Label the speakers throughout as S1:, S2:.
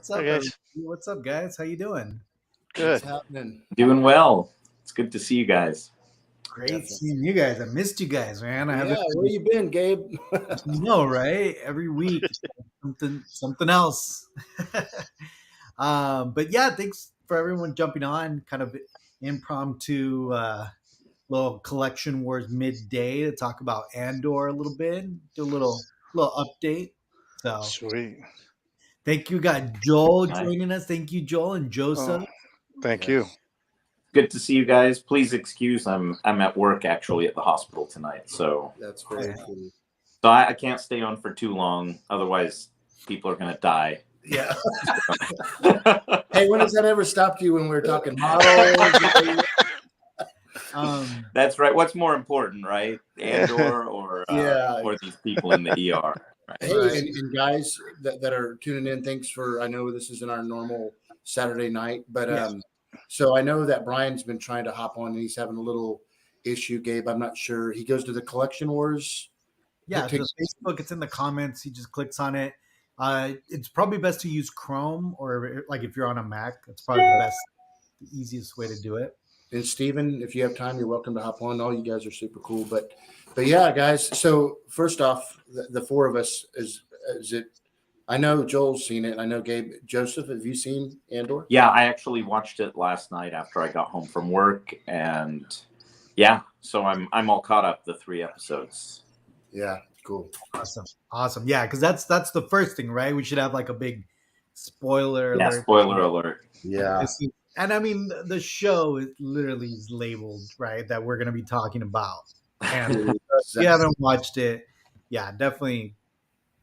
S1: What's up,
S2: Hey, guys.
S1: everybody? What's up, guys? How you doing?
S2: Good.
S3: What's happening?
S4: Doing well. It's good to see you guys.
S1: Great
S3: Definitely.
S1: seeing you guys. I missed you guys, man. I
S3: Yeah,
S1: haven't,
S3: where you been, Gabe?
S1: right? Every week, something else. But yeah, thanks for everyone jumping on. Kind of impromptu little collection wars midday to talk about Andor a little bit, do a little update. So
S2: Sweet.
S1: thank you. We got Joel
S4: Hi.
S1: joining us. Thank you, Joel and Joseph.
S2: Thank you.
S4: Good to see you guys. Please excuse I'm at work actually at the hospital tonight, so
S3: That's very cool.
S4: I can't stay on for too long. Otherwise, people are gonna die.
S3: Yeah. Hey, when has that ever stopped you when we were talking models?
S4: That's right. What's more important, right? Andor or these people in the ER? Right?
S3: Hey, and guys that are tuning in, thanks for. I know this isn't our normal Saturday night, but so I know that Brian's been trying to hop on and he's having a little issue. Gabe, I'm not sure. He goes to the Collection Wars.
S1: Yeah, the Facebook. It's in the comments. He just clicks on it. It's probably best to use Chrome, or like if you're on a Mac, it's probably the easiest way to do it.
S3: And Steven, if you have time, you're welcome to hop on. All you guys are super cool. But yeah, guys. So first off, the four of us is it. I know Joel's seen it. I know Gabe. Joseph, have you seen Andor?
S4: Yeah, I actually watched it last night after I got home from work, and yeah, so I'm all caught up. The 3 episodes.
S3: Yeah, cool.
S1: Awesome. Yeah, because that's the first thing, right? We should have like a big spoiler alert.
S4: Yeah, spoiler alert.
S3: Yeah.
S1: And I mean, the show is literally labeled, right, that we're going to be talking about. And if you haven't watched it, yeah, definitely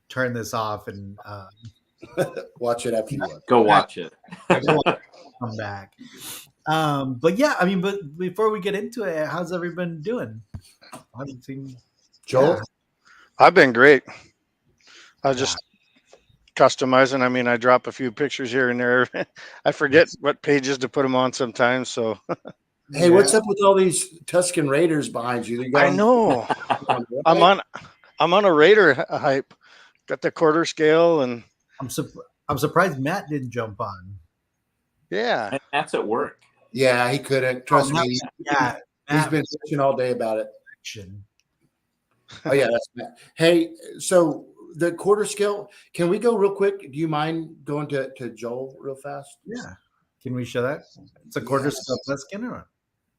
S1: turn this off and
S3: watch it after you watch.
S4: Go watch it.
S1: Come back. But yeah, I mean, but before we get into it, how's everyone doing? I haven't seen
S3: Joel.
S1: Yeah.
S2: I've been great. I was just customizing. I mean, I drop a few pictures here and there. I forget what pages to put them on sometimes. So,
S3: hey, what's up with all these Tuscan Raiders behind you?
S2: I know. I'm on a Raider hype. Got the quarter scale, and
S1: I'm surprised Matt didn't jump on.
S2: Yeah,
S4: and Matt's at work.
S3: Yeah, he couldn't. Trust me.
S1: Yeah,
S3: he's been bitching all day about it.
S1: Action.
S3: Oh yeah, that's Matt. Hey, so the quarter scale. Can we go real quick? Do you mind going to Joel real fast?
S1: Yeah. Can we show that? It's a quarter scale Tuscan, or?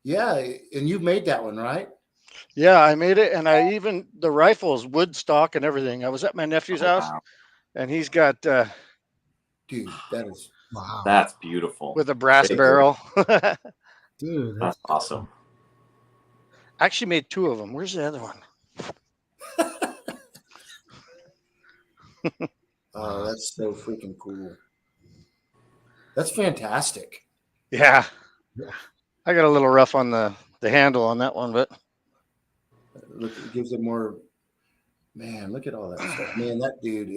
S3: Yeah, and you made that one, right?
S2: Yeah, I made it, and I even the rifles, Woodstock, and everything. I was at my nephew's house, and he's got.
S3: Dude, that is
S1: wow.
S4: That's beautiful
S2: with a brass barrel.
S1: Dude,
S4: that's awesome.
S2: I actually made 2 of them. Where's the other one?
S3: Oh, that's so freaking cool. That's fantastic.
S2: Yeah. I got a little rough on the handle on that one, but
S3: look, it gives it more. Man, look at all that stuff. Man, that dude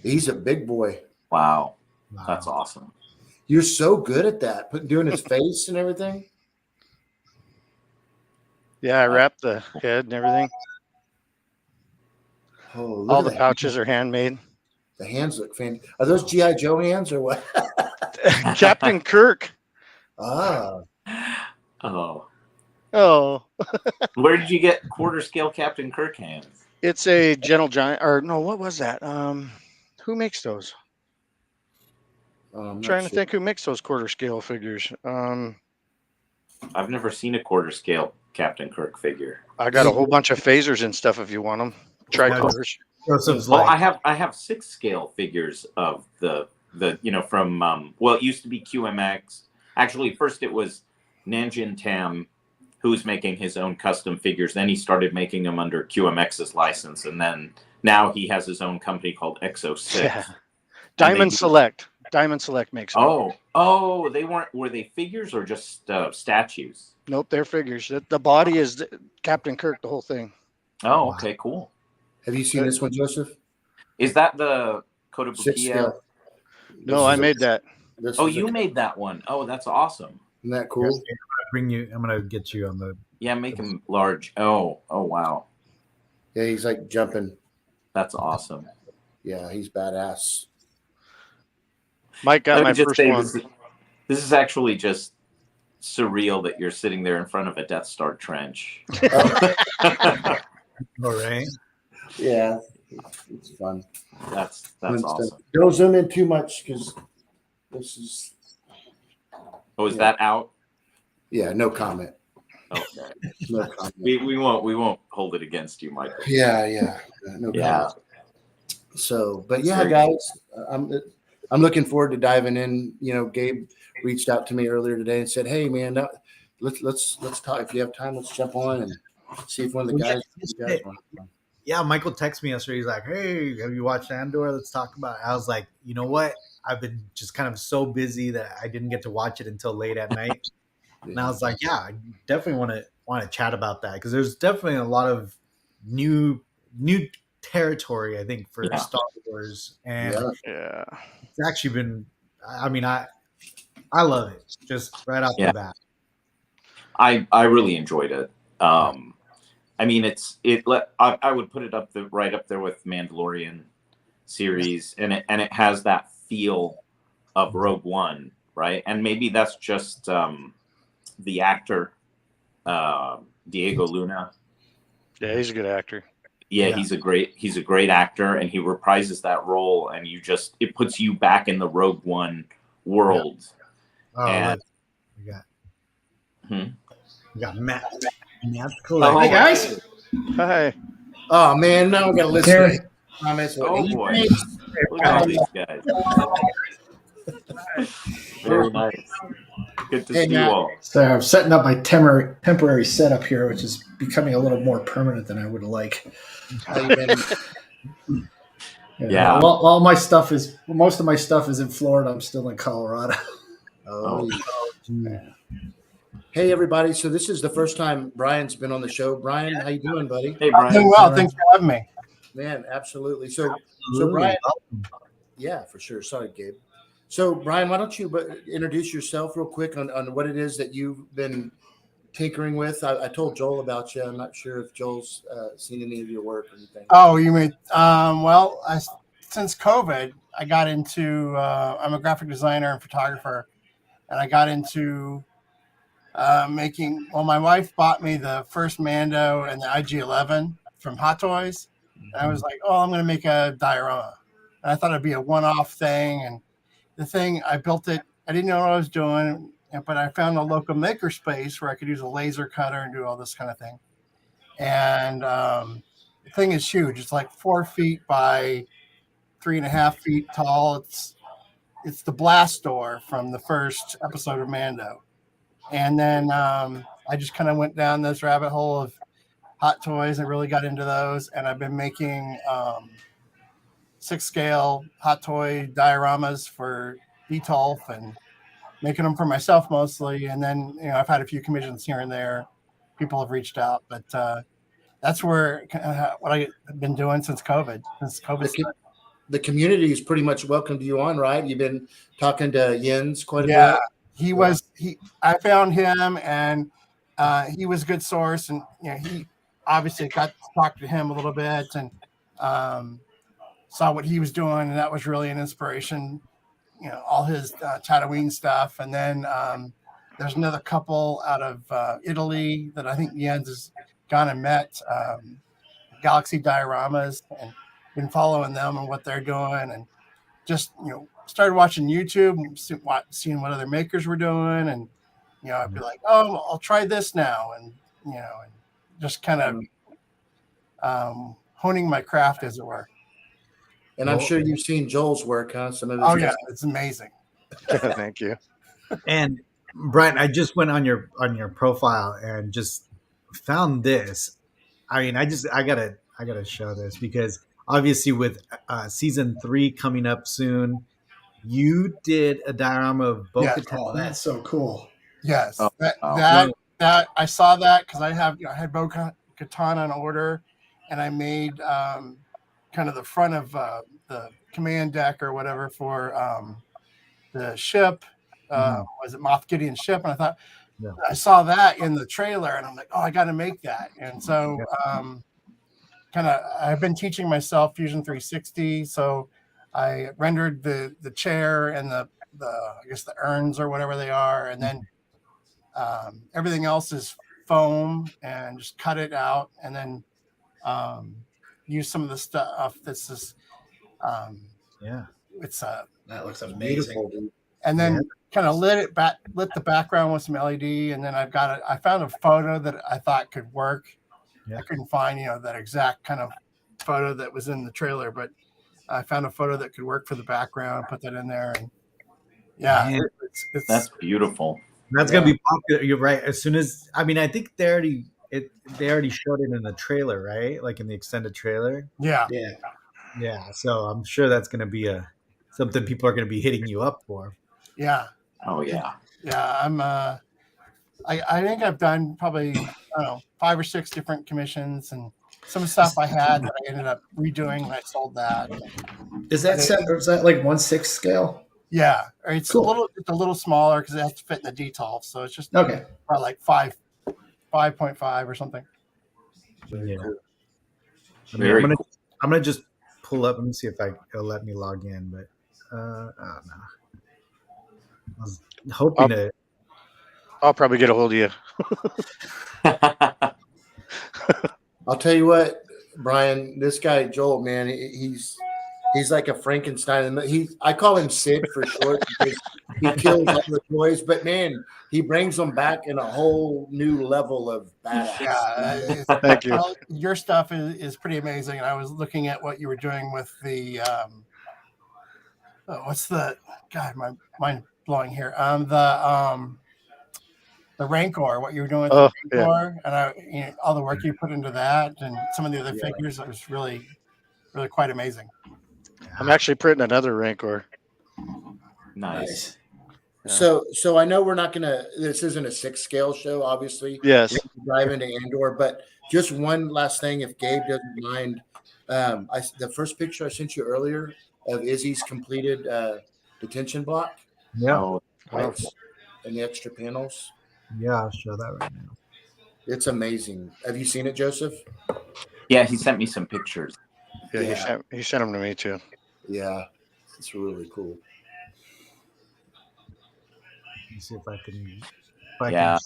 S3: he's a big boy.
S4: Wow. That's awesome.
S3: You're so good at that, doing his face and everything.
S2: Yeah, I wrapped the head and everything.
S3: Oh,
S2: all the pouches are handmade.
S3: The hands look fantastic. Are those G.I. Joe hands or what?
S2: Captain Kirk.
S3: Ah.
S4: Oh.
S2: Where
S4: did you get quarter scale Captain Kirk hands?
S2: It's a Gentle Giant, or no, what was that? Who makes those? I'm trying to think who makes those quarter scale figures.
S4: I've never seen a quarter scale Captain Kirk figure.
S2: I got a whole bunch of phasers and stuff if you want them. Tricorders.
S4: Well, I have 6 scale figures of the from it used to be QMX. Actually, first it was Nanjin Tam, who was making his own custom figures. Then he started making them under QMX's license, and then now he has his own company called XO6.
S2: Yeah. Diamond Select. Diamond Select makes them.
S4: Were they figures or just statues?
S2: Nope, they're figures. The body is Captain Kirk, the whole thing.
S4: Oh, okay, cool.
S3: Have you seen this one, Joseph?
S4: Is that the Kotobukiya?
S2: No, I made that.
S4: You made that one. Oh, that's awesome.
S3: Isn't that cool?
S1: I'm gonna get you on the.
S4: Yeah, make him large. Oh, wow.
S3: Yeah, he's like jumping.
S4: That's awesome.
S3: Yeah, he's badass.
S2: Mike got
S4: Let
S2: my
S4: me just
S2: first
S4: say
S2: one.
S4: this is actually just surreal that you're sitting there in front of a Death Star trench.
S1: All right.
S3: Yeah, it's fun.
S4: That's
S3: Fun stuff.
S4: awesome.
S3: Don't zoom in too much because this is
S4: Oh, is that out?
S3: no comment.
S4: Okay.
S3: No comment.
S4: We won't hold it against you, Michael.
S3: Yeah. No
S4: Yeah.
S3: comment. So, but
S4: That's
S3: yeah,
S4: very
S3: guys, I'm looking forward to diving in. You know, Gabe reached out to me earlier today and said, "Hey, man, let's talk. If you have time, let's jump on and see if one of the guys want to."
S1: Yeah, Michael texted me yesterday. He's like, "Hey, have you watched Andor? Let's talk about it." I was like, "You know what? I've been just kind of so busy that I didn't get to watch it until late at night." And I was like, "Yeah, I definitely want to chat about that because there's definitely a lot of new territory, I think, for Star Wars, and
S2: Yeah.
S1: it's actually been. I mean, I love it just right off the bat.
S4: I really enjoyed it. I mean, I would put it right up there with Mandalorian series, and it has that feel of Rogue One, right? And maybe that's just the actor Diego Luna.
S2: Yeah, he's a good actor.
S4: Yeah, he's a great actor, and he reprises that role, and it puts you back in the Rogue One world.
S1: Oh,
S4: and
S1: we got Matt.
S5: Hi guys.
S2: Hi.
S3: Oh man, now we got to listen to comments.
S4: Oh boy, look at all these guys. Very nice. Good to see you all.
S5: So I'm setting up my temporary setup here, which is becoming a little more permanent than I would like.
S4: Yeah.
S5: All my stuff most of my stuff is in Florida. I'm still in Colorado.
S3: Yeah. Hey everybody! So this is the first time Brian's been on the show. Brian, how you doing, buddy?
S4: Hey Brian.
S6: I'm doing well. Thanks for having me.
S3: Man, absolutely. So Brian, yeah, for sure. Sorry, Gabe. So Brian, why don't you introduce yourself real quick on what it is that you've been tinkering with? I told Joel about you. I'm not sure if Joel's seen any of your work or anything.
S6: Oh, you mean? Since COVID, I got into. I'm a graphic designer and photographer, and I got into making. Well, my wife bought me the first Mando and the IG-11 from Hot Toys, and I was like, "Oh, I'm going to make a diorama." And I thought it'd be a one-off thing, and the thing I built it. I didn't know what I was doing, but I found a local maker space where I could use a laser cutter and do all this kind of thing. And the thing is huge. It's like 4 feet by 3.5 feet tall. It's the blast door from the first episode of Mando. And then I just kind of went down this rabbit hole of Hot Toys. I really got into those, and I've been making 6-scale Hot Toy dioramas for Detolf and making them for myself mostly. And then I've had a few commissions here and there. People have reached out, but that's where what I've been doing since COVID.
S3: The community is pretty much welcomed you on, right? You've been talking to Jens quite a bit.
S6: I found him, and he was a good source, and he obviously got to talk to him a little bit, and saw what he was doing, and that was really an inspiration. All his Tatooine stuff, and then there's another couple out of Italy that I think Jens has gone and met, Galaxy Dioramas, and been following them and what they're doing, and just started watching YouTube and seeing what other makers were doing, and I'd be like, oh, I'll try this now, and and just kind of honing my craft, as it were.
S3: And I'm sure you've seen Joel's work, huh? Some of his
S6: it's amazing.
S2: Thank you.
S1: And Brian, I just went on your profile and just found this. I mean, I gotta show this because obviously with season 3 coming up soon, you did a diorama of Bo-Katan.
S5: Oh, that's so cool.
S6: Yes, that I saw that because I had Bo-Katan on order, and I made kind of the front of the command deck or whatever for the ship. Was it Moff Gideon's ship? And I thought I saw that in the trailer, and I'm like, oh, I got to make that. And so I've been teaching myself Fusion 360, so I rendered the chair and the I guess the urns or whatever they are, and then everything else is foam, and just cut it out, and then use some of the stuff that's this.
S1: Yeah.
S6: It's
S5: That looks amazing.
S3: Beautiful, dude.
S6: and then kind of lit the background with some LED, and then I found a photo that I thought could work.
S1: Yeah.
S6: I couldn't find that exact kind of photo that was in the trailer, but I found a photo that could work for the background. Put that in there, and
S1: Man.
S6: it's
S4: That's beautiful.
S1: That's gonna be popular. You're right. As soon as I think they already showed it in the trailer, right? Like in the extended trailer.
S6: yeah.
S1: Yeah. So I'm sure that's gonna be something people are gonna be hitting you up for.
S6: Yeah.
S4: Oh yeah.
S6: Yeah. I'm I think I've done probably, I don't know, 5 or 6 different commissions, and some stuff I had that I ended up redoing and I sold that.
S5: Is that like 1/6 scale?
S6: Yeah. Or it's
S5: Cool.
S6: a little smaller because it has to fit in the detail. So it's just
S5: Okay.
S6: about like 5.5 or something.
S1: Yeah.
S3: Cool.
S4: Very cool.
S1: I'm gonna just pull up. Let me see if it'll let me log in, but I don't know. I was hoping to.
S2: I'll probably get a hold of you.
S3: I'll tell you what, Brian, this guy Joel, man, he's like a Frankenstein. I call him Sid for short because he kills all the toys, but man, he brings them back in a whole new level of badass.
S6: Yeah.
S2: Thank you.
S6: Your stuff is pretty amazing. And I was looking at what you were doing with the what's the God, my mind blowing here. The Rancor, what you were doing with the Rancor, and all the work you put into that, and some of the other figures, it was really, really quite amazing.
S2: I'm actually printing another Rancor.
S4: Nice.
S3: So I know we're not gonna. This isn't a 6 scale show, obviously.
S2: Yes.
S3: Dive into Andor, but just one last thing, if Gabe doesn't mind. The first picture I sent you earlier of Izzy's completed detention block.
S1: Yeah.
S4: Oh,
S3: Right, and the extra panels.
S1: Yeah, I'll show that right now.
S3: It's amazing. Have you seen it, Joseph?
S4: yeah. He sent me some pictures.
S2: Yeah, he sent them to me too.
S3: Yeah, it's really cool.
S1: Let me see if I can.
S4: Yeah.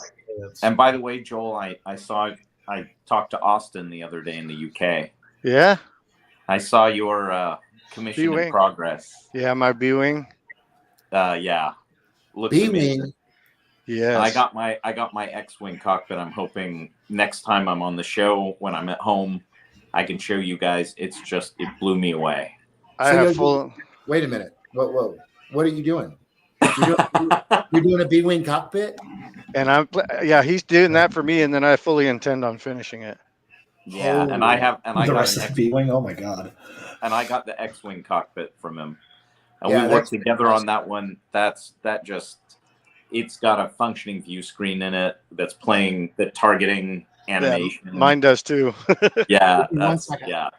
S4: And by the way, Joel, I talked to Austin the other day in the UK.
S2: Yeah.
S4: I saw your commission
S2: B-wing.
S4: in progress.
S2: Yeah, my B-wing.
S4: Yeah. Looks
S3: B-wing.
S4: amazing.
S2: Yes.
S4: And I got my X-wing cockpit. I'm hoping next time I'm on the show, when I'm at home, I can show you guys. It blew me away.
S2: I have full.
S3: Wait a minute. Whoa. What are you doing? You're doing a B-wing cockpit?
S2: And he's doing that for me, and then I fully intend on finishing it.
S4: Yeah, and I got
S5: the rest of the B-wing. Oh my god!
S4: And I got the X-wing cockpit from him, and
S3: Yeah,
S4: we worked together on that one. It's got a functioning view screen in it that's playing the targeting animation.
S2: Yeah, mine does too.
S4: Yeah,
S6: second.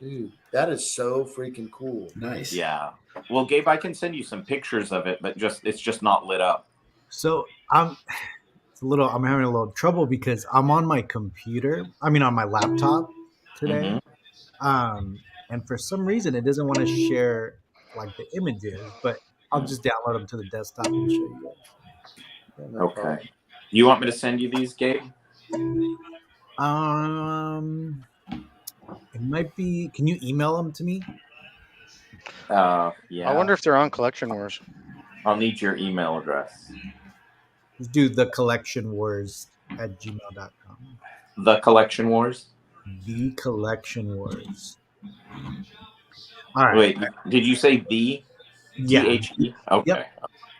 S3: Dude, that is so freaking cool.
S5: Nice.
S4: Yeah. Well, Gabe, I can send you some pictures of it, but it's just not lit up.
S1: So I'm having a little trouble because I'm on my computer. On my laptop today.
S4: Mm-hmm.
S1: And for some reason it doesn't want to share like the images, but I'll just download them to the desktop and show you guys.
S3: Yeah,
S4: Okay. You want me to send you these, Gabe?
S1: It might be. Can you email them to me?
S4: Yeah.
S2: I wonder if they're on Collection Wars.
S4: I'll need your email address.
S1: Just do thecollectionwars@gmail.com.
S4: The Collection Wars?
S1: The Collection Wars. All right.
S4: Wait, did you say the?
S1: Yeah.
S4: THE? Okay.
S1: Yep.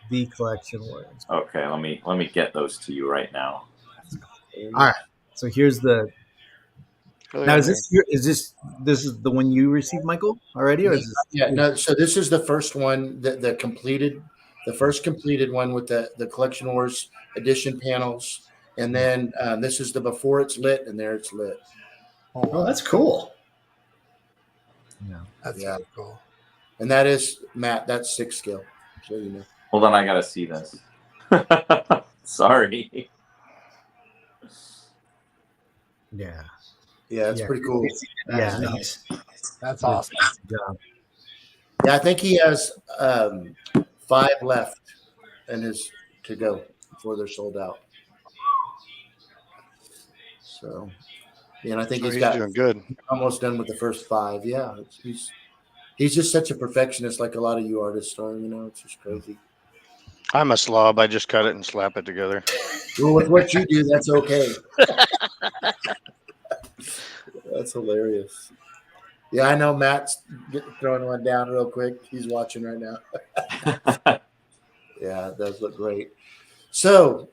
S1: The Collection Wars.
S4: Okay, let me get those to you right now.
S1: All right. So here's the. Now is this the one you received, Michael, already, or is this?
S3: Yeah, no. So this is the first one, the first completed one with the Collection Wars edition panels, and then this is the before it's lit, and there it's lit.
S5: Oh, that's cool.
S1: Yeah,
S6: That's really cool.
S3: And that is Matt. That's 6 scale. So you know.
S4: Hold on, I gotta see this. Sorry.
S1: Yeah.
S3: Yeah, it's pretty cool.
S5: That's nice.
S6: That's awesome.
S1: Yeah.
S3: Yeah, I think he has 5 left in his to go before they're sold out. So, and I think
S2: So
S3: he's
S2: he's
S3: got
S2: doing good.
S3: almost done with the first 5. Yeah, he's just such a perfectionist, like a lot of you artists are. It's just crazy.
S2: I'm a slob. I just cut it and slap it together.
S3: Well, with what you do, that's okay. That's hilarious. Yeah, I know Matt's throwing one down real quick. He's watching right now. Yeah, it does look great. So,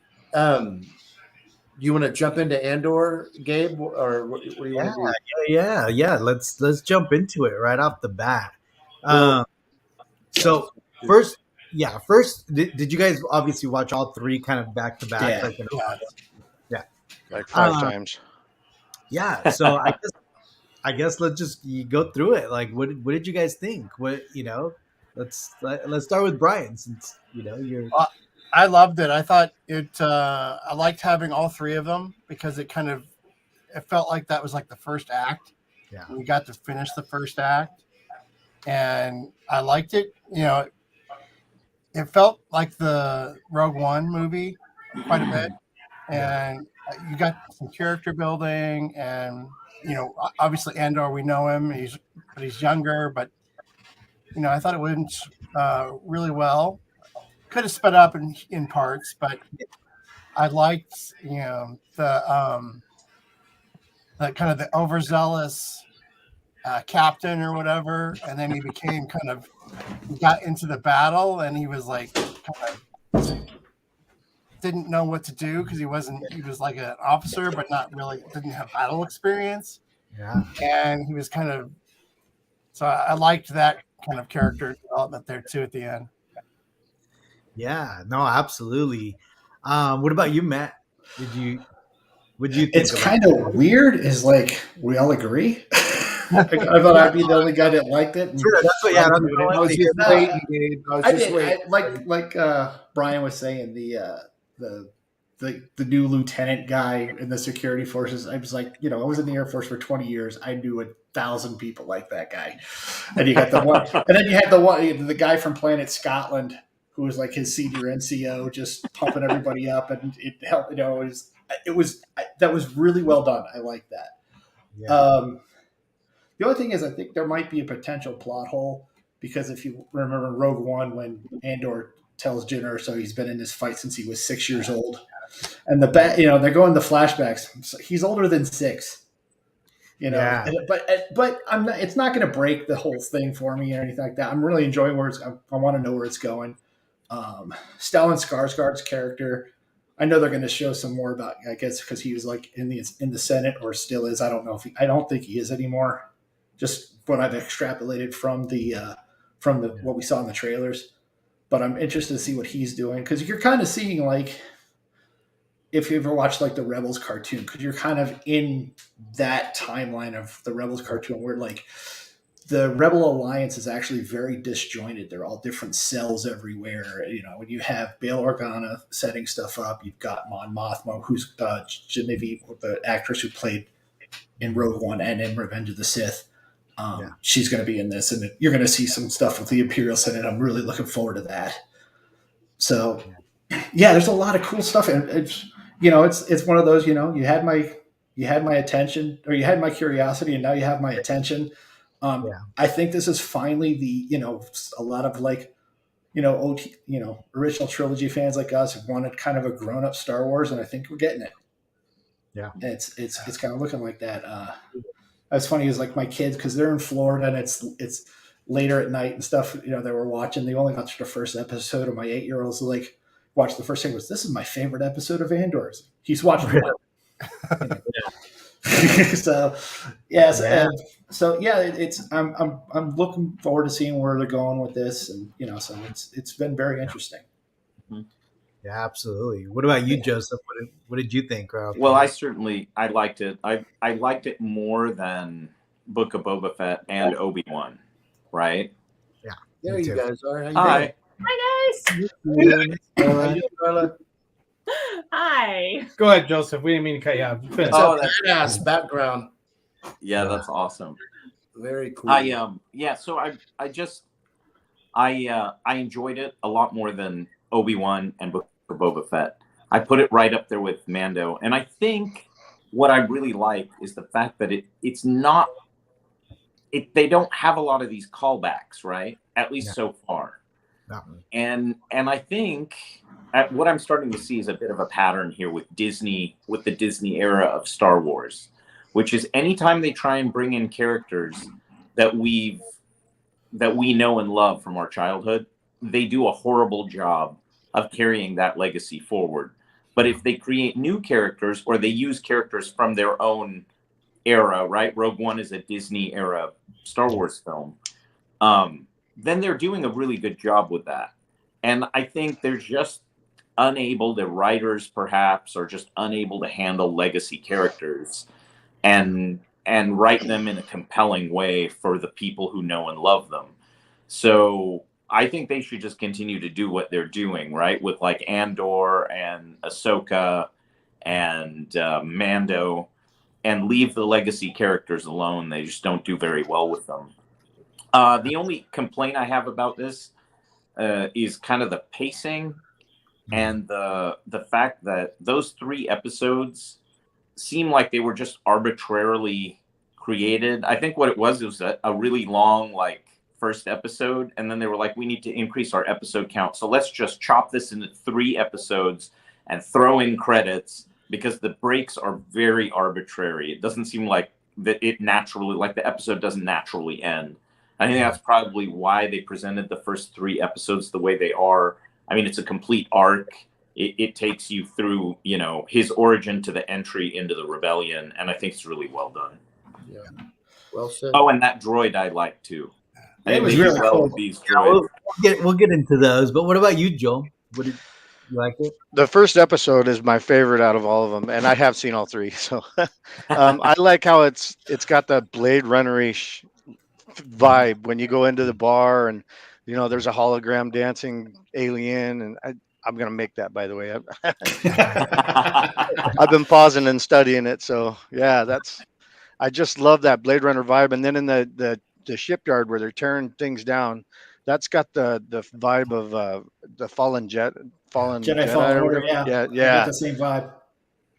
S3: you want to jump into Andor, Gabe, or what do you want to do?
S1: Yeah. Let's jump into it right off the bat.
S3: Well,
S1: So first, did you guys obviously watch all 3 kind of back to back?
S6: Yeah.
S2: Like 5 times.
S1: Yeah. So I guess let's just go through it. Like, what did you guys think? Let's start with Brian, since you're.
S6: I loved it. I thought it. I liked having all 3 of them because it felt like that was like the first act.
S1: Yeah.
S6: We got to finish the first act, and I liked it. It felt like the Rogue One movie quite a bit, and you got some character building, and obviously Andor, we know him. He's younger, but I thought it went really well. Could have sped up in parts, but I liked the kind of the overzealous captain or whatever, and then he became he got into the battle, and he was like kind of didn't know what to do because he was like an officer, but not really didn't have battle experience.
S1: Yeah.
S6: And he was so I liked that kind of character development there too at the end.
S1: Yeah, no, absolutely. What about you, Matt? Would you think
S5: It's kind of weird. Is like we all agree. I thought I'd be the only guy that liked it.
S1: Sure, that's what. Yeah, that's what I
S3: I
S1: wanted
S3: was
S1: to hear.
S3: just waiting, Gabe. I was
S5: I
S3: just
S5: did.
S3: waiting.
S5: Like Brian was saying, the new lieutenant guy in the security forces. I was like, I was in the Air Force for 20 years. I knew 1,000 people like that guy. And you got the one, and then you had the guy from Planet Scotland who was like his senior NCO, just pumping everybody up, and it helped. That was really well done. I like that.
S1: Yeah.
S5: The only thing is, I think there might be a potential plot hole because if you remember Rogue One, when Andor tells Jenner, so he's been in this fight since he was 6 years old, and they're going the flashbacks. So he's older than 6,
S1: Yeah.
S5: But I'm not. It's not going to break the whole thing for me or anything like that. I'm really enjoying where I want to know where it's going. Stellan Skarsgård's character, I know they're going to show some more about. I guess because he was like in the Senate or still is. I don't know I don't think he is anymore. Just what I've extrapolated from what we saw in the trailers. But I'm interested to see what he's doing because you're kind of seeing like if you ever watched like the Rebels cartoon, because you're kind of in that timeline of the Rebels cartoon where like the Rebel Alliance is actually very disjointed. They're all different cells everywhere. When you have Bail Organa setting stuff up, you've got Mon Mothma, who's Genevieve, the actress who played in Rogue One and in Revenge of the Sith. She's going to be in this, and you're going to see some stuff with the Imperial Senate. I'm really looking forward to that. So, yeah, there's a lot of cool stuff, and it's one of those. You had my attention, or you had my curiosity, and now you have my attention. I think this is finally a lot of like original trilogy fans like us have wanted kind of a grown up Star Wars, and I think we're getting it.
S1: Yeah,
S5: it's kind of looking like that. That's funny is like my kids, because they're in Florida and it's later at night and stuff. They were watching. They only watched the first episode, and my 8-year-old's like watched the first thing. This is my favorite episode of Andor. He's watched one. So yes, so yeah, it's I'm looking forward to seeing where they're going with this, and so it's been very interesting.
S1: Yeah, absolutely. What about you, Joseph? What did you think?
S4: Well, I liked it. I liked it more than Book of Boba Fett and Obi-Wan, right?
S1: Yeah.
S3: There you guys are.
S4: Hi.
S7: Hi, guys.
S3: How you doing, Carla?
S7: Hi.
S8: Go ahead, Joseph. We didn't mean to cut you off.
S3: Oh, that's background.
S4: Yeah, that's awesome.
S3: Very cool.
S4: So I enjoyed it a lot more than Obi-Wan and Book of Boba Fett. I put it right up there with Mando, and I think what I really like is the fact that it's not they don't have a lot of these callbacks, right? At least
S1: Yeah.
S4: so far.
S1: Yeah.
S4: And I think what I'm starting to see is a bit of a pattern here with Disney, with the Disney era of Star Wars, which is anytime they try and bring in characters that we know and love from our childhood, they do a horrible job of carrying that legacy forward. But if they create new characters or they use characters from their own era, right? Rogue One is a Disney era Star Wars film. Then they're doing a really good job with that. And I think they're just unable, the writers perhaps are just unable to handle legacy characters and write them in a compelling way for the people who know and love them. So I think they should just continue to do what they're doing, right? With like Andor and Ahsoka and Mando, and leave the legacy characters alone. They just don't do very well with them. The only complaint I have about this is kind of the pacing and the fact that those 3 episodes seem like they were just arbitrarily created. I think what it was a really long like first episode, and then they were like, we need to increase our episode count, so let's just chop this into 3 episodes and throw in credits, because the breaks are very arbitrary. It doesn't seem like that it naturally, like the episode doesn't naturally end. I think that's probably why they presented the first 3 episodes the way they are. I mean, it's a complete arc. It takes you through, you know, his origin to the entry into the rebellion, and I think it's really well done.
S3: Yeah, well said.
S4: Oh, and that droid I like too.
S5: It was really cool.
S4: These droids.
S1: We'll get into those. But what about you, Joel? What did you like it?
S2: The first episode is my favorite out of all of them, and I have seen all 3. So I like how it's got the Blade Runner-ish vibe when you go into the bar, and you know there's a hologram dancing alien, and I'm gonna make that, by the way. I've been pausing and studying it, so yeah, I just love that Blade Runner vibe. And then in the shipyard where they're tearing things down, that's got the vibe of the fallen
S5: Jedi
S2: Jedi
S5: Fallen
S2: or
S5: Order,
S2: whatever.
S5: yeah.
S2: Yeah.
S5: Got the same vibe.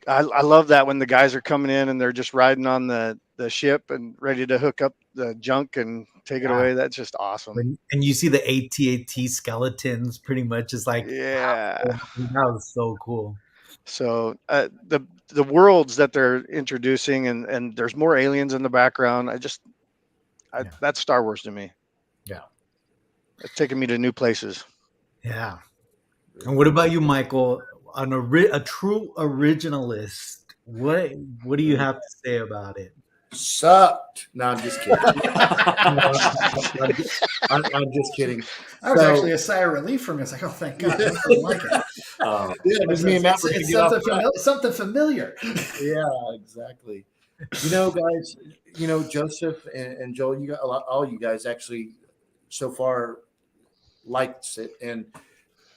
S2: I love that when the guys are coming in and they're just riding on the ship and ready to hook up the junk and take it away. That's just awesome.
S1: And you see the AT-AT skeletons pretty much is like,
S2: yeah,
S1: that was so cool.
S2: So the worlds that they're introducing, and there's more aliens in the background. That's Star Wars to me.
S1: Yeah,
S2: it's taking me to new places.
S1: Yeah. And what about you, Michael? A true originalist, what do you have to say about it?
S3: Sucked. No, I'm just kidding. I'm just kidding.
S5: That was actually a sigh of relief for me. It's like, oh, thank God. I don't like it.
S3: Yeah, it was me and Matt.
S5: It's something familiar.
S3: Yeah, exactly. You know, guys, Joseph and Joel, you got all you guys actually so far liked it. And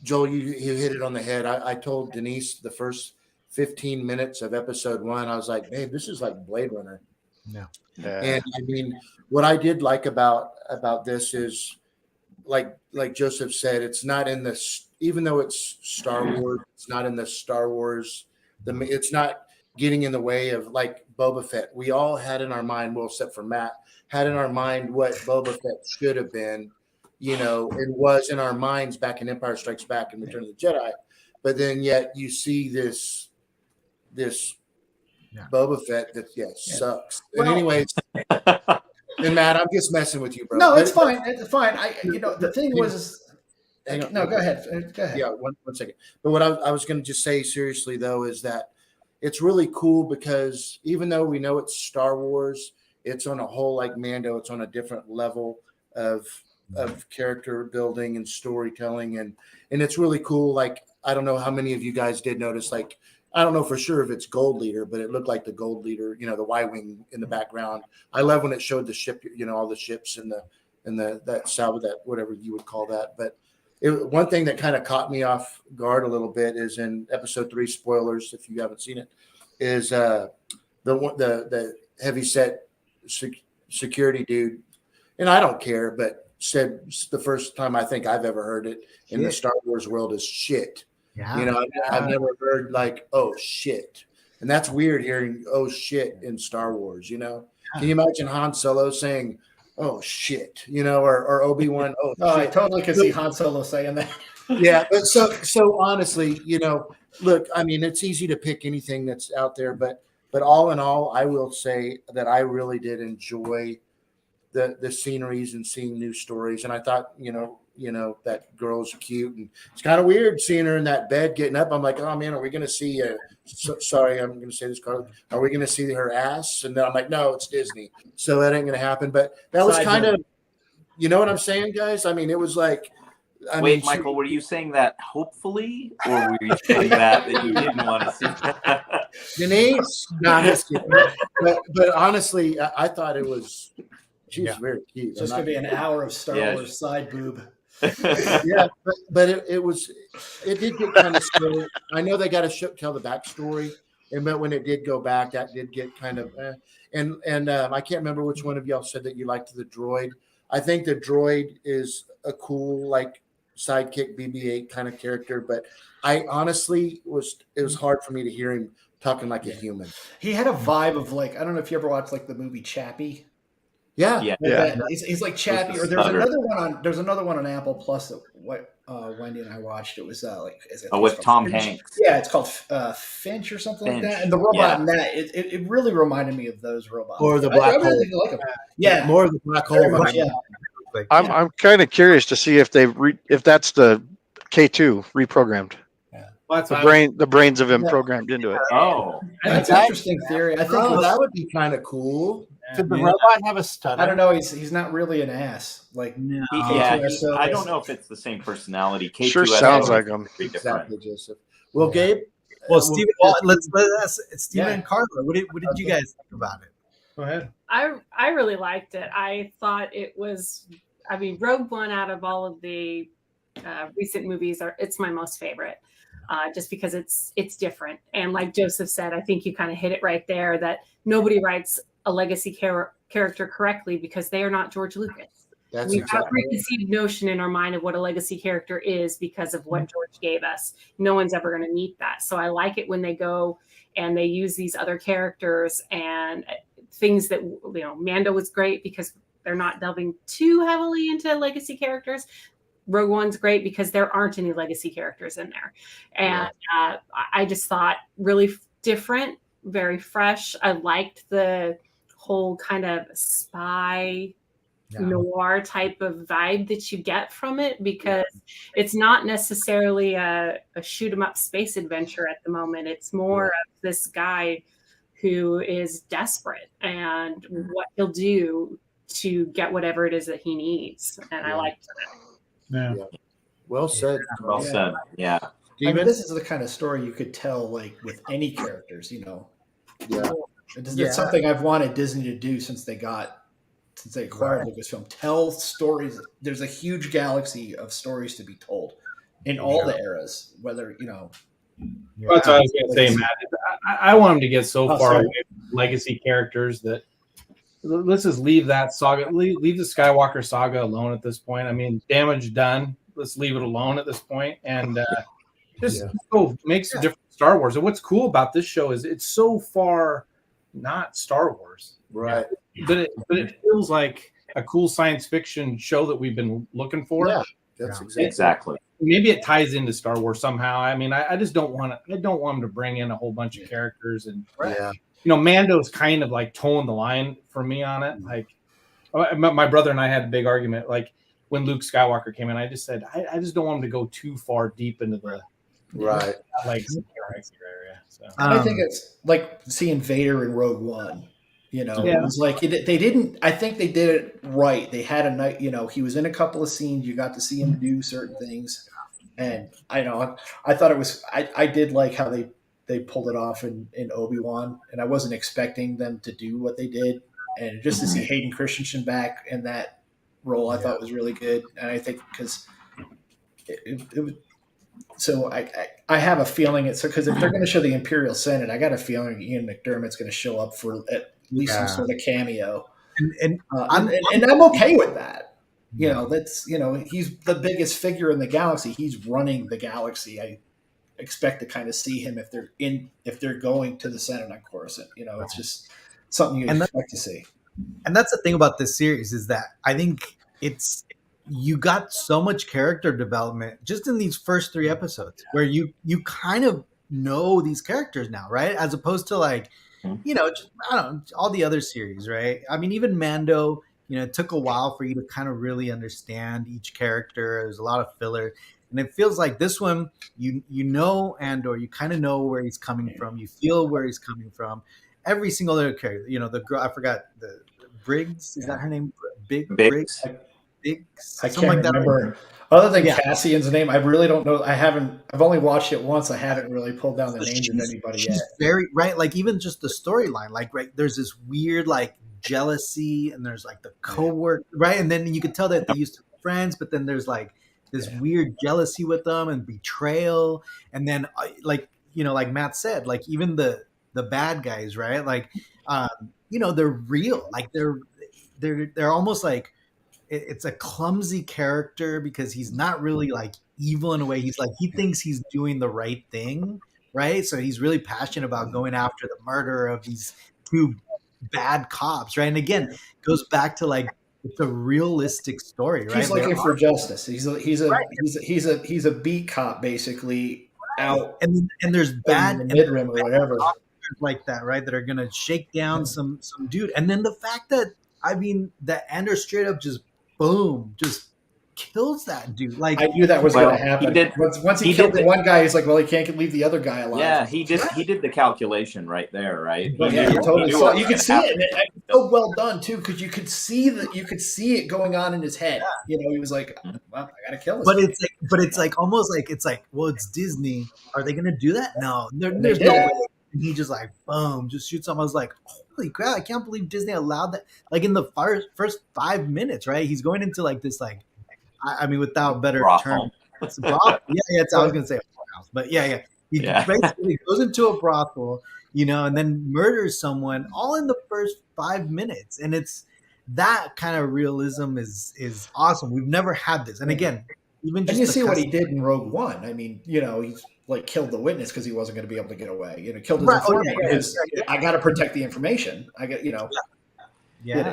S3: Joel, you hit it on the head. I told Denise the first 15 minutes of episode 1, I was like, babe, this is like Blade Runner.
S1: Yeah.
S3: And I mean, what I did like about this is, like Joseph said, it's not in this, even though it's Star Wars, it's not in the Star Wars. It's not getting in the way of like Boba Fett. We all had in our mind, well, except for Matt, had in our mind what Boba Fett should have been, and was in our minds back in Empire Strikes Back and Return of the Jedi. But then yet you see this Boba Fett that sucks. And anyways, and Matt, I'm just messing with you, bro.
S5: No, it's fine. It's fine. The thing was,
S3: hang on.
S5: No, go ahead. Go ahead.
S3: Yeah, one second. But what I was going to just say seriously though is that it's really cool because even though we know it's Star Wars, it's on a whole like Mando. It's on a different level of character building and storytelling, and it's really cool. Like, I don't know how many of you guys did notice, like, I don't know for sure if it's Gold Leader, but it looked like the Gold Leader, the Y-wing in the background. I love when it showed the ship, all the ships and that whatever you would call that. But one thing that kind of caught me off guard a little bit is in episode 3, spoilers if you haven't seen it, is the heavy set security dude, and I don't care, but said the first time I think I've ever heard it in the Star Wars world is shit.
S1: Yeah.
S3: You know, I've never heard like, oh shit. And that's weird hearing oh shit in Star Wars, you know. Can you imagine Han Solo saying, oh shit, you know, or Obi-Wan, oh
S5: No, I
S3: shit.
S5: totally could see Han Solo saying that.
S3: Yeah, but so honestly, you know, look, I mean, it's easy to pick anything that's out there, but all in all, I will say that I really did enjoy the sceneries and seeing new stories. And I thought, you know, that girl's cute, and it's kind of weird seeing her in that bed getting up. I'm like, oh man, are we going to see? Sorry, I'm going to say this, Carl. Are we going to see her ass? And then I'm like, no, it's Disney, so that ain't going to happen. But that was kind of, you know what I'm saying, guys? I mean, it was like.
S4: Wait, Michael, were you saying that hopefully, or were you saying that you didn't want to see?
S3: Denise, no, just kidding. But honestly, I thought it was. She's very cute.
S5: It's just gonna be an hour of Star Wars side boob.
S3: Yeah, but it did get kind of scary. I know they got to tell the backstory, but when it did go back, that did get kind of. And I can't remember which one of y'all said that you liked the droid. I think the droid is a cool like sidekick BB-8 kind of character, but I honestly it was hard for me to hear him talking like a human.
S5: He had a vibe of like, I don't know if you ever watched like the movie Chappie.
S3: Yeah.
S5: He's like Chappie, or there's another one on Apple Plus that Wendy and I watched. It was
S4: with Tom Hanks.
S5: Yeah, it's called Finch or something like that. And the robot in that, it really reminded me of those robots.
S3: Or the black hole.
S5: Really like yeah,
S3: more of the black hole.
S5: much, yeah.
S2: I'm kind of curious to see if if that's the K2 reprogrammed.
S8: Well, that's
S2: The brains of him programmed into it.
S4: Oh,
S5: that's an interesting theory. I think
S3: that would be kind of cool.
S6: Did the robot have a stutter?
S5: I don't know. He's not really an ass. Like
S4: I don't know if it's the same personality. K2
S2: Sure sounds like him.
S3: Exactly, Joseph. Well, Gabe.
S1: Well, Steven, let's ask Steven and Carla. What did you guys think about it?
S8: Go ahead.
S7: I really liked it. I thought it was. I mean, Rogue One out of all of the recent movies it's my most favorite. Just because it's different. And like Joseph said, I think you kind of hit it right there that nobody writes a legacy character correctly because they are not George Lucas. We have a preconceived notion in our mind of what a legacy character is because of what George gave us. No one's ever going to meet that. So I like it when they go and they use these other characters and things that, Mando was great because they're not delving too heavily into legacy characters. Rogue One's great because there aren't any legacy characters in there. And I just thought really different, very fresh. I liked the whole kind of spy noir type of vibe that you get from it because it's not necessarily a shoot 'em up space adventure at the moment. It's more of this guy who is desperate and what he'll do to get whatever it is that he needs. And I liked it.
S8: Yeah.
S3: Well said.
S4: Well said. Yeah.
S5: I mean, this is the kind of story you could tell like with any characters, Yeah. It's something I've wanted Disney to do since they acquired Lucasfilm. Tell stories. There's a huge galaxy of stories to be told in all the eras, whether,
S8: That's what I was going to say, Matt. I want them to get so far away from legacy characters that let's just leave that saga, leave the Skywalker saga alone at this point. I mean, damage done. Let's leave it alone at this point and just go make some different Star Wars. And what's cool about this show is it's so far not Star Wars,
S3: right?
S8: But it feels like a cool science fiction show that we've been looking for.
S3: Yeah, that's exactly.
S8: Maybe it ties into Star Wars somehow. I mean, I just don't want to. I don't want them to bring in a whole bunch of characters and Mando's kind of like towing the line for me on it. Like my brother and I had a big argument. Like when Luke Skywalker came in, I just said I just don't want him to go too far deep into the area. So
S5: I think it's like seeing Vader in Rogue One. It was like they didn't. I think they did it right. They had a night. He was in a couple of scenes. You got to see him do certain things, and I thought it was. I did like how they pulled it off in Obi-Wan, and I wasn't expecting them to do what they did. And just to see Hayden Christensen back in that role, I thought was really good. And I think because it was. So I have a feeling it's because if they're going to show the Imperial Senate, I got a feeling Ian McDermott's going to show up for at least some sort of cameo, and I'm okay with that. that's he's the biggest figure in the galaxy. He's running the galaxy. I expect to kind of see him if they're going to the Senate on Coruscant. It's just something you expect to see.
S1: And that's the thing about this series is that I think you got so much character development just in these first 3 episodes where you kind of know these characters now, right? As opposed to like, just, I don't know, all the other series, right? I mean, even Mando, it took a while for you to kind of really understand each character. There's a lot of filler. And it feels like this one, you know Andor, you kind of know where he's coming from. You feel where he's coming from. Every single other character, the girl, I forgot, the Briggs, is that her name? Briggs? Biggs?
S5: I can't remember. Other than Cassian's name, I really don't know. I've only watched it once. I haven't really pulled down the names of anybody yet.
S1: Very, right, like even just the storyline, like, right, there's this weird, like, jealousy, and there's, like, the co-work, right? And then you can tell that they used to be friends, but then there's, like, this weird jealousy with them and betrayal. And then, like, like Matt said, like, even the bad guys, right? Like, they're real. Like, they're almost like, it's a clumsy character because he's not really like evil in a way. He's like, he thinks he's doing the right thing, right? So he's really passionate about going after the murder of these 2 bad cops, right? And again, it goes back to like, it's a realistic story, right?
S5: He's looking for justice. He's a beat cop basically out,
S1: and there's bad
S5: in the mid-rim or whatever
S1: like that, right? That are gonna shake down some dude, and then the fact that that Andor straight up just kills that dude. Like,
S5: I knew that was going to happen. Once he killed the one guy, he's like, well, he can't leave the other guy alive.
S4: Yeah, he did the calculation right there, right?
S5: Totally. You could see it, and it's so well done too, because you could see it going on in his head. He was like, well, I gotta kill this.
S1: But it's like almost like well, it's Disney. Are they gonna do that? No, there's no way. And he just like boom, just shoots him. I was like, holy crap! I can't believe Disney allowed that. Like in the first 5 minutes, right? He's going into like this, like, I mean, without better term, it's a brothel. Yeah. I was gonna say a house, but yeah. He basically goes into a brothel, and then murders someone all in the first 5 minutes, and it's that kind of realism is awesome. We've never had this, and again, even just
S5: and you see what he did in Rogue One. I mean, he's like killed the witness because he wasn't going to be able to get away. Killed his informant because I got to protect the information. I got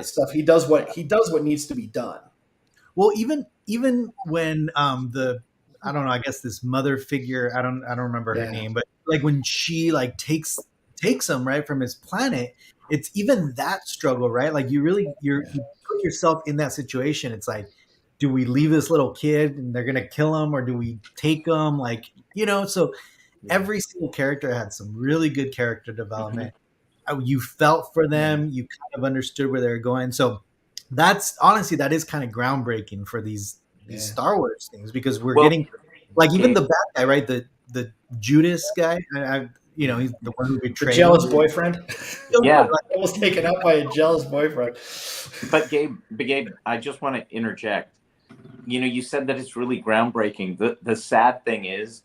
S5: stuff. He does what needs to be done.
S1: Well, even when I don't know, I guess this mother figure, I don't remember her name, but like when she like takes him right from his planet, it's even that struggle, right? Like you put yourself in that situation. It's like, do we leave this little kid and they're gonna kill him, or do we take him? Like, so every single character had some really good character development. You felt for them, you kind of understood where they were going. So that is kind of groundbreaking for these Star Wars things, because we're getting like even the bad guy, right? The Judas guy. He's the one who betrayed
S5: the jealous boyfriend.
S4: Yeah,
S5: almost taken up by a jealous boyfriend.
S4: But Gabe, I just want to interject. You said that it's really groundbreaking. The sad thing is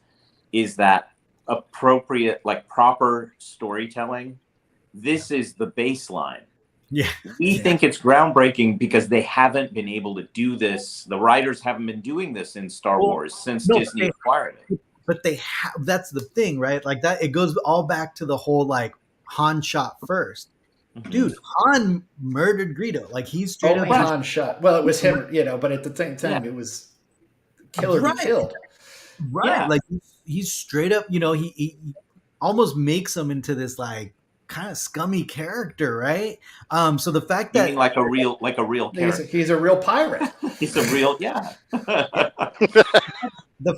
S4: that appropriate, like proper storytelling, this is the baseline.
S1: Yeah.
S4: We think it's groundbreaking because they haven't been able to do this. The writers haven't been doing this in Star Wars since Disney acquired it.
S1: But they have, that's the thing, right? Like that, it goes all back to the whole, like, Han shot first. Dude, Han murdered Greedo. Like, he's straight up.
S5: Han shot. Well, it was him, but at the same time, it was killer to killed.
S1: Right. Yeah. Like, he's straight up, he almost makes him into this, like, kind of scummy character, right? So the fact that
S4: like a real character.
S5: He's a real pirate.
S4: He's a real
S1: The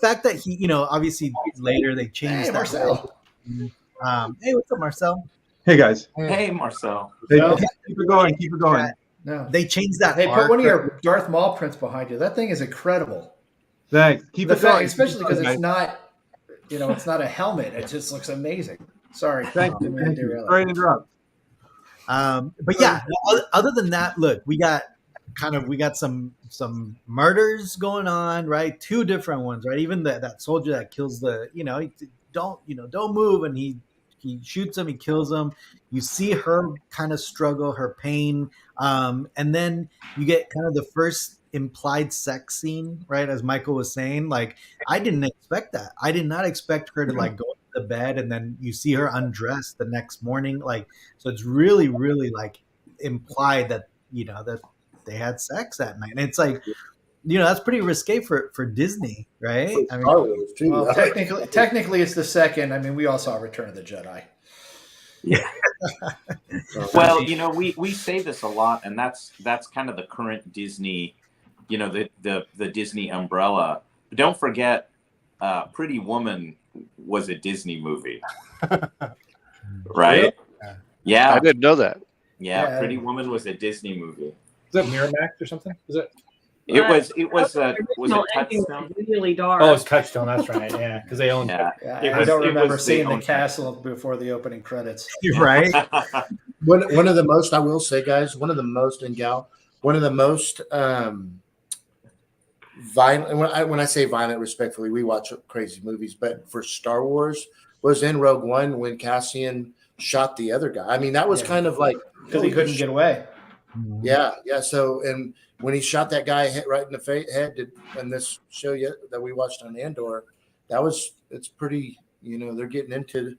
S1: fact that he, obviously later they changed.
S5: Hey, Marcel.
S1: Hey, what's up, Marcel?
S8: Hey guys.
S4: Hey, Marcel.
S8: Hey, keep it going. Keep it going.
S5: No.
S1: They changed that.
S5: Hey, put one of your Darth Maul prints behind you. That thing is incredible.
S8: Thanks. Keep it going.
S5: Especially because it's not, it's not a helmet. It just looks amazing. Sorry.
S8: Thank you. Sorry to interrupt.
S1: But yeah, other than that, look, we got some murders going on, right? 2 different ones, right? Even that soldier that kills the, don't move, and he he shoots him, he kills him. You see her kind of struggle, her pain, and then you get kind of the first implied sex scene, right? As Michael was saying, like I didn't expect that. I did not expect her to like go to bed and then you see her undressed the next morning. Like, so it's really, really like implied that that they had sex that night. And it's like, that's pretty risque for Disney, right? I mean,
S3: Star Wars, too.
S5: Well, technically, it's the second. I mean, we all saw Return of the Jedi.
S4: Yeah. Well, we say this a lot, and that's kind of the current Disney, the Disney umbrella. But don't forget, Pretty Woman was a Disney movie, right? Yeah,
S2: I didn't know that.
S4: Yeah, Pretty Woman was a Disney movie.
S8: Is that Miramax or something? Was it?
S4: It was it Touchstone?
S7: Really dark.
S8: Oh, it's Touchstone. That's right. Yeah, because they own.
S4: Yeah.
S5: I don't remember seeing the castle before the opening credits.
S1: Right.
S3: One of the most, I will say, guys, one of the most violent. When I say violent, respectfully, we watch crazy movies, but for Star Wars was in Rogue One when Cassian shot the other guy. I mean, that was kind of like
S5: because he couldn't get away.
S3: Yeah. So, and when he shot that guy right in the head, in this show that we watched on Andor, it's pretty. They're getting into.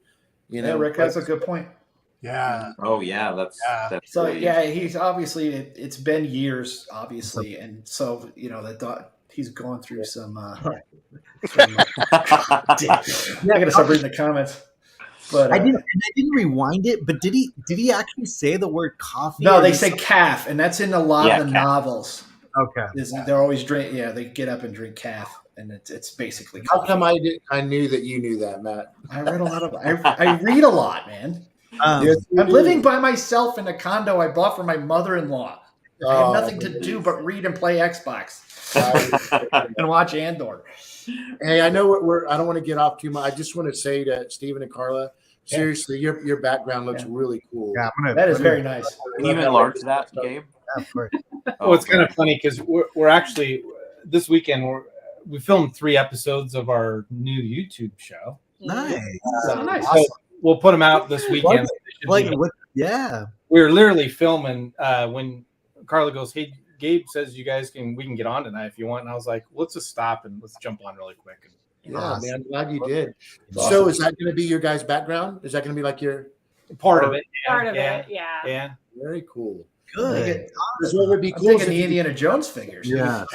S5: Yeah, Rick, that's a good point.
S6: Yeah.
S4: Oh yeah, that's
S5: so
S4: great.
S5: yeah. He's obviously it's been years, obviously, and so he's gone through some. I'm gonna start reading the comments. But
S1: I didn't rewind it. But did he actually say the word coffee?
S5: No, they say calf, and that's in a lot of the novels.
S1: Okay,
S5: they're always drink. Yeah, they get up and drink calf, and it's basically.
S3: How come I knew that you knew that, Matt?
S5: I read a lot of. I read a lot, man. I'm living by myself in a condo I bought for my mother-in-law. I have nothing to do but read and play Xbox and watch Andor.
S3: Hey, I know I don't want to get off too much. I just want to say to Stephen and Carla, seriously, your background looks really cool.
S1: Yeah,
S5: that is very nice.
S4: Can you enlarge that, Gabe?
S8: Well, it's kind of funny because we're actually this weekend we filmed 3 episodes of our new YouTube show.
S1: Nice.
S5: Nice.
S8: So we'll put them out this weekend.
S1: Yeah.
S8: We were literally filming when Carla goes, "Hey, Gabe says we can get on tonight if you want." And I was like, let's just stop and let's jump on really quick.
S3: Yeah, man, glad you did. So is that going to be your guys' background? Is that going to be like your
S8: part of it?
S7: Part of it, yeah.
S8: Yeah.
S3: Very cool.
S1: Good.
S3: This would be
S5: I'm
S3: cool.
S5: thinking the Indiana Jones figures.
S1: Yeah.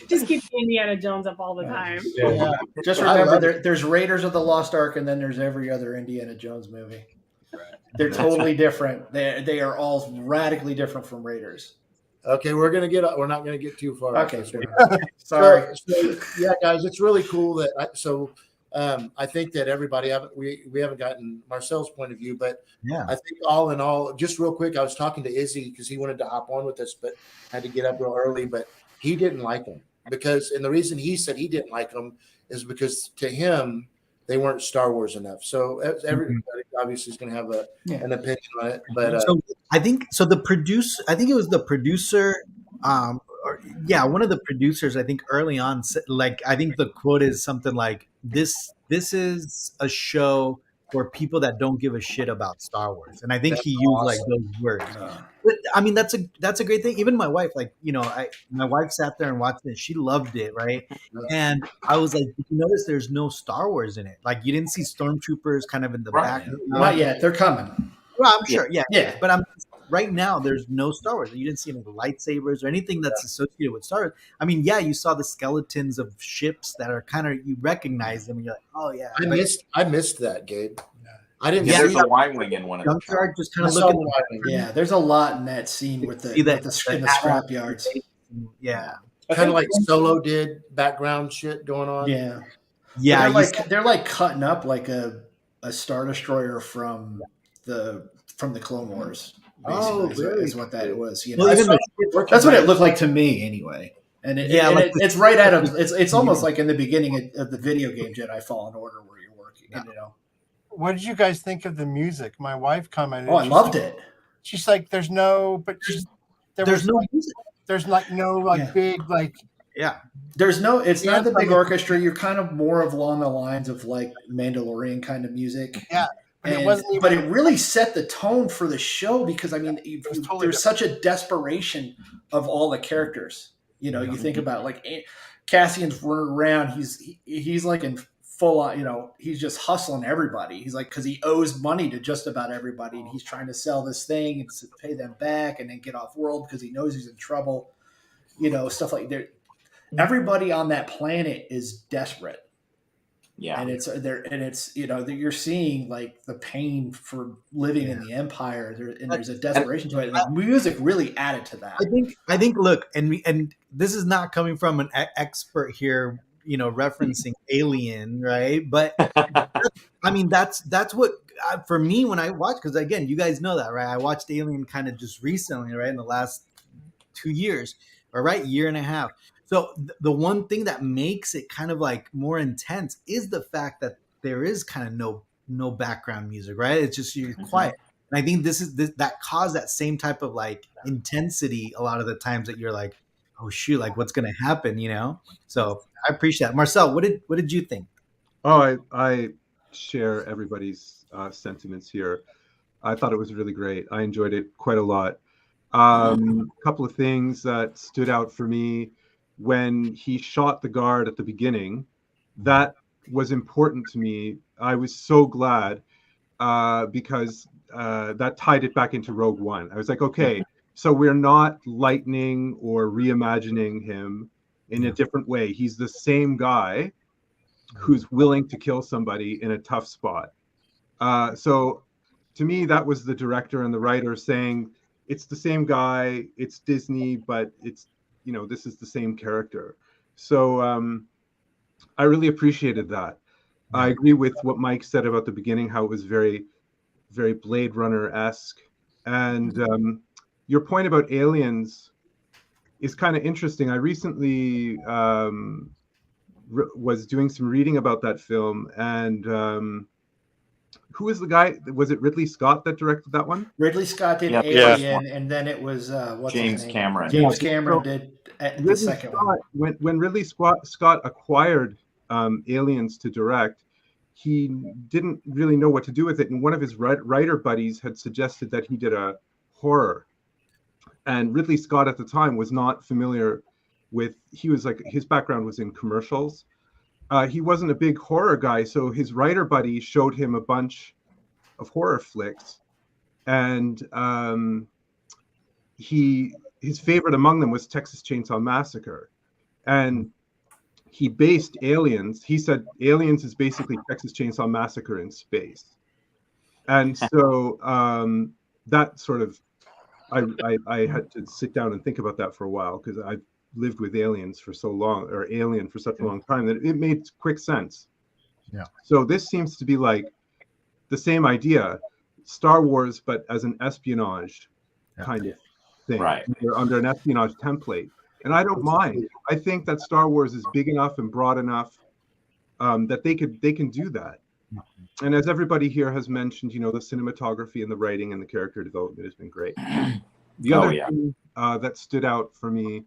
S7: Just keep Indiana Jones up all the time.
S5: Yeah. Just remember, there's Raiders of the Lost Ark, and then there's every other Indiana Jones movie. They're totally different. They are all radically different from Raiders.
S3: Okay, we're not gonna get too far.
S5: Okay, sorry.
S3: So, yeah, guys, it's really cool that. I think that everybody we haven't gotten Marcel's point of view, but I think all in all, just real quick, I was talking to Izzy because he wanted to hop on with us, but had to get up real early. But he didn't like them and the reason he said he didn't like them is because to him they weren't Star Wars enough. So everybody obviously is going to have an opinion on it. But
S1: so I think so. The producer, I think it was the producer. One of the producers. I think early on, like I think the quote is something like this is a show for people that don't give a shit about Star Wars, and I think he used like those words. But I mean, that's a great thing. Even my wife, like my wife sat there and watched it. She loved it, right? And I was like, did you notice there's no Star Wars in it? Like you didn't see stormtroopers kind of in the back.
S5: Not yet. They're coming.
S1: Well, I'm sure. Yeah. But right now, there's no Star Wars. You didn't see any lightsabers or anything that's associated with Star Wars. I mean, you saw the skeletons of ships that are kind of, you recognize them and you're like, oh yeah.
S3: I missed that, Gabe. I didn't.
S4: Yeah, there's a Y-wing in one of them.
S1: Just kind of looking.
S5: Yeah, there's a lot in that scene with the scrap yards.
S1: Yeah,
S3: kind of like Solo did background shit going on.
S5: Yeah. They're like cutting up like a Star Destroyer from the Clone Wars.
S3: Oh, really?
S5: Is what that was.
S3: That's
S5: what it looked like to me, anyway. And it's right out of it's almost like in the beginning of the video game Jedi Fallen Order where you're working.
S6: What did you guys think of the music? My wife commented.
S5: Oh, I loved it.
S6: She's like, "There's no music. There's like no big like
S1: Yeah.
S5: There's no, it's
S6: Yeah,
S5: not the big
S6: but-
S5: orchestra. You're kind of more of along the lines of like Mandalorian kind of music.
S6: Yeah, but it
S5: And,
S6: wasn't
S5: but
S6: even.
S5: it really set the tone for the show because I mean,
S6: was totally
S5: there's such a desperation of all the characters. You know, you think about like Cassian's running around. He's like in full on. You know, he's just hustling everybody. He's like because he owes money to just about everybody, and he's trying to sell this thing and to pay them back, and then get off world because he knows he's in trouble. You know, stuff like that. Everybody on that planet is desperate.
S4: Yeah.
S5: And it's you know you're seeing like the pain for living in the empire and there's a desperation to it. And the music really added to that.
S1: I think look, and this is not coming from an expert here, you know, referencing Alien, right? But I mean that's what for me when I watch, because again, you guys know that, right? I watched Alien kind of just recently, right, in the last 2 years, or right, year and a half. So the one thing that makes it kind of like more intense is the fact that there is kind of no background music, right? It's just you're quiet. And I think that caused that same type of like intensity a lot of the times that you're like, oh shoot, like what's gonna happen, you know? So I appreciate that. Marcel, what did you think?
S9: Oh, I share everybody's sentiments here. I thought it was really great. I enjoyed it quite a lot. A couple of things that stood out for me when he shot the guard at the beginning, that was important to me. I was so glad because that tied it back into Rogue One. I was like, okay, so we're not lightening or reimagining him in a different way. He's the same guy who's willing to kill somebody in a tough spot. So to me, that was the director and the writer saying, it's the same guy, it's Disney, but it's, you know, this is the same character. So I really appreciated that. I agree with what Mike said about the beginning, how it was very, very Blade Runner-esque. And your point about aliens is kind of interesting. I recently was doing some reading about that film, and who was the guy? Was it Ridley Scott that directed that one?
S5: Ridley Scott did
S4: Yep.
S5: Alien, and then it was what's
S4: James
S5: his name?
S4: Cameron.
S5: James
S9: Yeah,
S5: Cameron
S9: so
S5: did the
S9: Ridley
S5: second
S9: Scott,
S5: one.
S9: when Ridley Scott acquired Aliens to direct, he didn't really know what to do with it, and one of his writer buddies had suggested that he did a horror. And Ridley Scott at the time was not familiar with. He was like, his background was in commercials. He wasn't a big horror guy, so his writer buddy showed him a bunch of horror flicks, and his favorite among them was Texas Chainsaw Massacre, and he based Aliens. He said Aliens is basically Texas Chainsaw Massacre in space, and so that sort of I had to sit down and think about that for a while because I've lived with aliens for so long, or Alien for such a long time, that it made quick sense.
S1: Yeah.
S9: So this seems to be like the same idea, Star Wars, but as an espionage kind of thing,
S4: Right.
S9: under an espionage template. And I don't mind. I think that Star Wars is big enough and broad enough that they can do that. And as everybody here has mentioned, you know, the cinematography and the writing and the character development has been great. The other thing that stood out for me,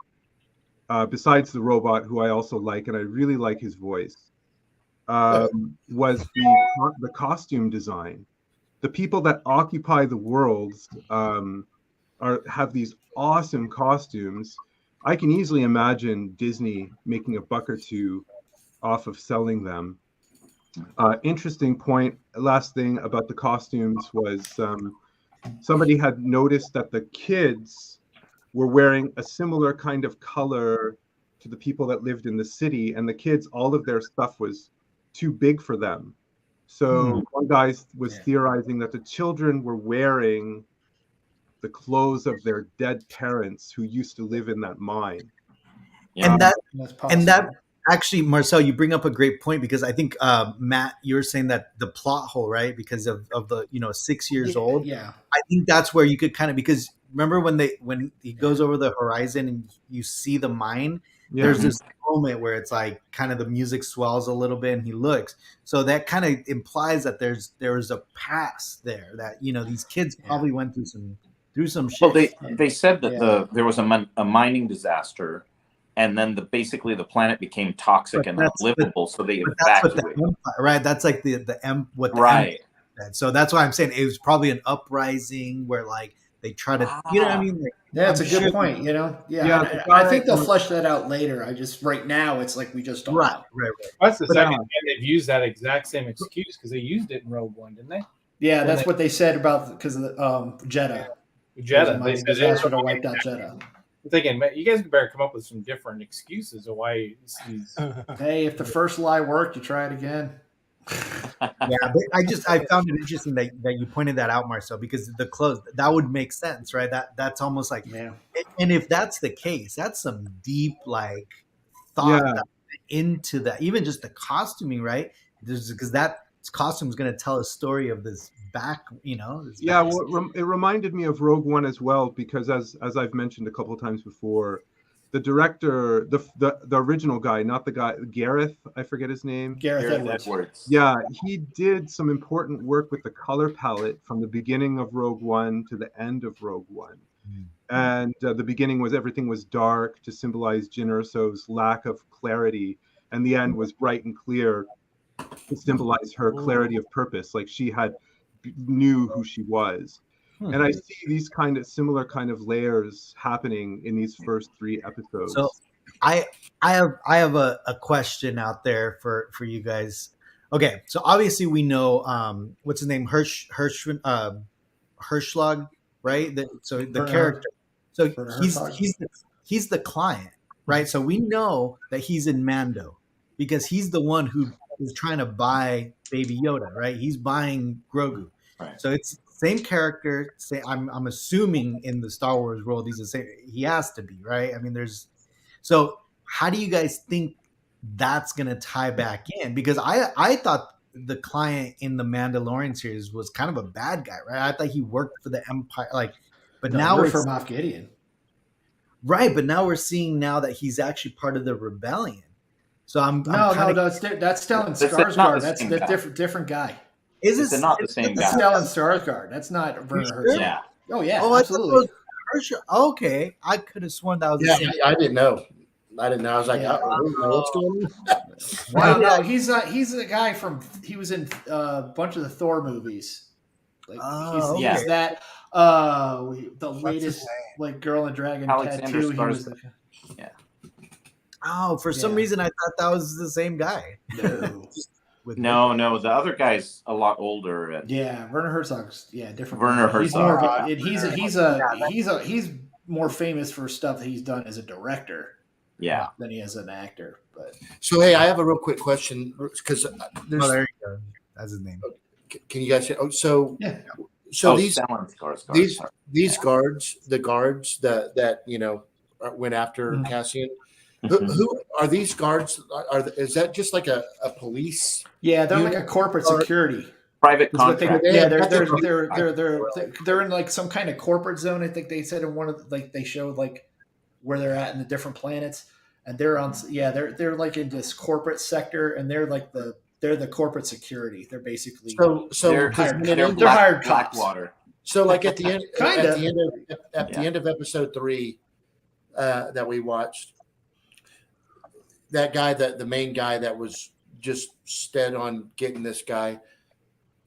S9: besides the robot, who I also like, and I really like his voice, was the costume design. The people that occupy the worlds have these awesome costumes. I can easily imagine Disney making a buck or two off of selling them. Interesting point. Last thing about the costumes was somebody had noticed that the kids were wearing a similar kind of color to the people that lived in the city, and the kids, all of their stuff was too big for them. So one guy was theorizing that the children were wearing the clothes of their dead parents who used to live in that mine.
S1: And
S5: That's possible.
S1: that actually, Marcel, you bring up a great point, because I think Matt, you were saying that the plot hole, right? Because of the 6 years old.
S5: Yeah.
S1: I think that's where you could kind of, because remember when he goes over the horizon and you see the mine, there's this moment where it's like kind of the music swells a little bit and he looks. So that kind of implies that there's a past there that these kids probably went through some shit.
S4: Well, they said that there was a mining disaster, and then basically the planet became toxic and unlivable, so they
S1: that's what
S4: evacuated.
S1: the Empire, right? That's like what the
S4: Right.
S1: Empire said. So that's why I'm saying it was probably an uprising where like they try to, you know what I mean? Like,
S5: Yeah, it's
S1: I'm
S5: a good
S1: sure-
S5: point. You know,
S9: Yeah,
S5: I think they'll flesh that out later. I just right now it's like we just don't
S1: Right,
S5: know.
S1: right.
S8: That's the
S1: But,
S8: second time they've used that exact same excuse because they used it in Rogue One, didn't they?
S5: Yeah,
S8: When
S5: that's
S8: they-
S5: what they said about because of the Jeddah.
S8: Jeddah.
S5: They
S8: They said
S5: disaster to wipe out Jeddah.
S8: I'm thinking, man, you guys better come up with some different excuses of why these.
S5: Hey, if the first lie worked, you try it again.
S1: Yeah, but I found it interesting that you pointed that out, Marcel, because the clothes that would make sense, right? That's almost like,
S5: Yeah.
S1: and if that's the case, that's some deep like thought
S9: Yeah.
S1: that into that, even just the costuming, right? Because that costume is going to tell a story of this back, this
S9: Yeah,
S1: back-
S9: well, it reminded me of Rogue One as well, because as I've mentioned a couple of times before, the director, the original guy, not the guy Gareth, I forget his name.
S5: Gareth Edwards.
S9: Yeah, he did some important work with the color palette from the beginning of Rogue One to the end of Rogue One. And the beginning was everything was dark to symbolize Jyn Erso's lack of clarity, and the end was bright and clear to symbolize her clarity of purpose, like she knew who she was. And I see these similar kind of layers happening in these first 3 episodes.
S1: So I have a question out there for you guys. Okay, so obviously we know what's his name, Herschlag, right? So the character. So he's the client, right? So we know that he's in Mando because he's the one who is trying to buy Baby Yoda, right? He's buying Grogu.
S4: Right.
S1: So it's same character. I'm assuming in the Star Wars world he's the same. He has to be, right? I mean, so how do you guys think that's gonna tie back in? Because I thought the client in the Mandalorian series was kind of a bad guy, right? I thought he worked for the Empire, but now
S5: it's for Moff Gideon.
S1: Right, but now we're seeing that he's actually part of the rebellion. So I'm
S5: that's Stellan Skarsgård. That's different guy.
S1: Is it
S4: not the same guy?
S5: Stellan Skarsgård. That's not Werner Herzog.
S4: Yeah.
S5: Oh yeah.
S1: Oh,
S5: absolutely.
S1: Okay, I could have sworn that was the same.
S3: I didn't know. I was like, what's going on?
S5: No, he's not. He's a guy he was in a bunch of the Thor movies. He's that. The latest Girl and Dragon
S4: Alexander
S5: tattoo.
S4: Skarsgård.
S5: Yeah.
S1: Oh, for some reason I thought that was the same guy.
S4: No, the other guy's a lot older.
S5: Werner Herzog's different.
S4: Werner Herzog.
S5: He's more famous for stuff that he's done as a director.
S4: Yeah.
S5: Than he is an actor. But
S3: so hey, I have a real quick question because there's.
S1: Oh, there you go. That's his name.
S3: Can you guys hear? So these guards, the guards that went after Cassian. Who are these guards? Is that just like a police?
S5: Yeah, they're like a corporate security.
S4: Private contract.
S5: They're in like some kind of corporate zone. I think they said in one of they showed where they're at in the different planets, and they're like in this corporate sector, and they're the corporate security. They're basically
S4: they're
S5: hired cops.
S4: Blackwater.
S3: So like at the end, at the end of episode 3 that we watched. That guy, the main guy that was just stead on getting this guy,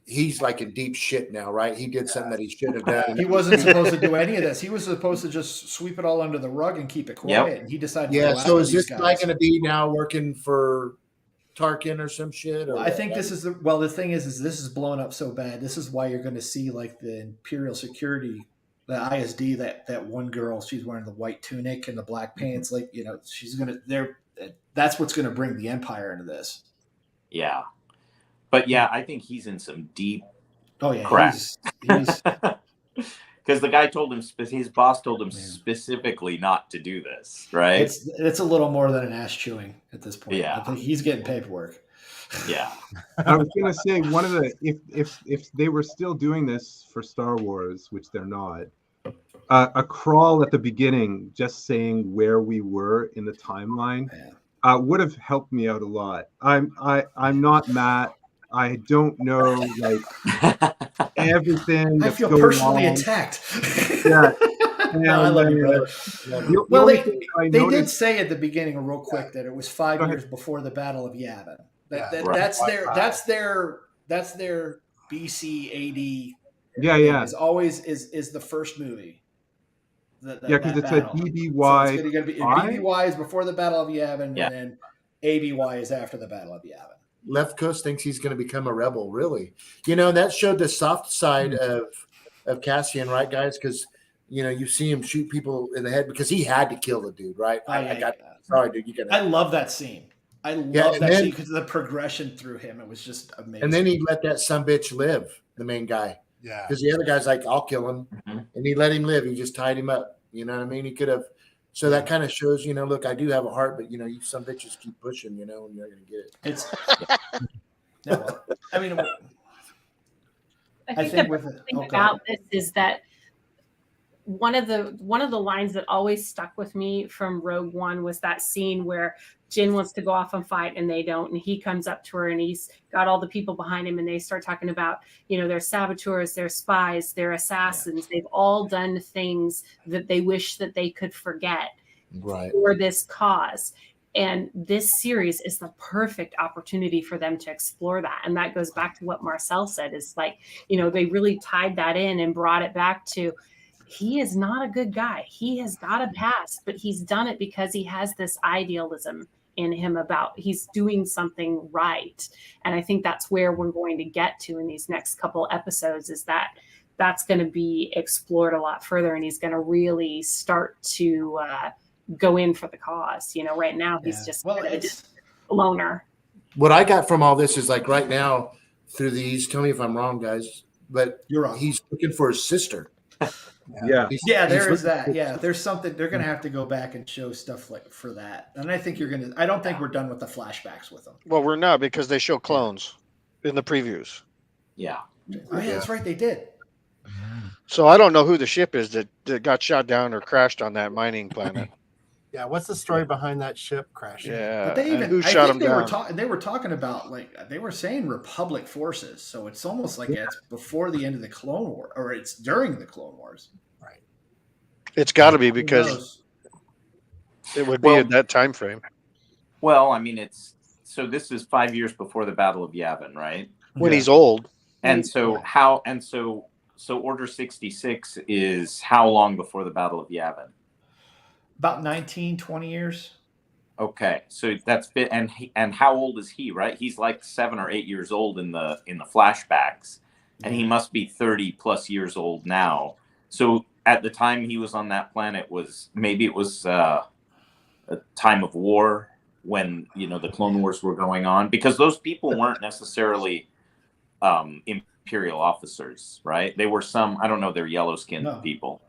S3: he's like in deep shit now, right? He did something that he should have done.
S5: He wasn't supposed to do any of this. He was supposed to just sweep it all under the rug and keep it quiet. And he decided.
S3: Yeah. So is this guy going to be now working for Tarkin or some shit? Or
S5: I think this is the thing is this is blown up so bad. This is why you're going to see the Imperial security, the ISD. That one girl, she's wearing the white tunic and the black pants. She's going to that's what's going to bring the Empire into this.
S4: Yeah. But I think he's in some deep
S5: crap. He's
S4: because the guy told him, his boss told him specifically not to do this, right?
S5: It's a little more than an ass chewing at this point.
S4: Yeah.
S5: I think he's getting paperwork.
S4: Yeah.
S9: I was going to say one of the if they were still doing this for Star Wars, which they're not, a crawl at the beginning, just saying where we were in the timeline, would have helped me out a lot. I'm not Matt. I don't know everything.
S5: I feel personally attacked.
S9: Yeah.
S5: I love you, brother.
S9: The
S5: Well,
S9: only thing I
S5: they did
S9: noticed-
S5: say at the beginning, real quick, that it was 5
S9: Go ahead.
S5: years before the Battle of Yavin.
S6: Yeah.
S5: That's their BC AD.
S9: Yeah,
S5: thing
S9: yeah.
S5: Is always is the first movie.
S9: Yeah, because it's a
S5: battle. So
S9: BBY.
S5: it's going to be
S9: five?
S5: BBY is before the Battle of Yavin,
S4: Yeah.
S5: and then ABY is after the Battle of Yavin.
S3: Left Coast thinks he's going to become a rebel. Really, that showed the soft side of Cassian, right, guys? Because you see him shoot people in the head because he had to kill the dude, right? Sorry, dude, you got.
S5: I love that scene. I love that scene because of the progression through him. It was just amazing.
S3: And then he let that sumbitch live, the main guy.
S6: Yeah.
S3: Because the other guy's like, I'll kill him. And he let him live. He just tied him up. You know what I mean? He could have. So that kind of shows, look, I do have a heart, but, you some bitches keep pushing, and you're not going to get it.
S5: It's. Yeah, well, I mean,
S7: I think the thing about this is that one of the lines that always stuck with me from Rogue One was that scene where Jin wants to go off and fight and they don't, and he comes up to her and he's got all the people behind him and they start talking about, they're saboteurs, they're spies, they're assassins. They've all done things that they wish that they could forget for this cause. And this series is the perfect opportunity for them to explore that. And that goes back to what Marcel said, is like, they really tied that in and brought it back to, he is not a good guy. He has got a past, but he's done it because he has this idealism in him about he's doing something right. And I think that's where we're going to get to in these next couple episodes, is that that's going to be explored a lot further. And he's going to really start to go in for the cause. Right now he's just a loner.
S3: What I got from all this is like right now through these, tell me if I'm wrong, guys, but
S5: you're wrong.
S3: He's looking for his sister.
S9: Yeah.
S5: There is that. Yeah, there's something they're going to have to go back and show stuff like for that. And I think I don't think we're done with the flashbacks with them.
S2: Well, we're not, because they show clones in the previews.
S4: Yeah.
S5: Oh, yeah, that's right. They did.
S2: So I don't know who the ship is that got shot down or crashed on that mining planet.
S6: Yeah, what's the story behind that ship crashing?
S2: Yeah,
S5: but they even
S2: who shot him down?
S5: They were talking about, like, they were saying Republic forces, so it's almost like it's before the end of the Clone War, or it's during the Clone Wars.
S6: Right.
S2: It's got to be, because it would be in that time frame.
S4: Well, I mean, this is 5 years before the Battle of Yavin, right?
S2: When he's old.
S4: And so Order 66 is how long before the Battle of Yavin?
S5: About 19, 20 years.
S4: Okay, so that's fit. And how old is he? Right, he's like 7 or 8 years old in the flashbacks, and he must be 30 plus years old now. So at the time he was on that planet, it was a time of war when the Clone Wars were going on, because those people weren't necessarily Imperial officers, right? They were I don't know, they're yellow skinned people.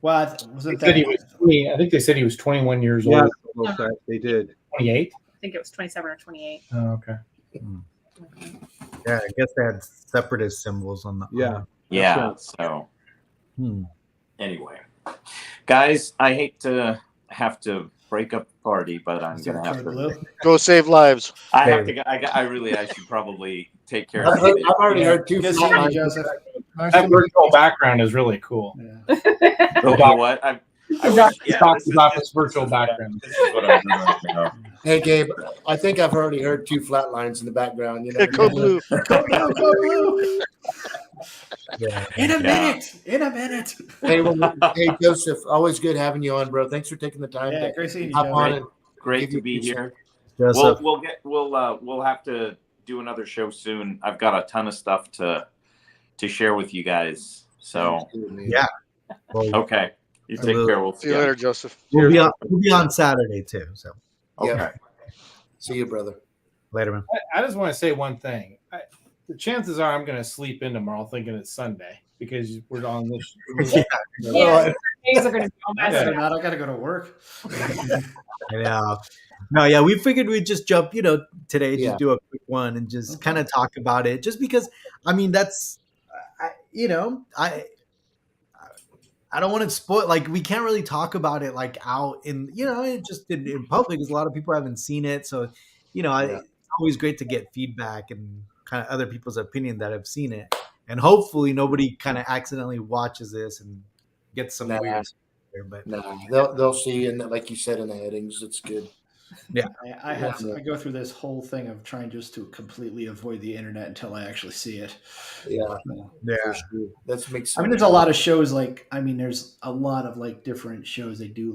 S5: Well,
S8: I think they said he was 21 years old.
S9: Yeah, they did.
S8: 28?
S7: I think it was 27 or 28.
S8: Oh, okay.
S1: Yeah, I guess they had separatist symbols on the.
S4: Yeah. So anyway, guys, I hate to have to break up the party, but I'm gonna have to
S2: go save lives.
S4: I have to. I should probably take care of
S3: it. I've already heard two.
S8: That virtual background is really cool.
S5: Yeah.
S4: What?
S8: I got to talk about this virtual background.
S4: This is what I'm doing right now.
S3: Hey, Gabe, I think I've already heard two flat lines in the background.
S2: Go blue.
S5: Go blue.
S1: Yeah.
S5: In a minute.
S3: Hey, Joseph, always good having you on, bro. Thanks for taking the time.
S5: Yeah, great seeing you.
S3: Hop on and
S4: Great to be here.
S1: Joseph.
S4: We'll have to do another show soon. I've got a ton of stuff to share with you guys. So
S1: yeah. Well,
S4: okay. You take care. We'll
S2: see you later, Joseph.
S1: We'll be on Saturday too. So
S4: okay.
S3: Yeah. See you, brother.
S1: Later, man.
S8: I just want to say one thing. The chances are I'm going to sleep in tomorrow thinking it's Sunday, because we're on this.
S7: Things are going to be all messed up.
S5: I got to go to work.
S1: Yeah. No, yeah, we figured we'd just jump, today, just do a quick one and just kind of talk about it, just because, I mean, that's, I don't want to spoil, like, we can't really talk about it, like, out in, just in public, because a lot of people haven't seen it. So, it's always great to get feedback and kind of other people's opinion that have seen it. And hopefully nobody kind of accidentally watches this and gets some weird. But
S3: No, they'll see, and like you said in the headings, it's good.
S1: yeah,
S5: I go through this whole thing of trying just to completely avoid the internet until I actually see it.
S3: Yeah,
S1: yeah.
S3: for sure. That makes sense.
S5: I mean, there's a lot of shows there's a lot of like different shows they do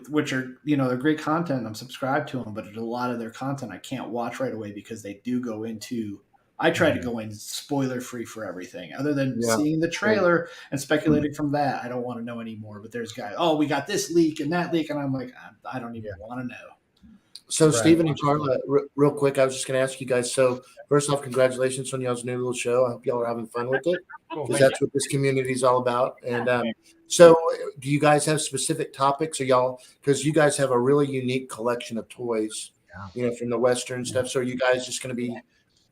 S5: which are they're great content. I'm subscribed to them, but there's a lot of their content I can't watch right away because they do go into. I try to go in spoiler free for everything, other than seeing the trailer and speculating from that. I don't want to know anymore. But there's guys, oh, we got this leak and that leak, and I'm like, I don't even want to know.
S3: So, Stephen and Carla, real quick, I was just going to ask you guys. So, first off, congratulations on y'all's new little show. I hope y'all are having fun with it, because that's what this community is all about. And so, do you guys have specific topics, or y'all? Because you guys have a really unique collection of toys, from the Western stuff. So, are you guys just going to be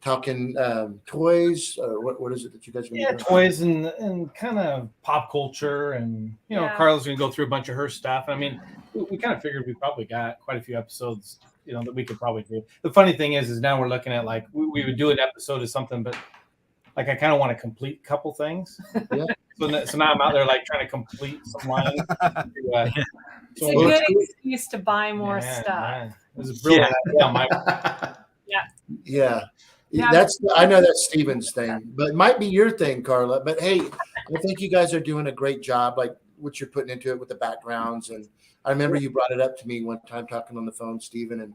S3: talking toys, or what is it that you guys are going to do?
S8: Toys and kind of pop culture, and Carla's going to go through a bunch of her stuff. I mean, we kind of figured we probably got quite a few episodes, that we could probably do. The funny thing is now we're looking at like we would do an episode of something, but like I kind of want to complete a couple things. Yeah. So now I'm out there like trying to complete some lines.
S7: It's a good excuse to buy more stuff.
S3: Yeah. I know that's Steven's thing, but it might be your thing, Carla. But hey, I think you guys are doing a great job, like what you're putting into it with the backgrounds. And I remember you brought it up to me one time talking on the phone, Steven, and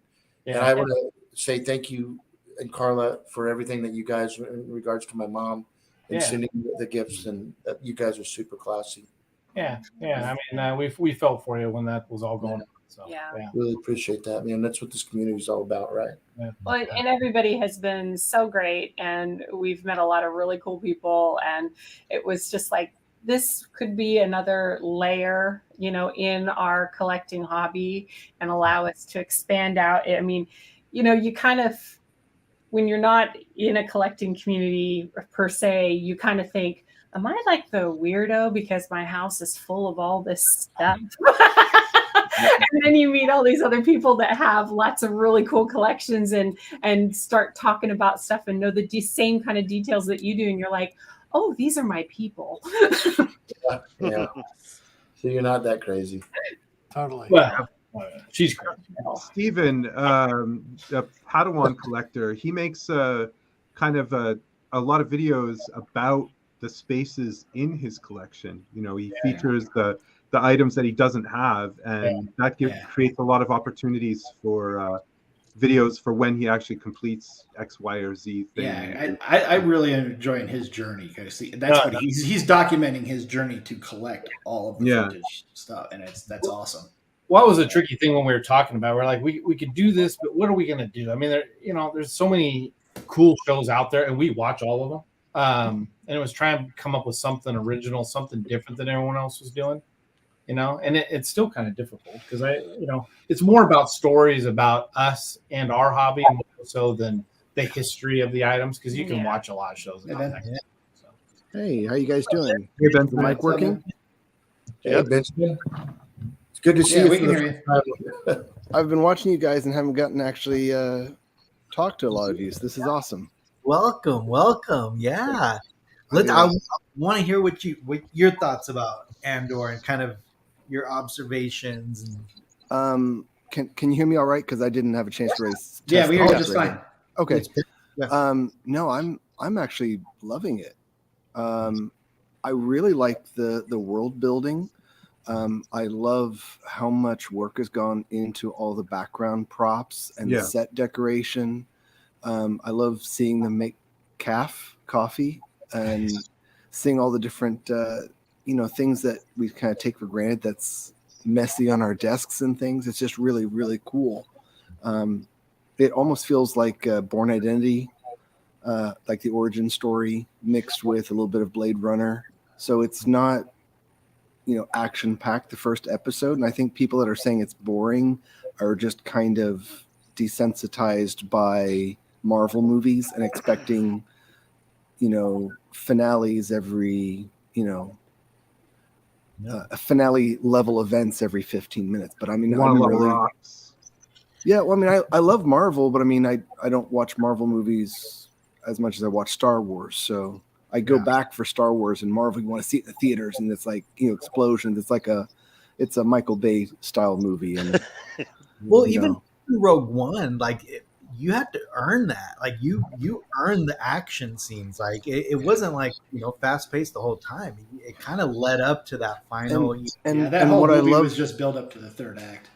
S3: I want to say thank you and Carla for everything that you guys in regards to my mom and sending the gifts, and you guys are super classy.
S8: Yeah. I mean, we felt for you when that was all going on. So,
S3: really appreciate that, man. That's what this community is all about, right?
S7: Yeah. Well, and everybody has been so great, and we've met a lot of really cool people, and it was just like this could be another layer, in our collecting hobby and allow us to expand out. I mean, you kind of, when you're not in a collecting community per se, you kind of think, am I like the weirdo because my house is full of all this stuff? And then you meet all these other people that have lots of really cool collections and start talking about stuff and know the same kind of details that you do. And you're like, oh, these are my people.
S3: Yeah. So you're not that crazy.
S6: Totally.
S8: Well, she's crazy.
S9: Steven, a Padawan collector, he makes a lot of videos about the spaces in his collection. He features the items that he doesn't have, and that creates a lot of opportunities for videos for when he actually completes X, Y, or Z thing.
S5: Yeah, I really enjoying his journey, because that's what he's documenting his journey to collect all of the vintage stuff, and that's awesome.
S8: What was a tricky thing when we were talking about? We're like, we could do this, but what are we going to do? I mean, there's so many cool shows out there, and we watch all of them. And it was trying to come up with something original, something different than everyone else was doing. And it's still kind of difficult because it's more about stories about us and our hobby more so than the history of the items, because you can watch a lot of shows.
S10: Hey, how you guys doing?
S9: Hey, Ben,
S10: is the mic working?
S3: Hey, Benjamin. It's good to see you.
S5: We can hear you.
S10: I've been watching you guys and haven't gotten to actually talk to a lot of you. So this is awesome.
S1: Welcome. Yeah. I want to hear what your thoughts about Andor and kind of your observations.
S10: Can you hear me all right? Because I didn't have a chance to raise.
S5: Yeah, we hear you just fine.
S10: Okay. No, I'm actually loving it. I really like the world building. I love how much work has gone into all the background props and the set decoration. I love seeing them make coffee and seeing all the different things that we kind of take for granted that's messy on our desks and things. It's just really, really cool. It almost feels like Born Identity, like the origin story mixed with a little bit of Blade Runner. So it's not, action packed the first episode. And I think people that are saying it's boring are just kind of desensitized by Marvel movies and expecting, finales every, finale level events every 15 minutes. But I mean, I love Marvel, but I mean, I don't watch Marvel movies as much as I watch Star Wars. So I go back for Star Wars and Marvel. You want to see it in the theaters, and it's like explosions. It's a Michael Bay style movie, and
S1: well, even Rogue One, like you had to earn that. Like you earned the action scenes. Like it wasn't like fast paced the whole time. It kind of led up to that final.
S5: That whole movie was just build up to the third act.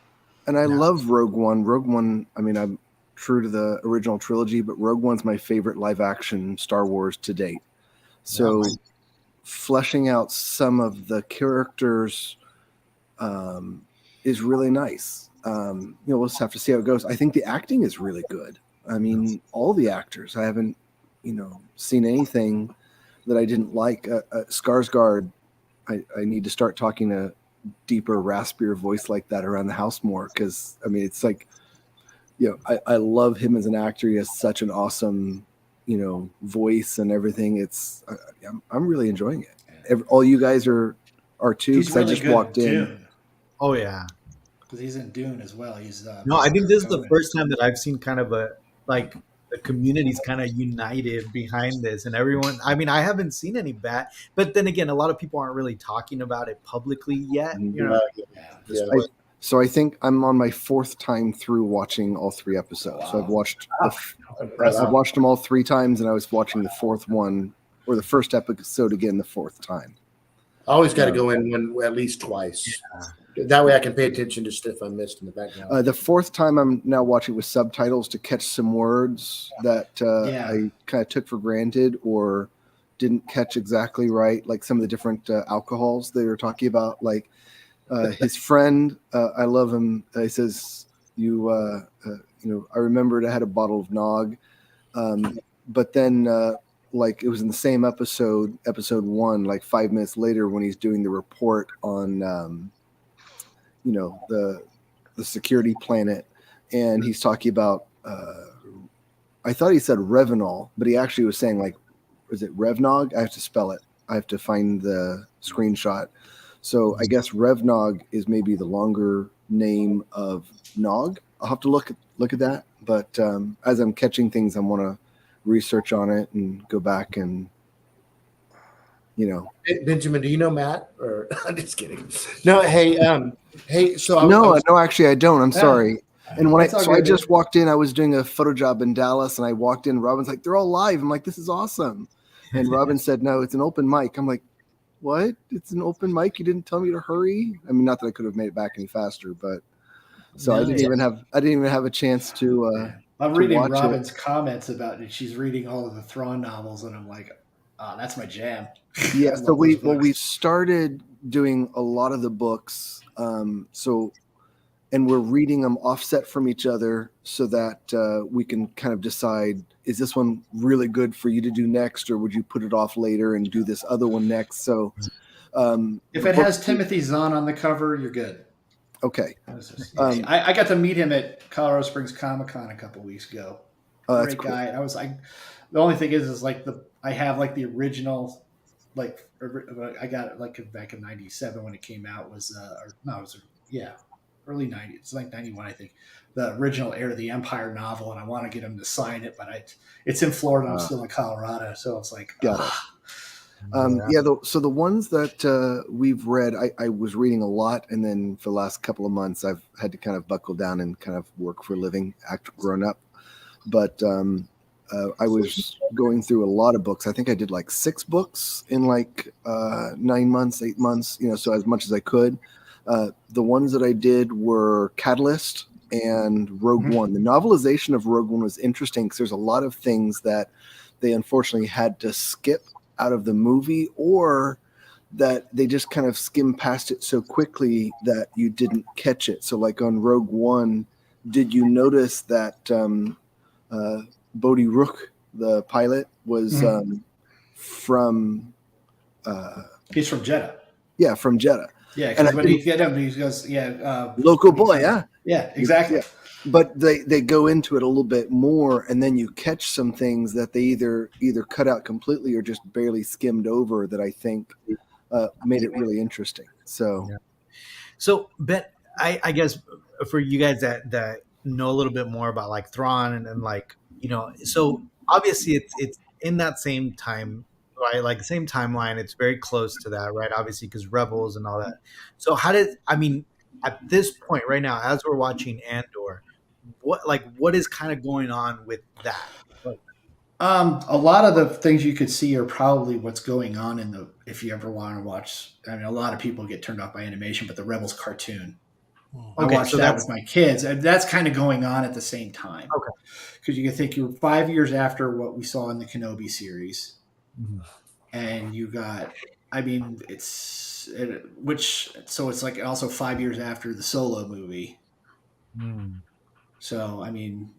S10: And I love Rogue One. Rogue One. I mean, I'm true to the original trilogy, but Rogue One's my favorite live action Star Wars to date. So, fleshing out some of the characters is really nice. We'll just have to see how it goes. I think the acting is really good. I mean, all the actors. I haven't, seen anything that I didn't like. Skarsgård, I need to start talking a deeper, raspier voice like that around the house more, because I mean, it's like, I love him as an actor. He has such an awesome, voice and everything. It's I'm really enjoying it. All you guys are too, because
S5: really
S10: I just walked in.
S5: Dune.
S1: Oh yeah.
S5: Because he's in Dune as well. He's
S1: no, I think this is the first time that I've seen kind of the community's kind of united behind this, and everyone. I mean, I haven't seen any bad, but then again, a lot of people aren't really talking about it publicly yet.
S10: So I think I'm on my 4th time through watching all 3 episodes. Wow. So I've watched them all 3 times, and I was watching the 4th one or the first episode again the 4th time.
S3: I always got to go in at least twice. Yeah. That way I can pay attention to stuff I missed in the background.
S10: The 4th time I'm now watching with subtitles to catch some words that I kind of took for granted or didn't catch exactly right, like some of the different alcohols they were talking about. Like his friend, I love him. He says, I remembered I had a bottle of Nog, but then like it was in the same episode 1, like 5 minutes later when he's doing the report on, the security planet, and he's talking about, I thought he said Revenol, but he actually was saying like, is it Revnog? I have to spell it. I have to find the screenshot. So I guess Revnog is maybe the longer name of Nog. I'll have to look at that. But as I'm catching things, I want to research on it and go back and
S3: Benjamin, do you know Matt? Or I'm just kidding. No, hey. So
S10: no, actually I don't. I'm sorry. And when I just walked in, I was doing a photo job in Dallas, and I walked in. Robin's like, "They're all live." I'm like, "This is awesome." And Robin said, "No, it's an open mic." I'm like, "What? It's an open mic? You didn't tell me to hurry?" I mean, not that I could have made it back any faster, but so I didn't even have a chance to.
S5: I'm reading Robin's comments about it. She's reading all of the Thrawn novels, and I'm like, "Oh, that's my jam."
S10: Yeah. So we started doing a lot of the books. And we're reading them offset from each other so that we can kind of decide, is this one really good for you to do next, or would you put it off later and do this other one next? So
S5: if it has Timothy Zahn on the cover, you're good.
S10: Okay.
S5: I got to meet him at Colorado Springs Comic-Con a couple weeks ago. Great guy. Cool. I was like, the only thing is like I have like the original, like I got it like back in '97 when it came out early 90s. It's like 91, I think. The original Heir to the Empire novel, and I want to get him to sign it, but it's in Florida. I'm still in Colorado, so it's like.
S10: Got it. So the ones that we've read, I was reading a lot, and then for the last couple of months, I've had to kind of buckle down and kind of work for a living, act grown up. But I was going through a lot of books. I think I did like 6 books in like 9 months, 8 months. So as much as I could. The ones that I did were Catalyst and Rogue One. The novelization of Rogue One was interesting because there's a lot of things that they unfortunately had to skip out of the movie, or that they just kind of skimmed past it so quickly that you didn't catch it. So like on Rogue One, did you notice that Bodhi Rook, the pilot, was from...
S5: he's from Jeddah.
S10: Yeah, from Jeddah.
S5: Yeah, because when he get him, he goes,
S10: local boy, yeah.
S5: Yeah, exactly.
S10: Yeah. But they go into it a little bit more, and then you catch some things that they either cut out completely or just barely skimmed over that I think made it really interesting. So,
S1: Ben, I guess for you guys that know a little bit more about like Thrawn and like, so obviously it's in that same time right? Like the same timeline. It's very close to that, right? Obviously, because Rebels and all that. So how did I mean at this point right now, as we're watching Andor, what is kind of going on with that? Like,
S5: A lot of the things you could see are probably what's going on in the. If you ever want to watch, I mean, a lot of people get turned off by animation, but the Rebels cartoon. I
S1: okay,
S5: watched
S1: so
S5: that
S1: that's
S5: with my kids, and that's kind of going on at the same time.
S1: okay.
S5: Because you can think you're 5 years after what we saw in the Kenobi series,
S1: Mhm.
S5: and you got. I mean, so it's like also 5 years after the Solo movie.
S1: Mm.
S5: So I mean,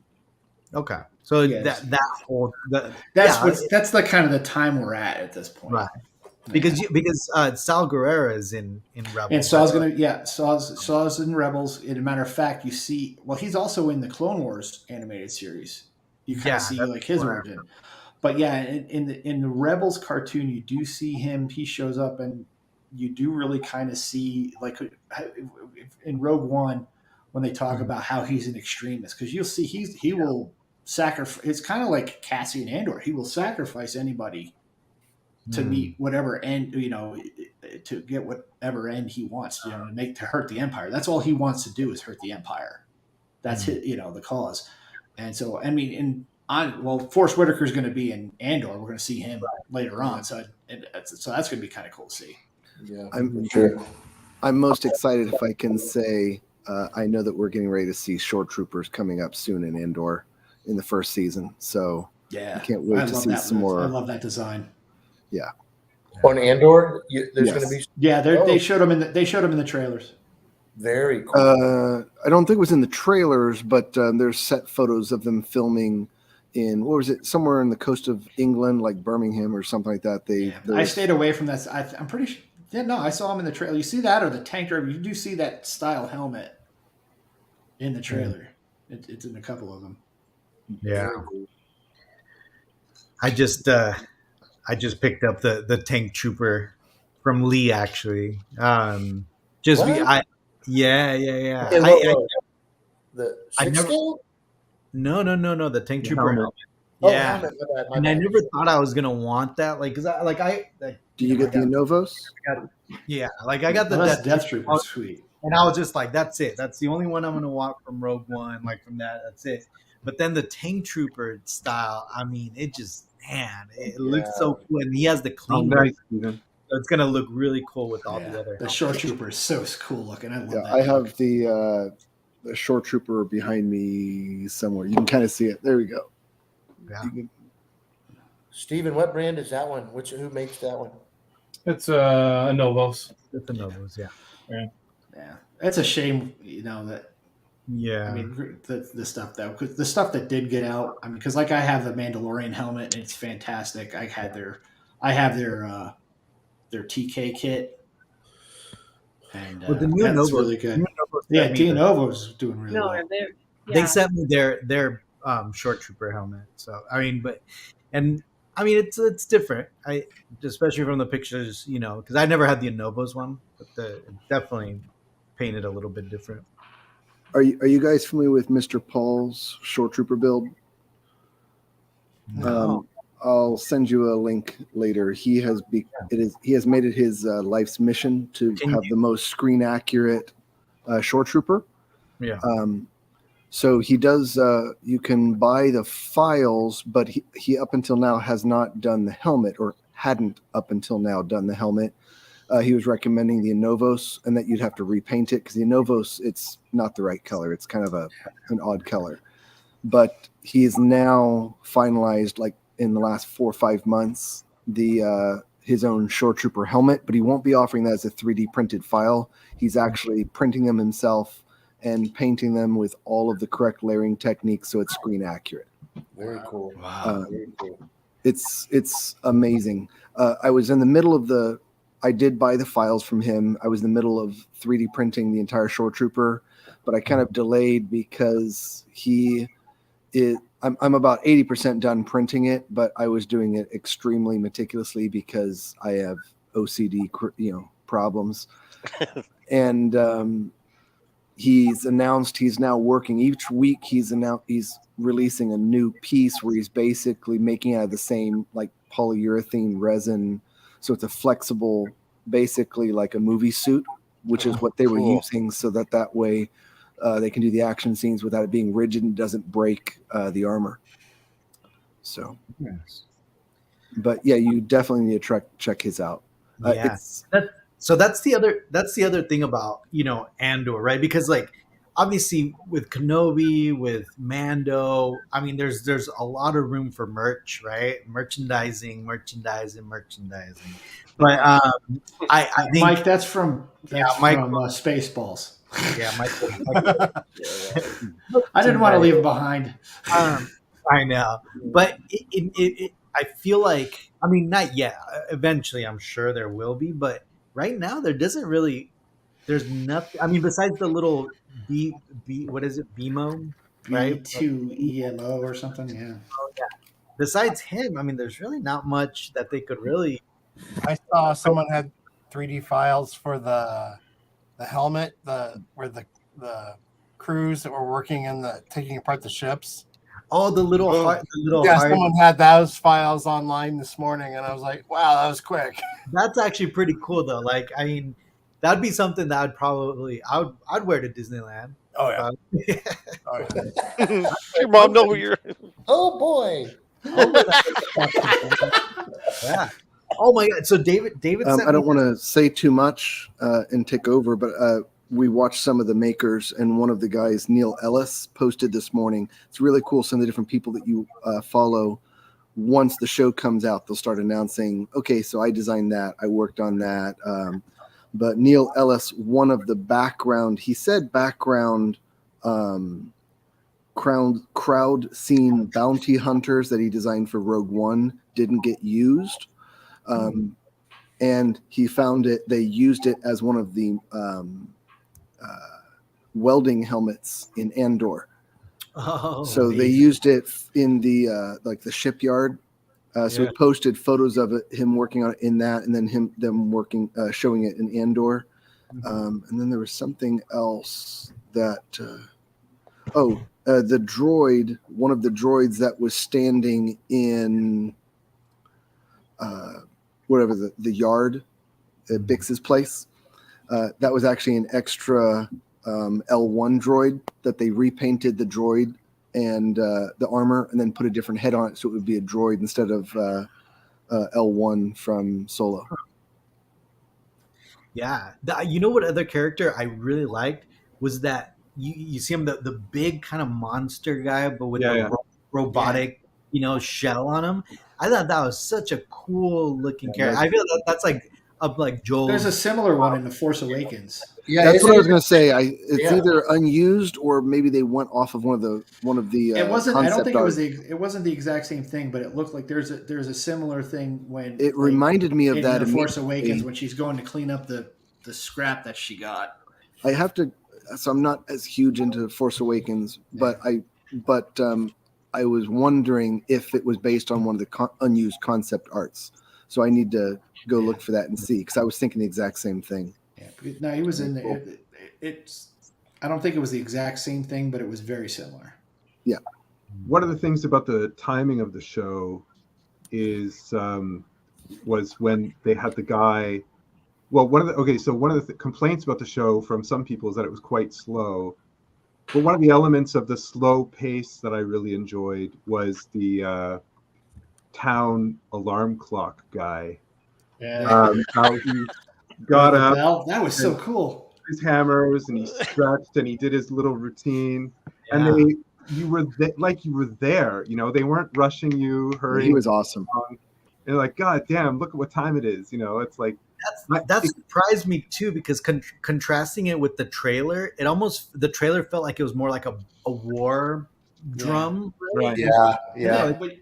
S1: Okay, so
S5: yes, that's the kind of the time we're at this point.
S1: right. Because Sal Guerrera is in Rebels.
S5: And Saw's in Rebels. And a matter of fact, you see, well, he's also in the Clone Wars animated series. You kind of see
S1: that's
S5: like his
S1: where-
S5: origin. But yeah, in the Rebels cartoon, you do see him. He shows up, and you do really kind of see like in Rogue One when they talk about how he's an extremist, because you'll see he will sacrifice. It's kind of like Cassian Andor. He will sacrifice anybody to meet whatever end, to get whatever end he wants, to hurt the Empire. That's all he wants to do is hurt the Empire. That's his, the cause. And so, I mean, Forrest Whitaker's going to be in Andor. We're going to see him later on. So that's going to be kind of cool to see.
S3: Yeah,
S10: I'm
S3: sure.
S10: I'm most excited if I can say I know that we're getting ready to see Shore Troopers coming up soon in Andor in the first season. So
S5: Yeah,
S10: I can't wait to see some more.
S5: I love that design.
S10: Yeah.
S3: On Andor, there's
S10: Yes.
S3: going to be.
S5: Yeah, they showed him in the trailers.
S3: Very cool.
S10: I don't think it was in the trailers, but there's set photos of them filming in, what was it, somewhere in the coast of England, like Birmingham or something like that.
S5: I stayed away from that. I'm pretty sure. Yeah, no, I saw him in the trailer. You see that, or the tank driver? You do see that style helmet in the trailer. It's in a couple of them.
S1: Yeah. I just picked up the tank trooper from Lee, actually.
S3: What?
S1: Yeah.
S3: The
S1: I
S3: six
S1: never-
S3: scale?
S1: No, the tank trooper
S9: helmet.
S1: helmet.
S3: Oh,
S1: Yeah,
S3: helmet, my bad, my
S1: and I
S3: bad.
S1: never thought I was gonna want that,
S10: Do you get the Novos?
S1: I got the
S5: That's Death Trooper, sweet.
S1: and I was just like, that's it. That's the only one I'm gonna want from Rogue One. Like from that, that's it. But then the tank trooper style, I mean, it just it looks so cool, and he has the
S9: Oh,
S1: clean.
S9: nice, Steven.
S1: So it's gonna look really cool with all the other.
S5: The Shore Trooper is so cool looking. I love that.
S10: I have the Shore Trooper behind me somewhere. You can kind of see it. There we go.
S1: Yeah.
S3: Steven, what brand is that one? Who makes that one?
S8: It's a Novos.
S1: It's the Novos, yeah.
S5: Yeah, it's a shame, that.
S1: Yeah.
S5: I mean, the stuff though, because the stuff that did get out. I mean, because like I have the Mandalorian helmet, and it's fantastic. I have their TK kit, and
S1: the new
S5: that's
S1: Novos,
S5: really good.
S1: New Novos
S5: Yeah,
S1: sent me
S5: Dean Novo's doing really
S7: No,
S5: well.
S1: They sent me their short trooper helmet. So I mean, it's different. Especially from the pictures, because I never had the Novos one, but it's definitely painted a little bit different.
S10: Are you guys familiar with Mr. Paul's Shore Trooper build?
S1: No.
S10: I'll send you a link later. He has made it his life's mission to have the most screen accurate Shore Trooper.
S1: Yeah.
S10: So he does. You can buy the files, but he up until now has not done the helmet, or hadn't up until now done the helmet. He was recommending the Novos, and that you'd have to repaint it because the Novos, it's not the right color. It's kind of an odd color. But he's now finalized, like in the last 4 or 5 months, his own Shore Trooper helmet. But he won't be offering that as a 3D printed file. He's actually printing them himself and painting them with all of the correct layering techniques so it's screen accurate.
S3: Very cool.
S5: Wow.
S3: Very cool.
S10: It's amazing. I was in the middle of I did buy the files from him. I was in the middle of 3D printing the entire Shore Trooper, but I kind of delayed because I'm about 80% done printing it, but I was doing it extremely meticulously because I have OCD, problems. And he's announced he's now working each week. He's releasing a new piece where he's basically making out of the same like polyurethane resin, so it's a flexible, basically like a movie suit, which is what they were using, so that way they can do the action scenes without it being rigid and doesn't break the armor. So, but yeah, you definitely need to check his out.
S1: So that's the other thing about, you know, Andor, right? Because like obviously with Kenobi, with Mando, I mean there's a lot of room for merch, right? Merchandising. But I think
S5: Mike, that's from Spaceballs.
S1: Yeah, Mike.
S5: I didn't want to leave him behind.
S1: I know, but I feel like, I mean, not yet. Eventually, I'm sure there will be, but right now there's nothing. I mean, besides the little what is it, BMO, right?
S5: B2EMO or something. Yeah.
S1: Oh, yeah. Besides him, I mean, there's really not much that they could really.
S6: I saw someone had 3D files for the helmet, where the crews that were working in taking apart the ships.
S1: Oh, the little
S6: someone had those files online this morning, and I was like, wow, that was quick.
S1: That's actually pretty cool, though. Like, I mean, that'd be something that I'd wear to Disneyland.
S6: Oh yeah.
S2: Oh, yeah. Your mom know who you're.
S3: Oh boy.
S1: Yeah. Oh my God. So David.
S10: I don't want to say too much and take over, but we watched some of the makers, and one of the guys, Neil Ellis, posted this morning. It's really cool. Some of the different people that you follow. Once the show comes out, they'll start announcing, okay, so I designed that, I worked on that. But Neil Ellis, one of the background, he said background crowd scene bounty hunters that he designed for Rogue One didn't get used. And he found they used it as one of the welding helmets in Andor. So they used it in the like the shipyard. So he posted photos of him working on it in that, and then them working, showing it in Andor. And then there was something else that the droid, one of the droids that was standing in whatever the yard at Bix's place, that was actually an extra L1 droid that they repainted the droid and the armor, and then put a different head on it, so it would be a droid instead of L1 from Solo.
S1: Yeah, you know what other character I really liked was that you see him, the big kind of monster guy, but with robotic shell on him. I thought that was such a cool looking character. I feel that's like up like Joel.
S5: There's a similar one in The Force Awakens.
S10: Yeah, that's what I was going to say. It's either unused or maybe they went off of one of the.
S5: It wasn't. I don't think it wasn't the exact same thing, but it looked like there's a similar thing when
S10: it reminded me of that
S5: in The Force Awakens when she's going to clean up the scrap that she got.
S10: I have to. So I'm not as huge into Force Awakens, but I was wondering if it was based on one of the unused concept arts. So I need to go look for that and see, because I was thinking the exact same thing.
S5: Yeah, no, he was in there. It's. I don't think it was the exact same thing, but it was very similar.
S10: Yeah.
S9: One of the things about the timing of the show was when they had the guy. Well, one of the complaints about the show from some people is that it was quite slow. But one of the elements of the slow pace that I really enjoyed was the town alarm clock guy.
S5: Yeah.
S9: How he got up.
S5: That was so cool.
S9: His hammers, and he stretched, and he did his little routine. Yeah. And you were there. They weren't rushing you, hurrying.
S10: He was awesome.
S9: And like, God damn, look at what time it is. It's like.
S1: That surprised me too, because contrasting it with the trailer, the trailer felt like it was more like a war drum.
S3: Right. Yeah.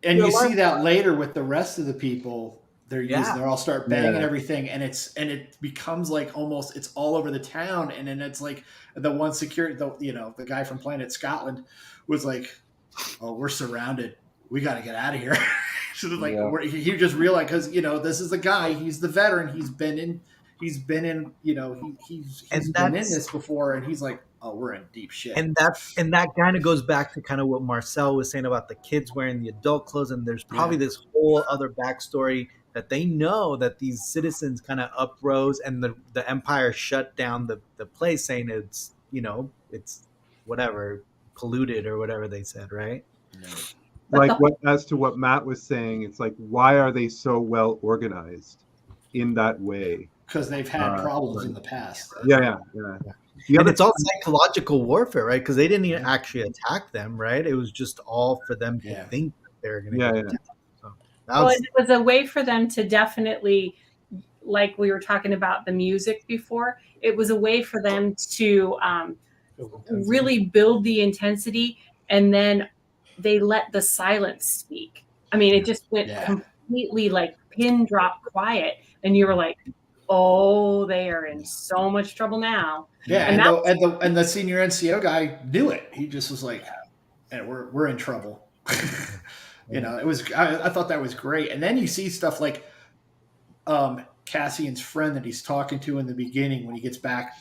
S5: And you see that later with the rest of the people. They all start banging everything, and it becomes like almost it's all over the town, and then it's like the one security, the guy from Planet Scotland was like, "Oh, we're surrounded. We got to get out of here." So he just realized, because this is the guy, he's the veteran, he's been in, he's
S1: And
S5: been in
S1: that's
S5: this before, and he's like, oh, we're in deep shit.
S1: and that kind of goes back to kind of what Marcel was saying about the kids wearing the adult clothes, and there's probably this whole other backstory that they know that these citizens kind of uprose, and the Empire shut down the place, saying it's it's whatever, polluted or whatever they said, right?
S9: Like as to what Matt was saying, it's like, why are they so well organized in that way?
S5: Because they've had problems in the past.
S9: Yeah.
S1: And it's all psychological warfare, right? Because they didn't even actually attack them, right? It was just all for them to think that they were going to get attacked. So
S7: it was a way for them to definitely, like we were talking about the music before, it was a way for them to really build the intensity, and then they let the silence speak. I mean, it just went completely like pin drop quiet, and you were like, oh, they are in so much trouble now.
S5: Yeah, and the senior NCO guy knew it. He just was like, and we're in trouble. It was I thought that was great. And then you see stuff like Cassian's friend that he's talking to in the beginning when he gets back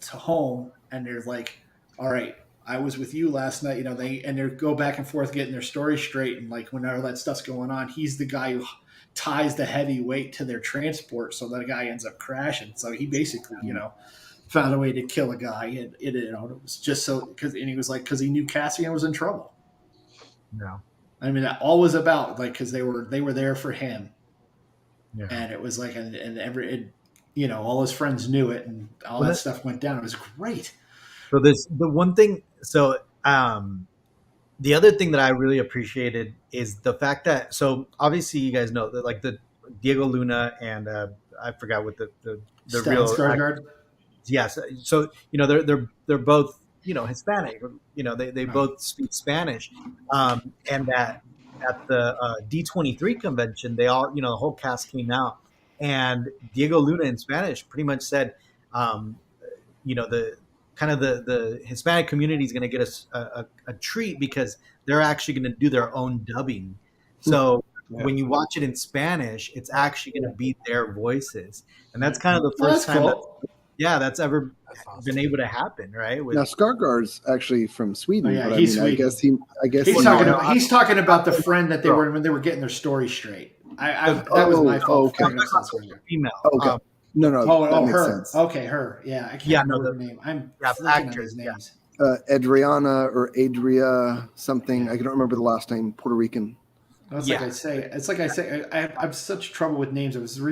S5: to home, and they're like, all right, I was with you last night, they go back and forth getting their story straight, and like when all that stuff's going on, he's the guy who ties the heavy weight to their transport, so that guy ends up crashing. So he basically, found a way to kill a guy, and it was just so because he knew Cassian was in trouble.
S1: No,
S5: I mean that all was about like because they were there for him,
S1: and
S5: it was like all his friends knew it, and all that stuff went down. It was great.
S1: So the one thing. So the other thing that I really appreciated is the fact that, so obviously you guys know that like the Diego Luna and I forgot what the real
S5: Skarsgård.
S1: Yes. So, they're both, Hispanic, they both speak Spanish. And that at the D23 convention, they all, the whole cast came out, and Diego Luna in Spanish pretty much said, the Hispanic community is going to get a treat because they're actually going to do their own dubbing. So when you watch it in Spanish, it's actually going to be their voices. And that's kind of the first time that's ever been able to happen, right?
S10: Now Skarsgård's actually from Sweden.
S5: Oh,
S10: but
S5: he's
S10: Sweden. I guess
S5: he's talking about the friend that they were when they were getting their story straight. That was my fault.
S10: Okay.
S1: Female.
S10: Okay. No, that makes
S5: her.
S10: sense.
S5: Okay, her. Yeah, I can't remember her name. I'm flicking on his names.
S10: Adriana or Adria something. I don't remember the last name. Puerto Rican.
S5: It's like I say. I have such trouble with names. It was the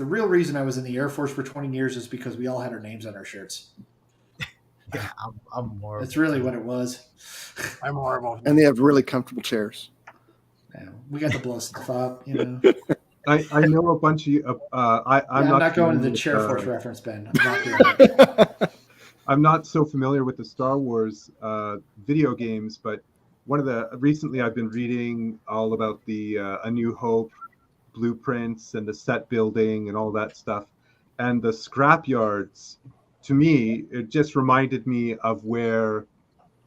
S5: real reason I was in the Air Force for 20 years is because we all had our names on our shirts.
S1: Yeah, I'm horrible.
S5: That's really what it was.
S6: I'm horrible.
S10: And they have really comfortable chairs.
S5: Yeah, we got to blow stuff up,
S9: I know a bunch of I'm
S5: not going to the Chair Force reference, Ben. I'm not doing it.
S9: I'm not so familiar with the Star Wars video games, but recently I've been reading all about the A New Hope blueprints and the set building and all that stuff. And the scrap yards, to me, it just reminded me of where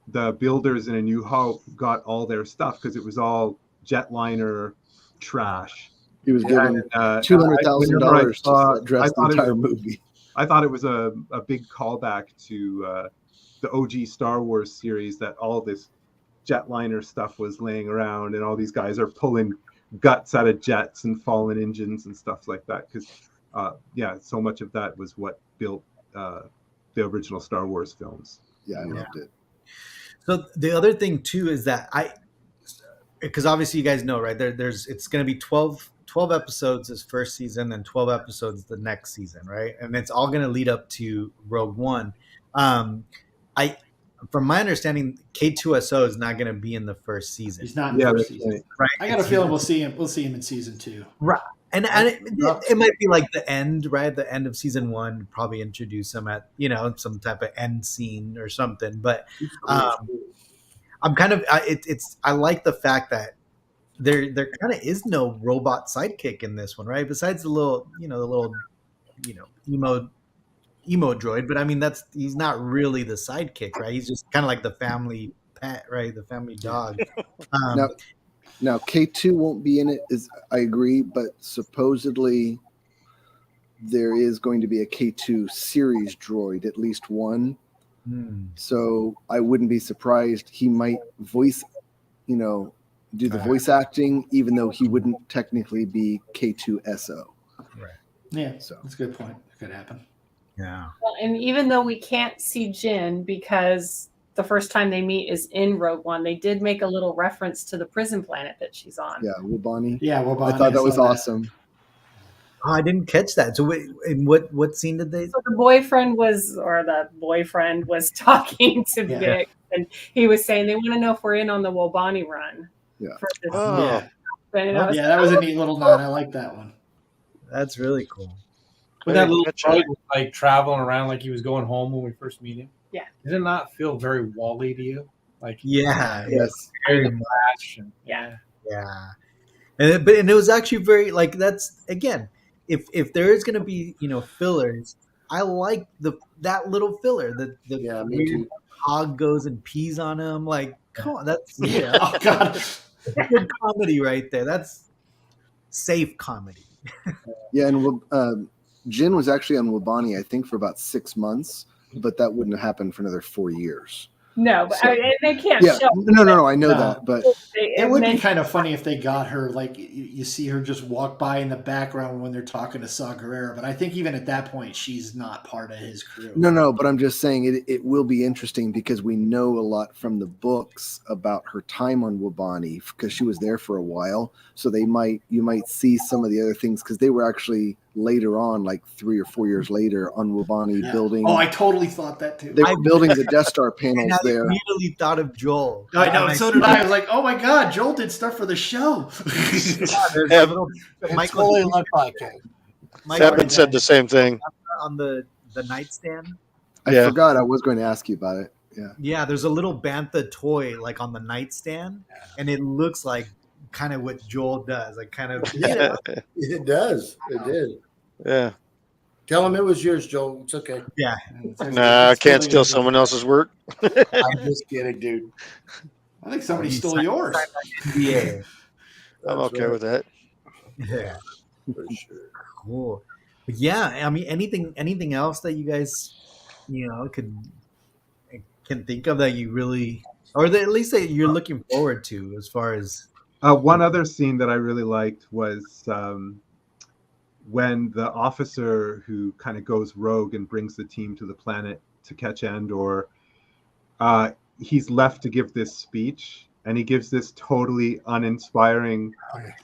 S9: the builders in A New Hope got all their stuff, because it was all jetliner trash.
S10: He was given $200,000 to address the entire movie.
S9: I thought it was a big callback to the OG Star Wars series, that all this jetliner stuff was laying around, and all these guys are pulling guts out of jets and fallen engines and stuff like that. Because so much of that was what built the original Star Wars films.
S10: Yeah, I loved it.
S1: So the other thing too is that because obviously you guys know, right? It's going to be 12 episodes this first season, then 12 episodes the next season, right? And it's all going to lead up to Rogue One. From my understanding, K2SO is not going to be in the first season.
S5: He's not in the first season,
S1: right?
S5: I got a feeling we'll see him in season 2,
S1: right? And it might be like the end, right? The end of season 1, probably introduce him at some type of end scene or something. But I'm kind of I like the fact that there kind of is no robot sidekick in this one, right? Besides the little emo droid, but I mean he's not really the sidekick, right? He's just kind of like the family pet, right? The family dog.
S10: Now K2 won't be in it, I agree, but supposedly there is going to be a K2 series droid, at least one. So I wouldn't be surprised he might voice, do the voice acting, even though he wouldn't technically be K2SO.
S5: Right. Yeah, so that's a good point. It could happen.
S1: Yeah.
S7: Well, and even though we can't see Jin because the first time they meet is in Rogue One, they did make a little reference to the prison planet that she's on.
S10: Yeah, Wobani.
S5: Yeah, Wobani.
S10: I thought that was awesome.
S1: Oh, I didn't catch that. So in what scene did they?
S7: So the boyfriend was talking to Vic, and he was saying they want to know if we're in on the Wobani run.
S10: Yeah.
S5: That was a neat little nod. I like that one.
S1: That's really cool.
S8: When that little droid was like traveling around like he was going home when we first meet him.
S7: Yeah.
S8: Did it not feel very Wall-E to you? Like
S1: yes.
S8: Very flash and
S7: yeah.
S1: And it was actually very like that's again, if there is going to be fillers, I like that little filler that the weird hog goes and pees on him. Like, come on, that's
S5: oh god,
S1: good comedy right there. That's safe comedy.
S10: Yeah, and Jin was actually on Wobani, I think, for about 6 months, but that wouldn't happen for another 4 years.
S7: No, but they can't show.
S10: No, I know that, but
S5: it would be kind of funny if they got her, like you see her just walk by in the background when they're talking to Saw Gerrera. But I think even at that point, she's not part of his crew.
S10: No, but I'm just saying it will be interesting because we know a lot from the books about her time on Wobani because she was there for a while. So you might see some of the other things because they were actually later on, like 3 or 4 years later, on Wobani building.
S5: Oh, I totally thought that too.
S10: They were building the Death Star panels there.
S1: I immediately thought of Joel.
S5: I know, and so did I. I was like, oh my god, Joel did stuff for the show.
S6: Michael totally looked like it.
S2: Evan said the same thing
S1: on the nightstand.
S10: I forgot I was going to ask you about it.
S1: Yeah, there's a little bantha toy like on the nightstand, and it looks like kind of what Joel does. Like kind of
S3: it does. It did.
S2: Yeah.
S3: Tell him it was yours, Joel. It's okay.
S1: Yeah.
S2: Nah, I can't steal someone else's work.
S3: I'm just kidding, dude.
S5: I think somebody stole yours.
S1: Yeah.
S2: I'm okay with that.
S1: Yeah.
S3: For sure.
S1: Cool. But yeah, I mean, anything else that you guys, can think of that you really, or that at least that you're looking forward to as far as.
S9: One other scene that I really liked was when the officer who kind of goes rogue and brings the team to the planet to catch Andor, he's left to give this speech, and he gives this totally uninspiring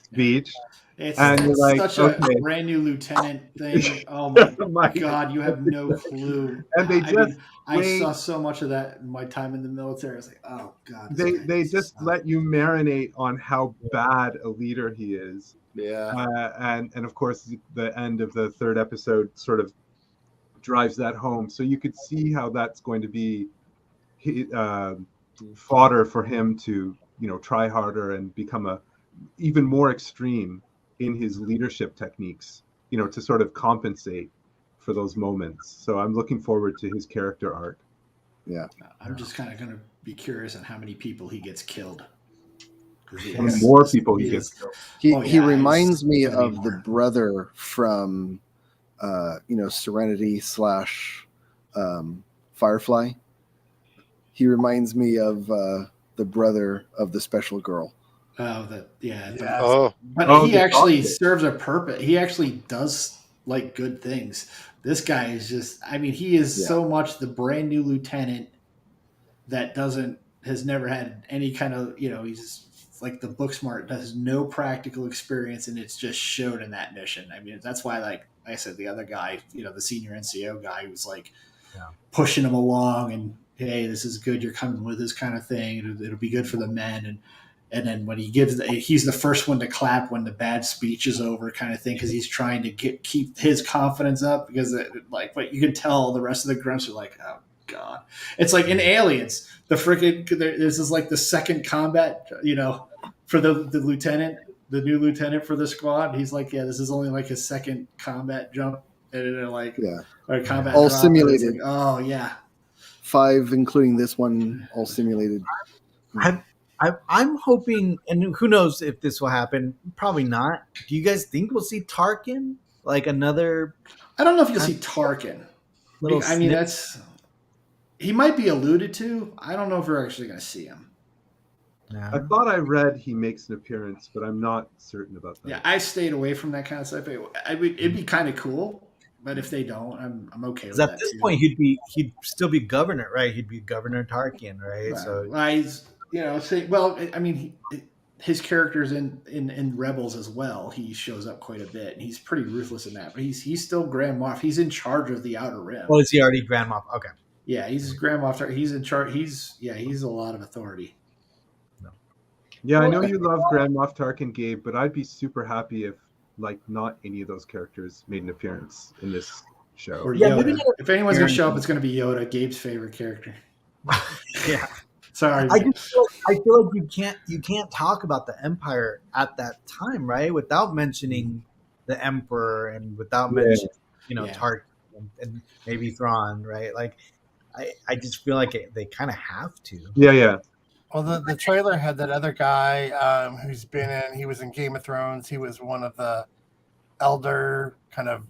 S9: speech.
S5: It's
S9: like,
S5: such a brand new lieutenant thing. Oh my god, you have no clue.
S9: And
S5: I saw so much of that in my time in the military. I was like, oh god.
S9: They just let you marinate on how bad a leader he is.
S3: Yeah.
S9: And of course the end of the 3rd episode sort of drives that home. So you could see how that's going to be fodder for him to, try harder and become even more extreme in his leadership techniques, to sort of compensate for those moments. So I'm looking forward to his character arc.
S10: Yeah.
S5: I'm just kind of going to be curious on how many people he gets killed.
S9: More people he gets killed.
S10: He reminds me of the brother from, Serenity / Firefly. He reminds me of the brother of the special girl.
S5: Oh, that
S2: But
S5: he actually serves a purpose. He actually does like good things. This guy is just, he is so much the brand new lieutenant that has never had any kind of, he's like the book smart, has no practical experience, and it's just showed in that mission. That's why, like I said, the other guy, the senior NCO guy, was like pushing him along and, hey, this is good. You're coming with this kind of thing. It'll be good for the men. And then when he's the first one to clap when the bad speech is over, kind of thing, because he's trying to keep his confidence up. Because but you can tell the rest of the grunts are like, oh god, it's like in Aliens, this is like the second combat, for the lieutenant, the new lieutenant for the squad. He's like, this is only like his second combat jump, and they're like, or combat
S10: all
S5: drop,
S10: simulated.
S5: Like, oh yeah,
S10: 5, including this one, all simulated.
S1: I'm hoping, and who knows if this will happen? Probably not. Do you guys think we'll see Tarkin like another
S5: I don't know if you'll see Tarkin.
S1: little.
S5: I mean, he might be alluded to. I don't know if we're actually going to see him.
S9: I thought I read he makes an appearance, but I'm not certain about that.
S5: Yeah, I stayed away from that kind of stuff. It'd be kind of cool, but if they don't, I'm okay with that.
S1: At this point, he'd still be governor, right? He'd be Governor Tarkin, right? So
S5: he's I mean, his character's in Rebels as well. He shows up quite a bit, and he's pretty ruthless in that. But he's still Grand Moff. He's in charge of the Outer Rim.
S1: Oh, is he already Grand Moff? Okay.
S5: Yeah, he's Grand Moff. He's in charge. He's a lot of authority.
S9: Yeah, I know you love Grand Moff Tarkin, Gabe, but I'd be super happy if not any of those characters made an appearance in this show.
S5: Or Yoda. If anyone's going to show up, it's going to be Yoda, Gabe's favorite character.
S1: Yeah.
S5: Sorry.
S1: I feel like you can't talk about the Empire at that time, right? Without mentioning the Emperor and without mentioning, Tarkin and maybe Thrawn, right? Like, I just feel like they kind of have to.
S9: Yeah.
S6: Well, the trailer had that other guy he was in Game of Thrones. He was one of the elder kind of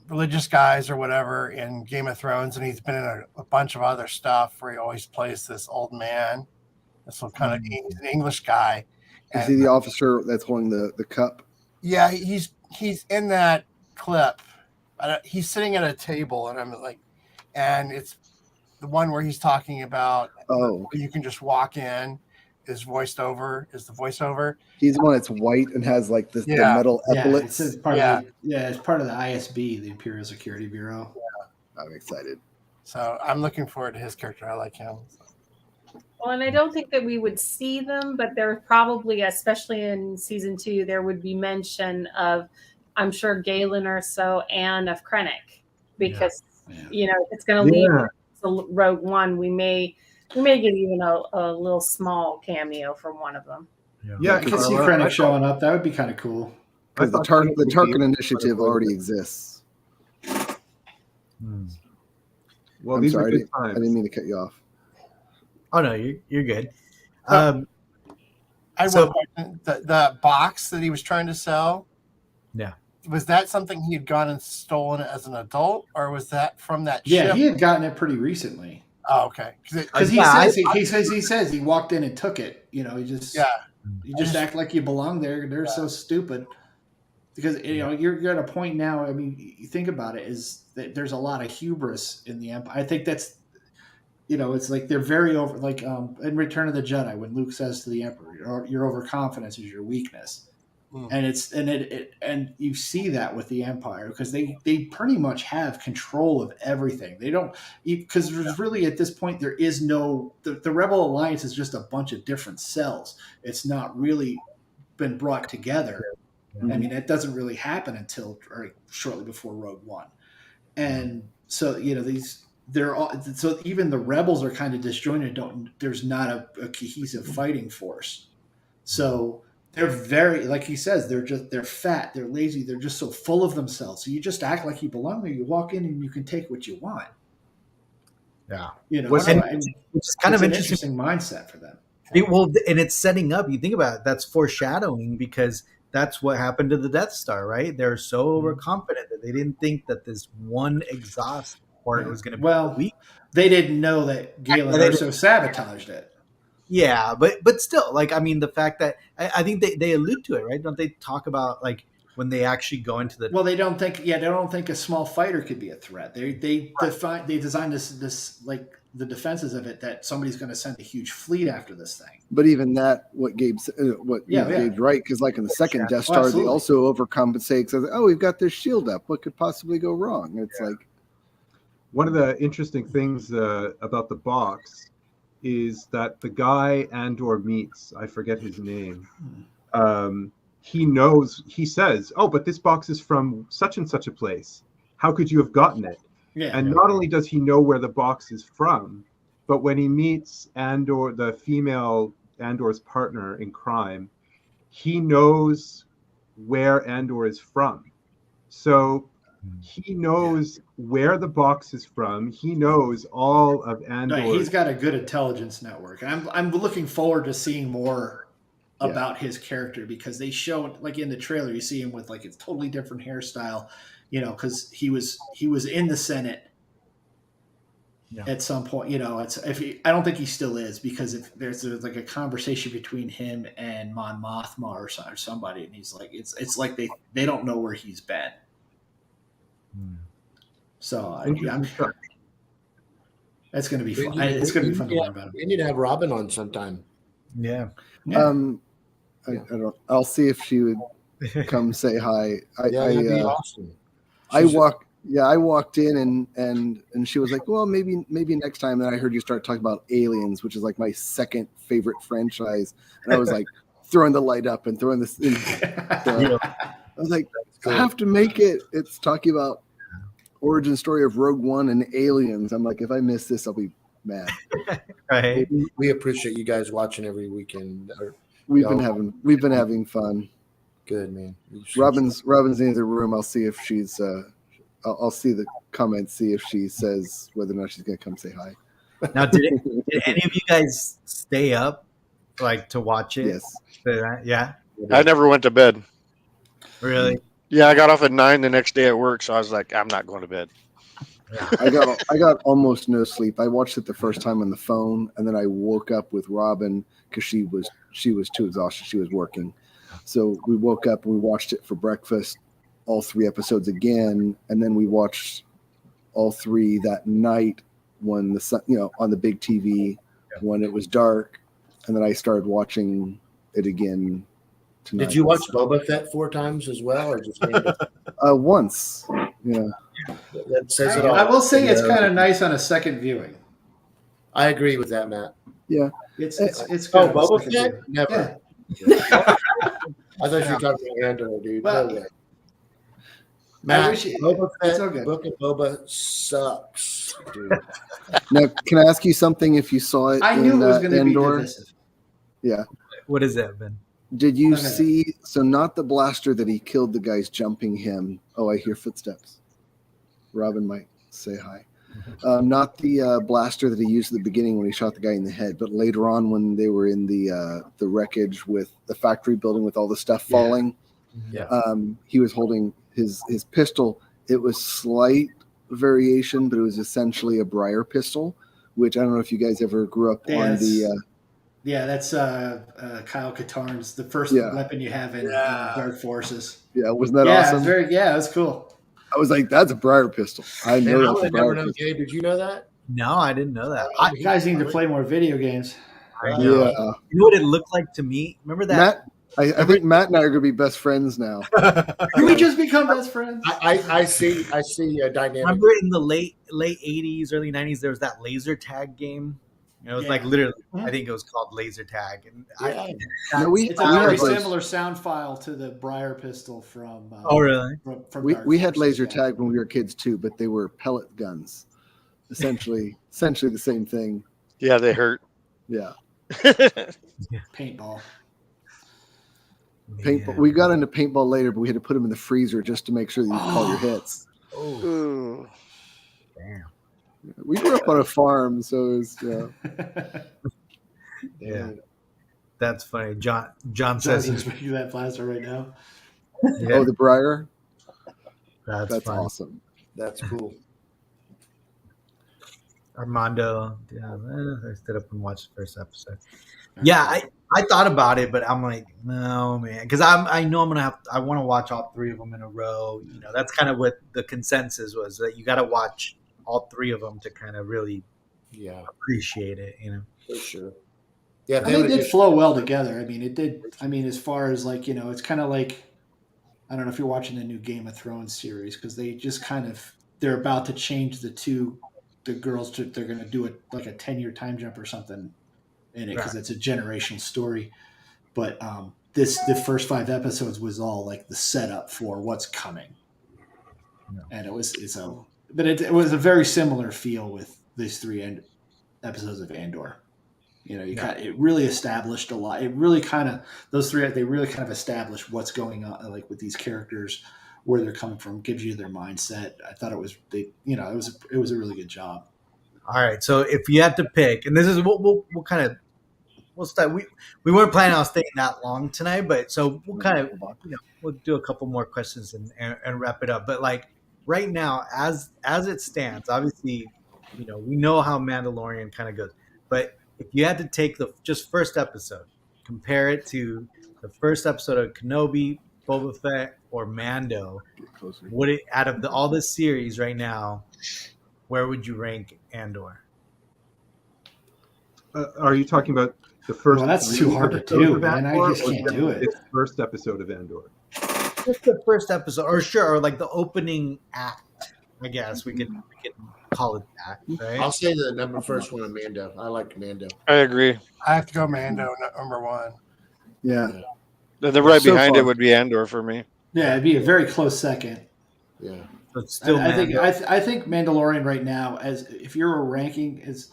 S6: religious guys or whatever in Game of Thrones, and he's been in a bunch of other stuff where he always plays this old man. This one kind of he's an English guy.
S10: Is he the officer that's holding the cup?
S6: Yeah, he's in that clip. He's sitting at a table, and I'm like, and it's the one where he's talking about you can just walk in. Is the voiceover.
S10: He's the one that's white and has like the metal epaulets.
S5: It's part of the ISB, the Imperial Security Bureau.
S10: Yeah, I'm excited.
S6: So I'm looking forward to his character. I like him.
S7: Well, and I don't think that we would see them, but there probably, especially in season 2, there would be mention of, I'm sure, Galen or so, and of Krennic, because it's going to lead to Rogue One. We may get even a little small cameo from one of them.
S5: Yeah, I can see Krennic showing up. That would be kind of cool.
S10: Because the Tarkin initiative already exists.
S9: Well,
S10: I'm sorry, I didn't mean to cut you off.
S1: Oh no, you're good.
S6: I the box that he was trying to sell.
S1: Yeah.
S6: Was that something he had gone and stolen as an adult, or was that from that ship?
S5: Yeah, he had gotten it pretty recently.
S6: Oh, okay.
S5: Because he says he walked in and took it. You just act like you belong there. They're so stupid. Because you're at a point now. I mean, you think about it, is that there's a lot of hubris in the Empire. I think that's, it's like they're very over. Like in Return of the Jedi, when Luke says to the Emperor, "Your overconfidence is your weakness." And you see that with the Empire, because they pretty much have control of everything. They don't, because really at this point there is no the Rebel Alliance is just a bunch of different cells. It's not really been brought together. I mean, it doesn't really happen until shortly before Rogue One, and so so even the rebels are kind of disjointed. There's not a cohesive fighting force, so. They're very, like he says, they're fat, they're lazy, they're just so full of themselves. So you just act like you belong there. You walk in and you can take what you want.
S1: Yeah.
S5: Which is kind of an interesting mindset for them.
S1: And it's setting up, you think about it, that's foreshadowing, because that's what happened to the Death Star, right? They're so overconfident that they didn't think that this one exhaust port was going to be weak.
S5: They didn't know that Galen Erso sabotaged it.
S1: Yeah, but still, like, I mean, the fact that I think they allude to it, right? Don't they talk about, like, when they actually go into the?
S5: Well, they don't think a small fighter could be a threat. They designed this like the defenses of it, that somebody's going to send a huge fleet after this thing.
S10: But even that, Gabe's right, because like in the second Death Star, they also overcompensate. Says, "Oh, we've got this shield up. What could possibly go wrong?" It's like
S9: one of the interesting things about the box is that the guy Andor meets, I forget his name, he says, "Oh, but this box is from such and such a place. How could you have gotten it?" Not only does he know where the box is from, but when he meets Andor, the female Andor's partner in crime, he knows where Andor is from. So he knows where the box is from. He knows all of Andor.
S5: He's got a good intelligence network. I'm looking forward to seeing more about his character, because they show, like in the trailer, you see him with like a totally different hairstyle, because he was in the Senate at some point. I don't think he still is, because if there's like a conversation between him and Mon Mothma or somebody, and he's like, it's like they don't know where he's been. So that's going to be fun. It's going to be fun to learn about him.
S3: We need to have Robin on sometime.
S1: Yeah.
S10: I don't. I'll see if she would come say hi.
S3: That'd be awesome.
S10: I walked in and she was like, well, maybe next time. And I heard you start talking about Aliens, which is like my second favorite franchise, and I was like throwing the light up and throwing this. I was like, I have to make it. It's talking about origin story of Rogue One and Aliens. I'm like, if I miss this, I'll be mad.
S1: Right.
S3: We appreciate you guys watching every weekend.
S10: We've been having fun.
S3: Good, man.
S10: Robin's in the room. I'll see if she's. I'll see the comments. See if she says whether or not she's gonna come say hi.
S1: Now, did any of you guys stay up like to watch it?
S10: Yes.
S1: Yeah.
S2: I never went to bed.
S1: Really?
S2: Yeah, I got off at 9 the next day at work, so I was like, I'm not going to bed.
S10: I got almost no sleep. I watched it the first time on the phone, and then I woke up with Robin because she was too exhausted. She was working, so we woke up and we watched it for breakfast, all 3 episodes again, and then we watched all 3 that night when the sun, on the big TV when it was dark, and then I started watching it again tonight.
S3: Did you watch Boba Fett 4 times as well, or just
S10: once? Yeah.
S3: That says it all.
S5: I will say it's kind of nice on a second viewing.
S3: I agree with that, Matt.
S10: Yeah.
S5: It's
S3: Oh,
S5: good.
S3: Boba Fett? Never. I thought you were talking about Andor, dude.
S5: Well,
S3: no way. Matt, Boba Fett,
S5: so good.
S3: Book of Boba sucks, dude.
S10: Now, can I ask you something? If you saw it,
S5: I knew it was going to be divisive.
S10: Yeah.
S1: What is that, Ben?
S10: Did you see? So not the blaster that he killed the guys jumping him. Oh, I hear footsteps. Robin might say hi. Not the blaster that he used at the beginning when he shot the guy in the head, but later on when they were in the wreckage with the factory building with all the stuff falling.
S3: Yeah.
S10: He was holding his pistol. It was slight variation, but it was essentially a Briar pistol, which I don't know if you guys ever grew up on the.
S5: Yeah, that's Kyle Katarn's, the first weapon you have in Dark Forces.
S10: Yeah, wasn't that awesome?
S5: It was cool.
S10: I was like, that's a Briar pistol. I know that's a Briar pistol.
S3: Gabe, did you know that?
S1: No, I didn't know that.
S5: You guys need to play more video games.
S1: I know.
S10: Yeah.
S1: You know what it looked like to me? Remember that?
S10: Matt, I think Matt and I are going to be best friends now.
S5: Can we just become best friends?
S3: I see a dynamic.
S1: Remember in the late 80s, early 90s, there was that laser tag game? It was like literally, I think it was called laser tag. And
S5: it's a very similar sound file to the Briar pistol from.
S1: Oh, really?
S5: From
S10: we had laser tag when we were kids too, but they were pellet guns. Essentially the same thing.
S2: Yeah, they hurt.
S10: Yeah.
S5: Paintball.
S10: Paintball. We got into paintball later, but we had to put them in the freezer just to make sure that you call your hits.
S2: Oh.
S1: Damn.
S10: We grew up on a farm, so it was
S1: yeah. That's funny. John says
S5: he's making that blaster right now.
S10: Yeah. Oh, the Briar.
S1: That's
S10: awesome.
S3: That's cool.
S1: Armando, I stood up and watched the first episode. Yeah, I thought about it, but I'm like, no, man, because I know I want to watch all 3 of them in a row. That's kind of what the consensus was, that you got to watch all 3 of them to kind of really appreciate it.
S3: For sure. Yeah,
S5: they did flow well together. I mean, it did. I mean, as far as like, it's kind of like, I don't know if you're watching the new Game of Thrones series, because they just they're about to change the girls they're going to do it like a 10-year time jump or something in it, because it's a generational story. But the first 5 episodes was all like the setup for what's coming, and it was it was a very similar feel with these 3 episodes of Andor. It really established a lot. It really those 3, they really kind of established what's going on, like with these characters, where they're coming from, gives you their mindset. I thought it was it was a really good job.
S1: All right, so if you had to pick, and this is we'll we'll start. We weren't planning on staying that long tonight, but so we'll kind of we'll do a couple more questions and wrap it up. But like right now, as it stands, obviously, we know how Mandalorian kind of goes. But if you had to take the just first episode, compare it to the first episode of Kenobi, Boba Fett, or Mando, would it out of all the series right now, where would you rank Andor?
S9: Are you talking about the first?
S5: Well, that's too hard to do, man. I just can't do it.
S9: It's first episode of Andor.
S1: Just the first episode, or like the opening act. I guess we could call it that. Right?
S3: I'll say the first one of Mando. I like Mando.
S2: I agree.
S6: I have to go Mando number one.
S10: Yeah.
S2: The right
S10: So
S2: behind
S10: far.
S2: it would be Andor for me.
S5: Yeah, it'd be a very close second.
S3: Yeah.
S1: But still,
S5: I think
S1: Mando.
S5: I think Mandalorian right now, as if you're ranking is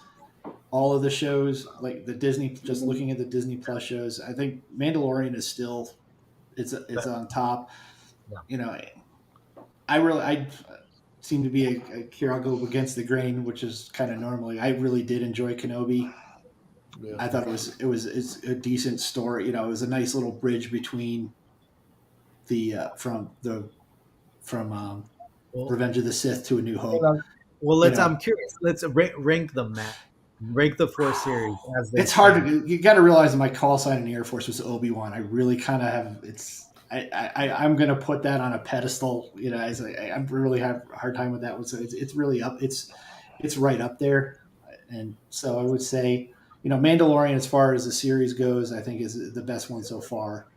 S5: all of the shows like the Disney, just looking at the Disney Plus shows, I think Mandalorian is still it's on top.
S1: Yeah.
S5: I seem to be here. I'll go against the grain, which is kind of normally. I really did enjoy Kenobi.
S3: Yeah.
S5: I thought it's a decent story. It was a nice little bridge between from Revenge of the Sith to A New Hope.
S1: Well, I'm curious. Let's rank them, Matt. Rank the 4 series as they.
S5: It's hard to. You got to realize that my call sign in the Air Force was Obi-Wan. I really kind of have. I'm going to put that on a pedestal. I really have a hard time with that one. So it's really up. It's right up there, and so I would say, Mandalorian, as far as the series goes, I think is the best one so far.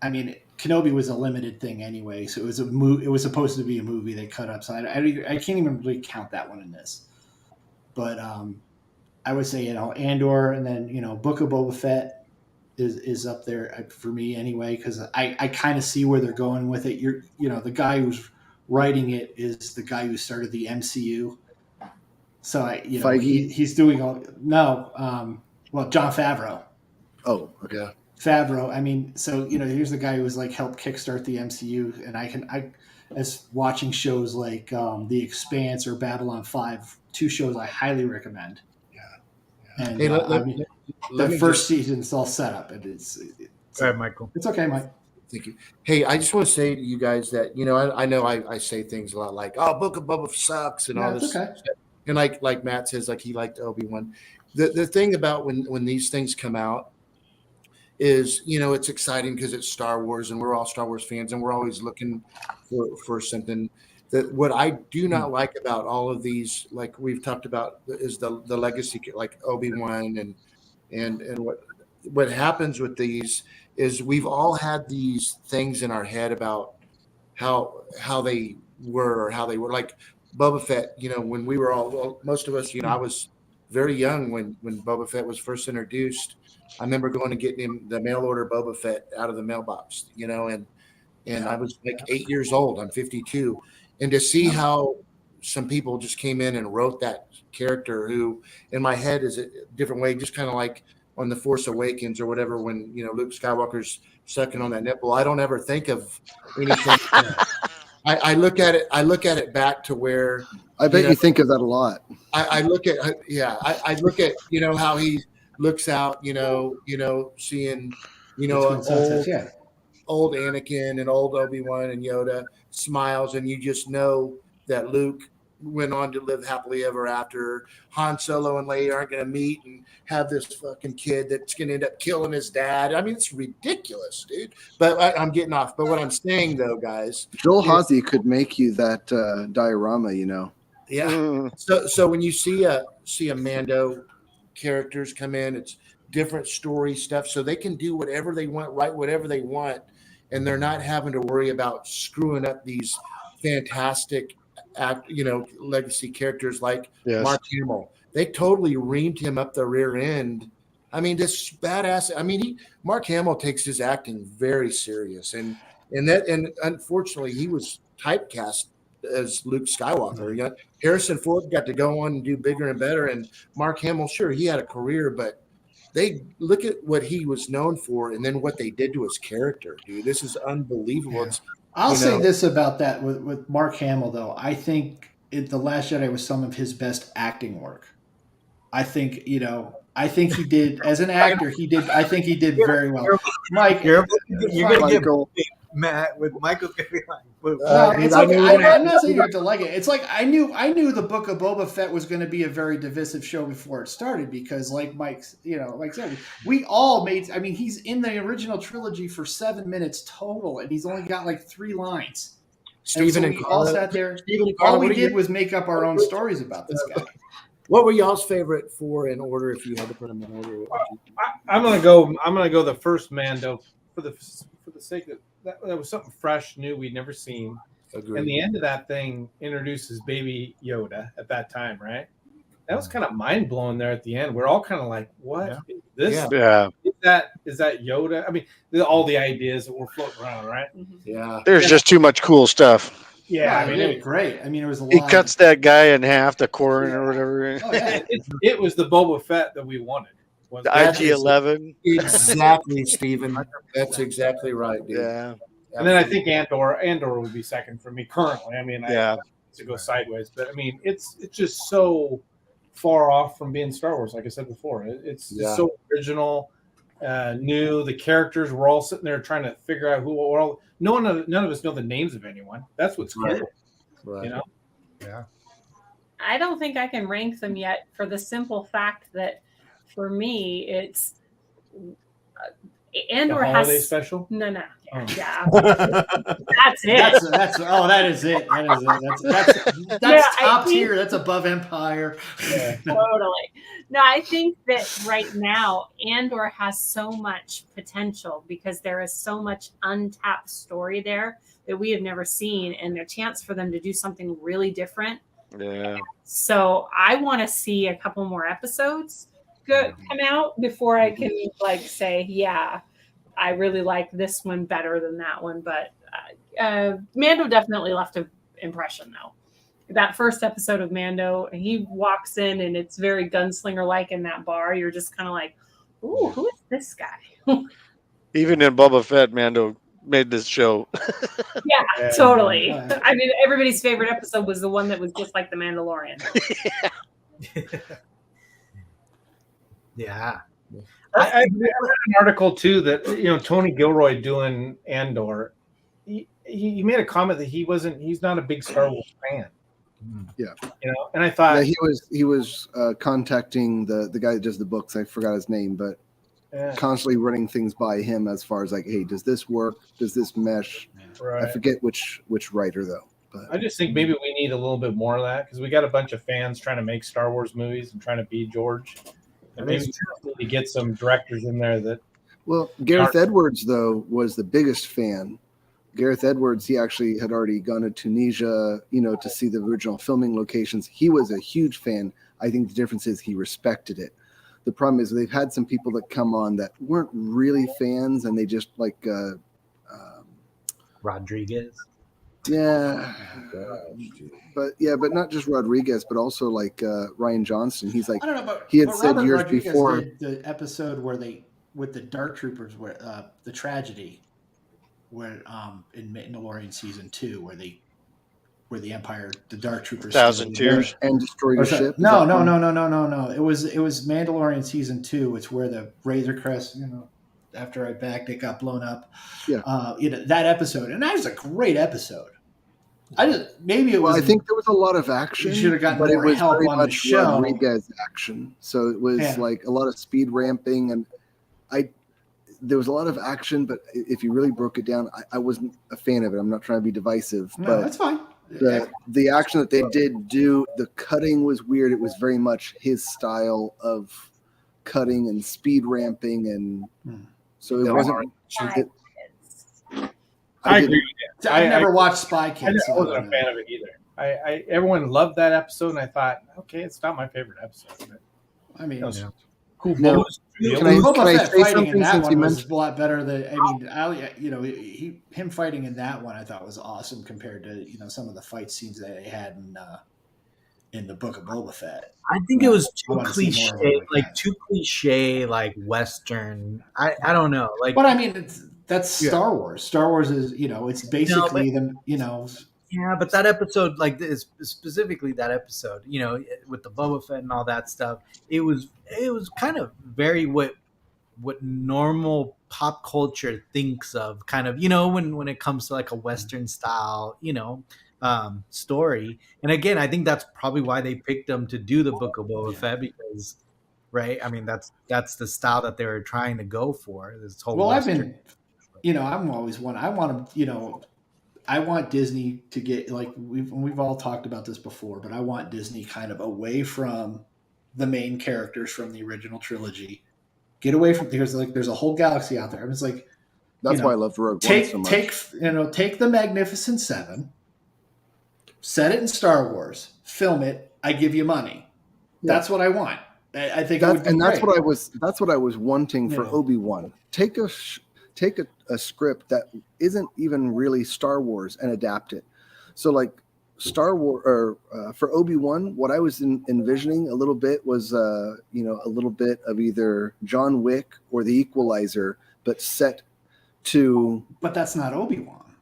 S5: I mean, Kenobi was a limited thing anyway, so it was it was supposed to be a movie they cut up. So I can't even really count that one in this. But I would say Andor, and then Book of Boba Fett is up there for me anyway, because I kind of see where they're going with it. The guy who's writing it is the guy who started the MCU. So he's doing Jon Favreau.
S10: Oh, okay.
S3: Yeah.
S5: Favreau. I mean, so here's the guy who's like helped kickstart the MCU, and I as watching shows like The Expanse or Babylon 5, 2 shows I highly recommend.
S3: Yeah.
S5: And
S3: Hey,
S5: the first season's all set up, and it's
S1: All right, Michael.
S5: It's okay, Mike.
S3: Thank you. Hey, I just want to say to you guys that I know I say things a lot like, "Oh, Book of Boba sucks" and all this.
S5: Okay.
S3: And like Matt says, like he liked Obi-Wan. The thing about when these things come out is it's exciting because it's Star Wars and we're all Star Wars fans and we're always looking for something. That what I do not like about all of these, like we've talked about, is the legacy, like Obi-Wan and what happens with these is we've all had these things in our head about how they were or how they were, like Boba Fett. When we were most of us, I was very young when Boba Fett was first introduced. I remember going and getting him the mail order Boba Fett out of the mailbox, and I was like 8 years old. I'm 52. And to see how some people just came in and wrote that character, who in my head is a different way, just kind of like on The Force Awakens or whatever, when Luke Skywalker's sucking on that nipple. I don't ever think of anything. I look at it back to where
S10: I bet you think of that a lot.
S3: I look at I look at how he looks out, seeing old Anakin and old Obi-Wan and Yoda, smiles, and you just know that Luke went on to live happily ever after. Han Solo and Leia aren't going to meet and have this fucking kid that's going to end up killing his dad. I mean, it's ridiculous, dude. But I'm getting off. But what I'm saying, though, guys,
S10: Joel Hosey could make you that diorama,
S3: Yeah. So when you see a Mando characters come in, it's different story stuff, so they can do whatever they want, write whatever they want, and they're not having to worry about screwing up these fantastic legacy characters like Mark Hamill. They totally reamed him up the rear end. I mean, this badass. I mean, Mark Hamill takes his acting very serious, and unfortunately, he was typecast as Luke Skywalker. Harrison Ford got to go on and do bigger and better, and Mark Hamill, sure, he had a career, but they look at what he was known for, and then what they did to his character, dude. This is unbelievable.
S5: Yeah. I'll say this about that with Mark Hamill, though. I think The Last Jedi was some of his best acting work. I think, I I think he did as an actor. I think he did very well. Mike,
S1: You're gonna get
S10: Michael.
S1: Matt with Michael's gonna be like, "Boo."
S5: no, it's
S3: I
S5: okay.
S3: knew
S5: I'm not saying you have to like it. It's like I knew the Book of Boba Fett was going to be a very divisive show before it started because, like Mike's, like I said, we all made. I mean, he's in the original trilogy for 7 minutes total, and he's only got like 3 lines.
S3: Stephen
S5: and
S3: and
S5: so we all
S3: Carla.
S5: sat there.
S3: Stephen and Carla,
S5: All we
S3: what do you-
S5: did was make up our own stories about this guy.
S3: What were y'all's favorite 4 in order if you had to put them in order?
S8: I'm gonna go the first Mando for the sake of that was something fresh, new, we'd never seen.
S3: Agreed.
S8: And the end of that thing introduces Baby Yoda at that time, right? That was kind of mind blowing there at the end. We're all kind of like, "What is this?
S2: Yeah.
S8: Is that Yoda?" I mean, all the ideas that were floating around, right?
S3: Yeah.
S2: There's just too much cool stuff.
S8: Yeah, I mean,
S5: it was great. I mean, it was a lot.
S2: He cuts that guy in half, the Corin or whatever.
S5: Oh, yeah.
S8: it was the Boba Fett that we wanted. Was
S2: The IG-11.
S3: Exactly, Stephen. That's exactly right, dude.
S2: Yeah.
S8: And then I think Andor would be second for me currently. I mean,
S2: Yeah.
S8: to go sideways, but I mean, it's just so far off from being Star Wars. Like I said before, it's just so original, new. The characters were all sitting there trying to figure out who we're all. None of us know the names of anyone. That's what's cool.
S3: Right.
S8: You know.
S1: Yeah.
S7: I don't think I can rank them yet for the simple fact that for me, it's Andor
S8: The holiday
S7: has
S8: special.
S7: No.
S8: Oh.
S7: Yeah, that's it.
S5: That is it. That's top tier. That's above Empire.
S8: Yeah.
S7: Totally. No, I think that right now Andor has so much potential because there is so much untapped story there that we have never seen, and their chance for them to do something really different.
S2: Yeah.
S7: So I want to see a couple more episodes come out before I can say, yeah, I really like this one better than that one. But Mando definitely left an impression, though. That first episode of Mando, he walks in and it's very gunslinger-like in that bar. You're just kind of like, ooh, who is this guy?
S2: Even in Boba Fett, Mando made this show.
S7: Yeah, totally. I mean, everybody's favorite episode was the one that was just like The Mandalorian.
S1: Yeah.
S8: I read an article too that Tony Gilroy doing Andor, he made a comment that he's not a big Star Wars fan.
S10: Yeah.
S8: And I thought
S10: he was contacting the guy that does the books. I forgot his name, but constantly running things by him as far as like, hey, does this work? Does this mesh?
S8: Right.
S10: I forget which writer though. But
S8: I just think maybe we need a little bit more of that because we got a bunch of fans trying to make Star Wars movies and trying to be George. And maybe we need to get some directors in there that.
S10: Well, Gareth Edwards though was the biggest fan. Gareth Edwards, he actually had already gone to Tunisia, to see the original filming locations. He was a huge fan. I think the difference is he respected it. The problem is they've had some people that come on that weren't really fans, and they just like
S1: Rodriguez.
S10: Yeah, but not just Rodriguez, but also like Ryan Johnston. He's like,
S5: I don't know, but
S10: he had
S5: but
S10: said
S5: Robert
S10: years
S5: Rodriguez
S10: before
S5: did the episode where they with the Dark Troopers, where the tragedy, where in Mandalorian season 2, where the Empire, the Dark Troopers,
S2: Thousand Tears,
S10: and destroyed a ship.
S5: No. It was Mandalorian season 2. It's where the Razor Crest, after I backed it, got blown up.
S10: Yeah,
S5: that episode, and that was a great episode. I think there
S10: was a lot of action.
S5: You should have gotten
S10: but
S5: more
S10: it was
S5: help
S10: very
S5: on the
S10: much
S5: show.
S10: Rodriguez action, so it was like a lot of speed ramping, and there was a lot of action. But if you really broke it down, I wasn't a fan of it. I'm not trying to be divisive, but
S5: that's fine.
S10: The action that they did do, the cutting was weird. It was very much his style of cutting and speed ramping, and so it wasn't.
S8: I agree with you.
S5: I've never watched Spy Kids.
S8: I wasn't a fan of it either. Everyone loved that episode, and I thought, okay, it's not my favorite episode. But
S5: I mean,
S8: cool.
S10: No, can I say something
S5: in that
S10: since
S5: one
S10: you
S5: was
S10: mentioned
S5: a lot better than him fighting in that one. I thought was awesome compared to some of the fight scenes that they had in the Book of Boba Fett.
S1: I think it was too cliche, like Western. I don't know, like.
S5: But I mean, that's Star Wars. Star Wars is it's basically
S1: Yeah, but that episode, like specifically that episode, with the Boba Fett and all that stuff, it was kind of very what normal pop culture thinks of, kind of, when it comes to like a Western style, story. And again, I think that's probably why they picked him to do the Book of Boba Fett, because, right? I mean, that's the style that they were trying to go for. This whole
S5: Well,
S1: Western.
S5: I'm always one. I want to, I want Disney to get, like, we've all talked about this before, but I want Disney kind of away from the main characters from the original trilogy. Get away from, there's a whole galaxy out there. I was like,
S10: That's why I love Rogue One so much.
S5: Take the Magnificent Seven, set it in Star Wars, film it. I give you money. Yeah. That's what I want. I think
S10: that's what I was wanting for Obi-Wan. Take a script that isn't even really Star Wars and adapt it. So like Star Wars, or for Obi-Wan, what I was envisioning a little bit was a little bit of either John Wick or The Equalizer, but set to.
S5: But that's not Obi-Wan.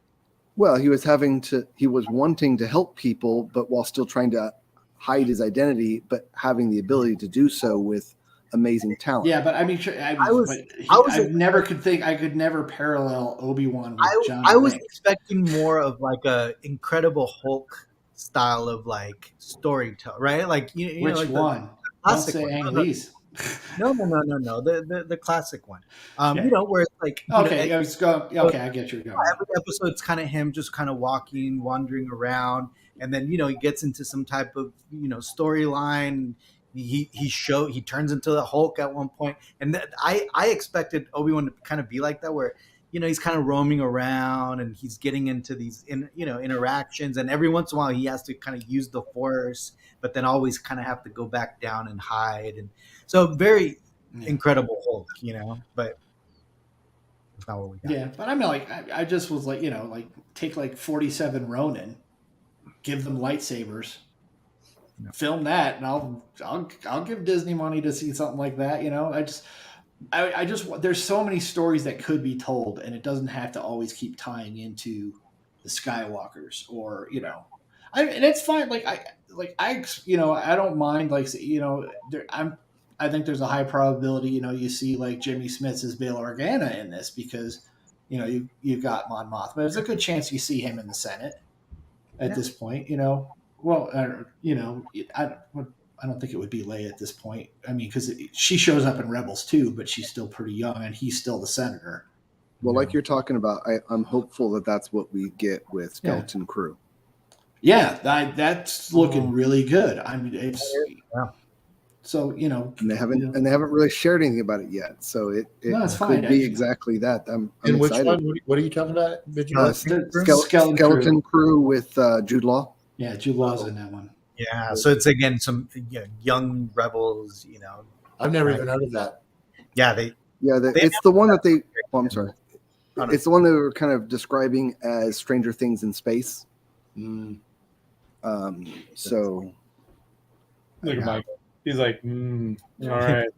S10: Well, he was wanting to help people, but while still trying to hide his identity, but having the ability to do so with amazing talent.
S5: Yeah, but I mean, I could never parallel Obi-Wan with John Wick.
S1: I was expecting more of like a Incredible Hulk style of like storytelling, right? Like
S5: which
S1: like
S5: one? Don't say Ang Lee's.
S1: No. The classic one. Where it's like
S5: okay, I get you.
S1: Every episode's kind of him just kind of wandering around, and then he gets into some type of storyline. He turns into the Hulk at one point, and I expected Obi-Wan to kind of be like that, where he's kind of roaming around and he's getting into these interactions, and every once in a while he has to kind of use the Force, but then always kind of have to go back down and hide, and so very Incredible Hulk, but that's not what we got.
S5: Yeah, but I mean, like I just was like, like take like 47 Ronin, give them lightsabers. Film that, and I'll give Disney money to see something like that. I just there's so many stories that could be told, and it doesn't have to always keep tying into the Skywalkers, or and it's fine. I don't mind, I think there's a high probability you see like Jimmy Smits as Bail Organa in this, because you've got Mon Mothma. There's a good chance you see him in the Senate at this point. Well, I don't think it would be Leia at this point. I mean, because she shows up in Rebels too, but she's still pretty young, and he's still the senator.
S10: Well, like you're talking about, I'm hopeful that that's what we get with Skeleton Crew.
S5: Yeah, that's looking really good. I mean, so
S10: and they haven't really shared anything about it yet. So it could be exactly that. I'm
S3: which
S10: excited.
S3: one? What are you talking about?
S10: Skeleton Crew with Jude Law.
S5: Yeah, Jude Law's in that one.
S1: Yeah, so it's again some young rebels.
S3: I've never even heard of that.
S1: Yeah,
S10: it's the one that they. Oh, I'm sorry. It's the one they were kind of describing as Stranger Things in space. So.
S8: Look at Michael. He's like, all right.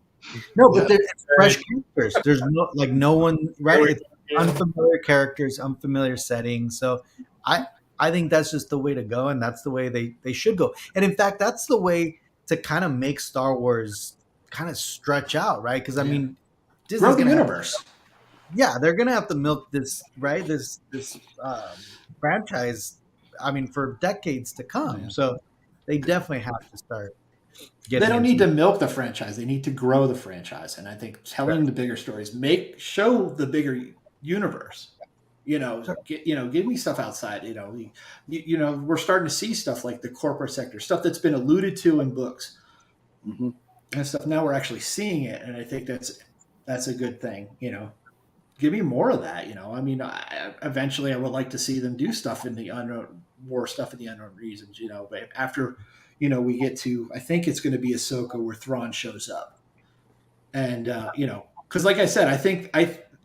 S1: No, but it's fresh characters. There's no one, right? It's unfamiliar characters, unfamiliar settings. So I think that's just the way to go, and that's the way they should go. And in fact, that's the way to kind of make Star Wars kind of stretch out, right? Because I mean,
S5: Disney's the universe.
S1: They're gonna have to milk this, right? This franchise. I mean, for decades to come. So they definitely have to start.
S5: They don't need to milk the franchise; they need to grow the franchise. And I think telling the bigger stories, show the bigger universe. Give me stuff outside. We're starting to see stuff like the corporate sector, stuff that's been alluded to in books, and stuff. Now we're actually seeing it, and I think that's a good thing. Give me more of that. I mean, eventually I would like to see them do stuff in the unknown, more stuff in the unknown regions. But after we get to, I think it's going to be Ahsoka where Thrawn shows up, and because like I said, I think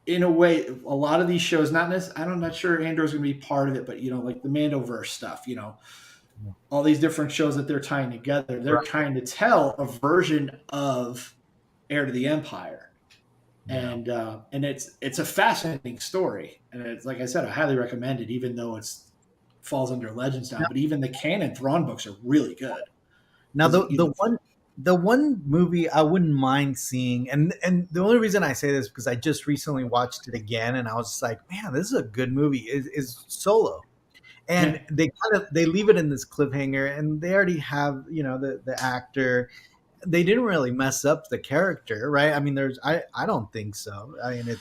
S5: in a way, a lot of these shows, I'm not sure Andor's going to be part of it, but like the Mandoverse stuff, all these different shows that they're tying together, they're trying to tell a version of Heir to the Empire, and it's a fascinating story, and it's, like I said, I highly recommend it, even though it's falls under Legends now, but even the canon Thrawn books are really good.
S1: Now the one movie I wouldn't mind seeing, and the only reason I say this is because I just recently watched it again, and I was just like, man, this is a good movie. Is Solo, and they leave it in this cliffhanger, and they already have the actor. They didn't really mess up the character, right? I mean, I don't think so. I mean,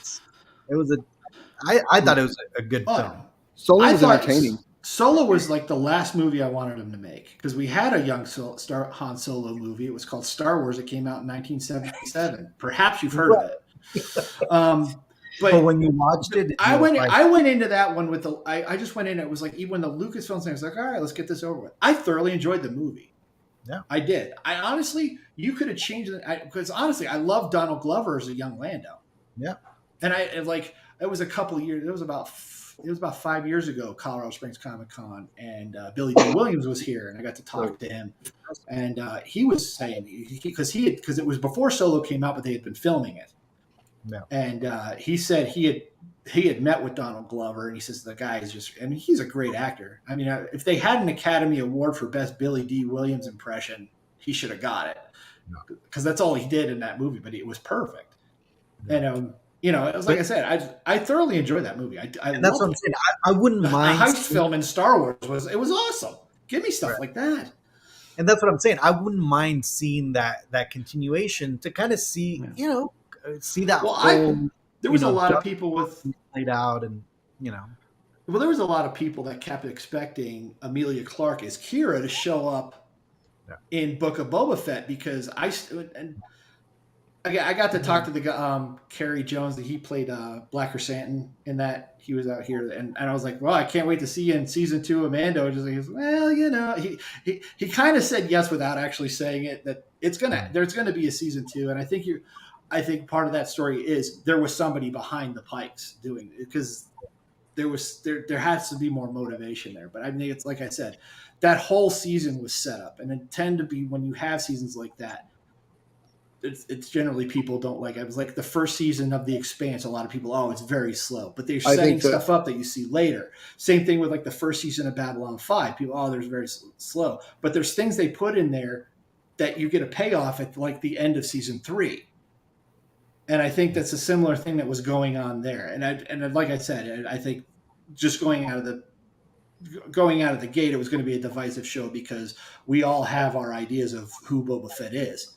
S1: I thought it was a good film.
S10: Solo was entertaining.
S5: Solo was like the last movie I wanted him to make, because we had a young Han Solo movie. It was called Star Wars. It came out in 1977. Perhaps you've heard of it. But
S1: when you watched it,
S5: I went into that one with I just went in. It was like, even when the Lucasfilm thing, I was like, all right, let's get this over with. I thoroughly enjoyed the movie.
S1: Yeah,
S5: I did. I honestly, you could have changed it, because honestly, I love Donald Glover as a young Lando.
S1: Yeah,
S5: and it was a couple of years. It was about 5 years ago, Colorado Springs Comic Con, and Billy D. Williams was here, and I got to talk to him, and he was saying, because it was before Solo came out, but they had been filming it, and he said he had met with Donald Glover, and he says the guy is just, I mean, he's a great actor. I mean, if they had an Academy Award for Best Billy D. Williams impression, he should have got it, because that's all he did in that movie, but it was perfect, and it was like I said, I thoroughly enjoyed that movie. That's
S1: what I'm saying. I wouldn't mind.
S5: The heist film in Star Wars was awesome. Give me stuff like that.
S1: And that's what I'm saying. I wouldn't mind seeing that continuation to kind of see, see that.
S5: Well, there was a lot of people with
S1: played out, and
S5: Well, there was a lot of people that kept expecting Emilia Clarke as Kira to show up in Book of Boba Fett, because I got to talk to the Kerry Jones, that he played Black Chrysanthemum in that. He was out here, and I was like, well, I can't wait to see you in season 2 of Mando. Just like, well, he kind of said yes without actually saying it, that there's gonna be a season 2, and I think part of that story is there was somebody behind the Pikes doing it, because there has to be more motivation there. But I mean, it's like I said, that whole season was set up, and it tend to be, when you have seasons like that, it's generally people don't like it. It was like the first season of The Expanse. A lot of people, it's very slow, but they're setting stuff up that you see later. Same thing with like the first season of Babylon 5. People, there's very slow, but there's things they put in there that you get a payoff at like the end of season 3. And I think that's a similar thing that was going on there. And like I said, I think just going out of the gate, it was going to be a divisive show, because we all have our ideas of who Boba Fett is,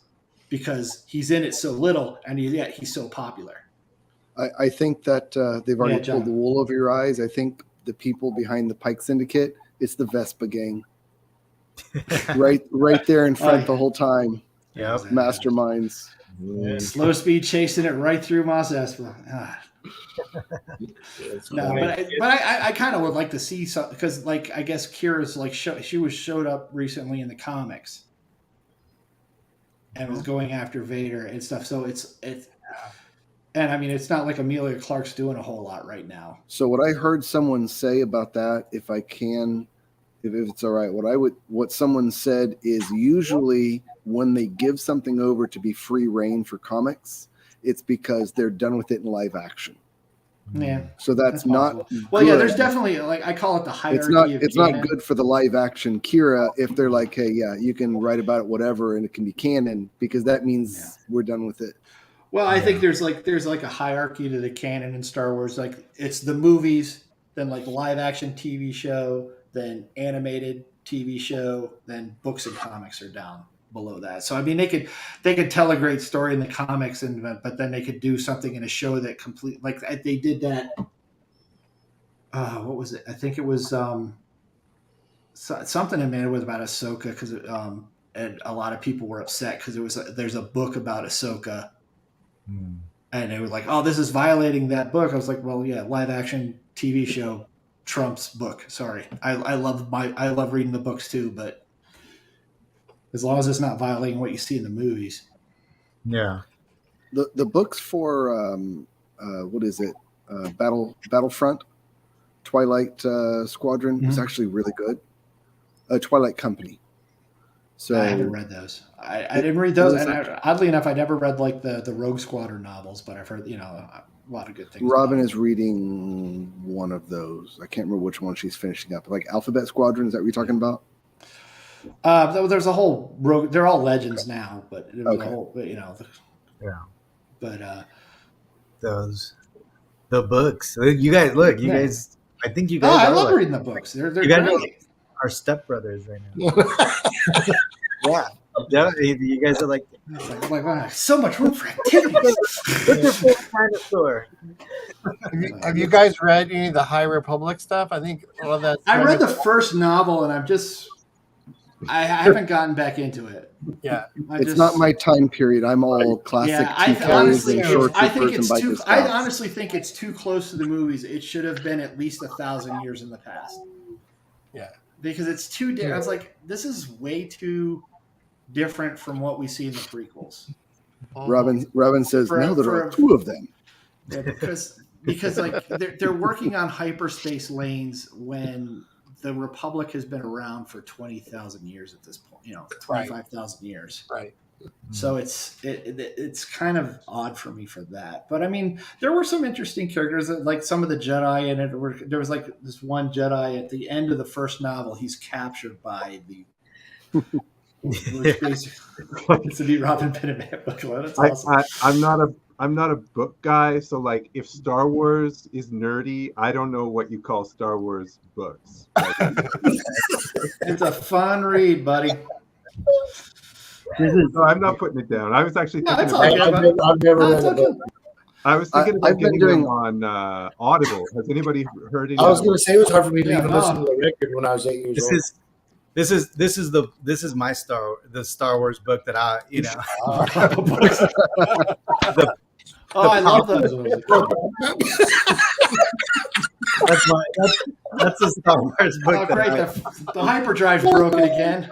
S5: because he's in it so little, and yet he's so popular.
S10: I think that they've already pulled the wool over your eyes. I think the people behind the Pike Syndicate, it's the Vespa gang, right there in front the whole time.
S1: Yeah,
S10: masterminds.
S5: Slow speed chasing it right through Mos Espa. No, but I kind of would like to see some, because like I guess Kira's like showed up recently in the comics, and was going after Vader and stuff. So it's and I mean, it's not like Emilia Clarke's doing a whole lot right now.
S10: So what I heard someone say about that, if it's all right, what someone said is, usually when they give something over to be free reign for comics, it's because they're done with it in live action.
S5: Yeah.
S10: So that's not
S5: well. Yeah, there's definitely, like, I call it the hierarchy.
S10: It's not good for the live action Kira if they're like, hey, yeah, you can write about it, whatever, and it can be canon, because that means we're done with it.
S5: Well, I think there's a hierarchy to the canon in Star Wars. Like, it's the movies, then like live action TV show, then animated TV show, then books and comics are down below that. So I mean, they could tell a great story in the comics, but then they could do something in a show that like they did that. What was it? I think it was something in man was about Ahsoka, because and a lot of people were upset because there's a book about Ahsoka, and they were like, "Oh, this is violating that book." I was like, "Well, yeah, live action TV show trumps book. Sorry, I love reading the books too, but as long as it's not violating what you see in the movies."
S1: Yeah.
S10: The books for what is it? Battlefront, Twilight Squadron was actually really good. Twilight Company. So
S5: I haven't read those. I didn't read those, and oddly enough, I never read like the Rogue Squadron novels. But I've heard, a lot of good things.
S10: Robin is reading one of those. I can't remember which one she's finishing up. Like Alphabet Squadron, is that what you're talking about?
S5: There's a whole rogue. They're all legends now, but there was a whole, But
S1: the books. You guys, look. You guys. I think you guys.
S5: I love reading the books. They're
S1: you guys
S5: great.
S1: are stepbrothers right now. Yeah, you guys are like
S5: wow, so much room for activities.
S1: What's your favorite dinosaur?
S6: Have you guys read any of the High Republic stuff? I think all of that.
S5: I read the first novel, and I haven't gotten back into it.
S6: Yeah,
S10: it's not my time period. I'm all classic.
S5: I honestly think it's too close to the movies. It should have been at least 1,000 years in the past.
S6: Yeah,
S5: because it's too. I was like, this is way too different from what we see in the prequels.
S10: Robin says, no, there are two of them.
S5: Yeah, because like they're working on hyperspace lanes when the Republic has been around for 20,000 years at this point. 25,000 years.
S6: Right.
S5: So it's kind of odd for me for that. But I mean, there were some interesting characters, like some of the Jedi in it. There was like this one Jedi at the end of the first novel. He's captured by the. Which basically it's a neat Robin Bennett book. That's awesome.
S9: I'm not a book guy, so like if Star Wars is nerdy, I don't know what you call Star Wars books.
S5: It's a fun read, buddy.
S9: No, I'm not putting it down. I was actually thinking
S3: I've never read a book.
S9: I was thinking about getting them on Audible. Has anybody heard it?
S3: I was going to say it was hard for me to even listen to the record when I was 8 years old.
S1: This is my the Star Wars book that I
S5: I love those.
S1: That's the Star Wars book.
S5: Oh, great! The hyperdrive's broken again.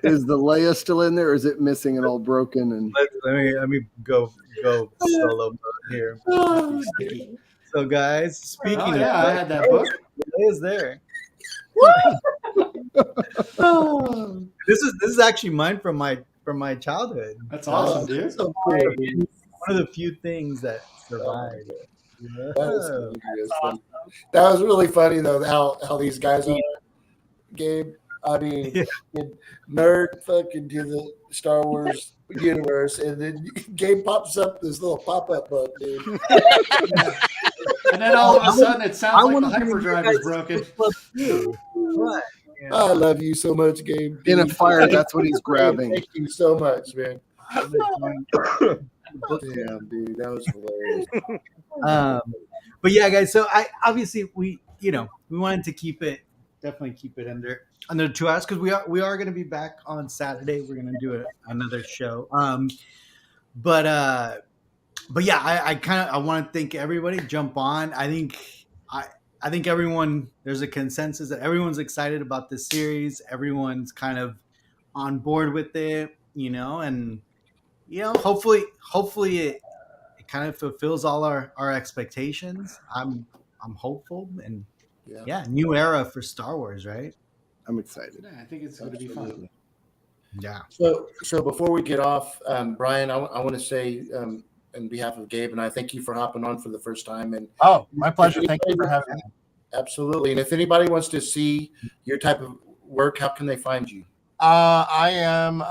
S10: Is the Leia still in there, or is it missing and all broken? And
S1: let me go solo mode here. So, guys, speaking of,
S5: I had that book.
S1: Leia's there. This is actually mine from my childhood.
S5: That's awesome, dude.
S1: So one of the few things that survived.
S3: That was really funny though. How these guys are, Gabe. I mean, nerd fucking to the Star Wars universe, and then Gabe pops up this little pop-up book, dude.
S5: And then all of a sudden, it sounds like the hyperdrive is broken.
S1: What? Yeah.
S3: I love you so much, Gabe.
S10: In a fire, that's what he's grabbing.
S3: Thank you so much, man. Damn, dude, that was hilarious.
S1: But yeah, guys. So we wanted to definitely keep it under 2 hours because we are going to be back on Saturday. We're going to do another show. But yeah, I want to thank everybody. Jump on. I think everyone, there's a consensus that everyone's excited about this series. Everyone's kind of on board with it, and hopefully it kind of fulfills all our expectations. I'm hopeful, and new era for Star Wars, right?
S10: I'm excited.
S5: Yeah, I think it's going to be fun.
S1: Yeah.
S3: So before we get off, Brian, I want to say on behalf of Gabe and I, thank you for hopping on for the first time. And
S6: my pleasure. Thank you for having me.
S3: Absolutely. And if anybody wants to see your type of work, how can they find you?
S6: I am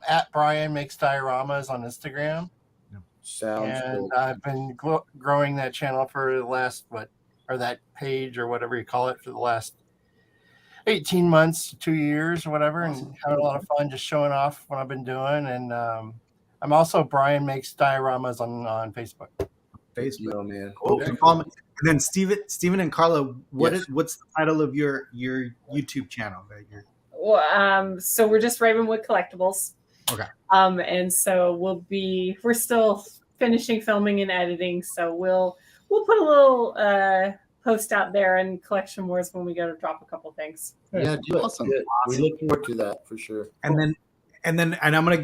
S6: at Brian Makes Dioramas on Instagram.
S3: Sounds
S6: and
S3: good.
S6: I've been growing that channel for the last that page or whatever you call it for the last 18 months, 2 years or whatever, and having a lot of fun just showing off what I've been doing. And I'm also Brian Makes Dioramas on Facebook.
S3: Oh, man.
S1: Cool. And then Steven and Carla, what's the title of your YouTube channel?
S7: So we're just Ravenwood Collectibles.
S1: Okay.
S7: And so we're still finishing filming and editing. So we'll put a little post out there in Collection Wars when we go to drop a couple things.
S3: Yeah, awesome. We look forward to that for sure.
S1: And then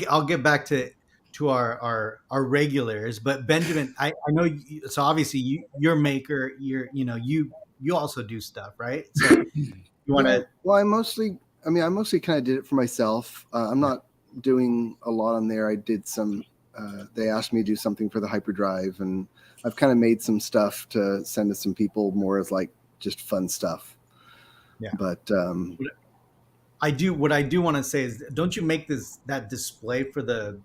S1: I'll get back to our regulars, but Benjamin, I know so obviously you're a maker, you also do stuff, right? So you want to?
S10: Well, I mostly kind of did it for myself. I'm not doing a lot on there. I did some they asked me to do something for the hyperdrive, and I've kind of made some stuff to send to some people more as like just fun stuff.
S1: Yeah.
S10: But
S1: what I do want to say is, don't you make that display for the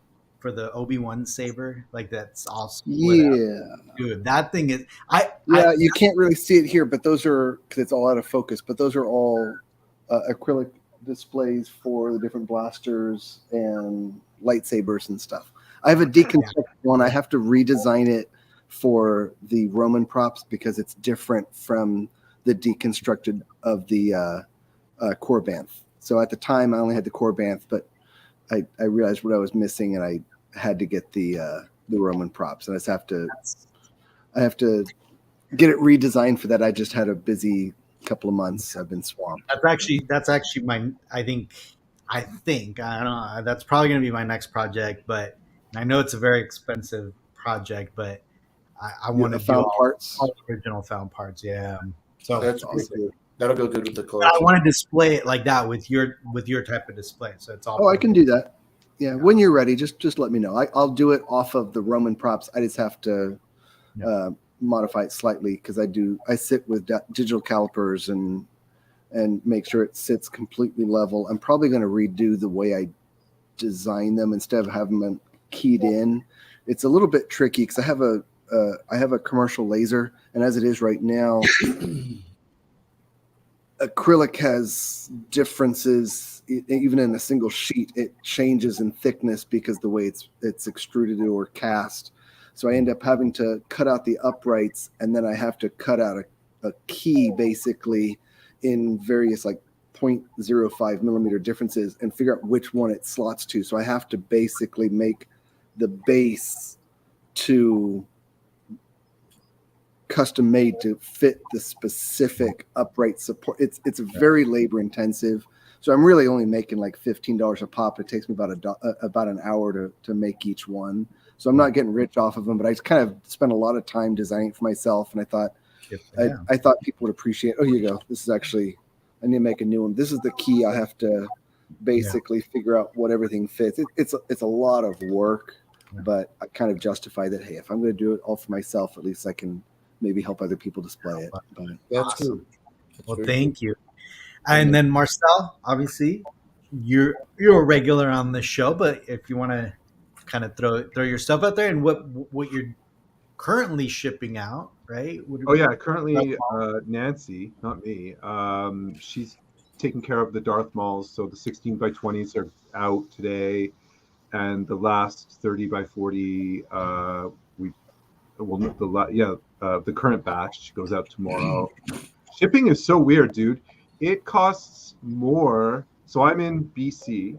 S1: Obi-Wan saber? Like that's all split up.
S10: yeah,
S1: Dude, that thing is
S10: you can't really see it here, but those are, because it's all out of focus, but those are all acrylic displays for the different blasters and lightsabers and stuff. I have a deconstructed one. I have to redesign it for the Roman props because it's different from the deconstructed of the core banth. So at the time I only had the core banth, but I realized what I was missing, and I had to get the Roman props, and I have to get it redesigned for that. I just had a busy couple of months. I've been swamped.
S1: That's actually my, I think I don't know, that's probably going to be my next project, but I know it's a very expensive project, but I want to do all original found parts. Yeah. So
S3: that's awesome. That'll go good with the
S1: I
S3: collection.
S1: want to display it like that with your type of display. So it's all.
S10: Oh, I can do that. Yeah. When you're ready, just let me know. I'll do it off of the Roman props. I just have to modify it slightly because I sit with digital calipers and make sure it sits completely level. I'm probably going to redo the way I design them instead of having them keyed in. It's a little bit tricky because I have a commercial laser, and as it is right now, acrylic has differences. Even in a single sheet, it changes in thickness because the way it's extruded or cast. So I end up having to cut out the uprights, and then I have to cut out a key basically in various like 0.05 millimeter differences and figure out which one it slots to. So I have to basically make the base to custom made to fit the specific upright support. It's very labor intensive. So I'm really only making like $15 a pop. It takes me about an hour to make each one. So I'm not getting rich off of them, but I just kind of spent a lot of time designing it for myself. And I thought, I thought people would appreciate, oh, here you go. This is actually, I need to make a new one. This is the key. I have to basically figure out what everything fits. It's a lot of work, but I kind of justify that, hey, if I'm going to do it all for myself, at least I can maybe help other people display it. But
S3: that's cool.
S1: Well, thank you. And then Marcel, obviously, you're a regular on the show, but if you want to kind of throw your stuff out there and what you're currently shipping out, right?
S9: Currently Nancy, not me. She's taking care of the Darth Mauls, so the 16 by 20s are out today, and the last 30 by 40 the current batch goes out tomorrow. Shipping is so weird, dude. It costs more. So I'm in BC,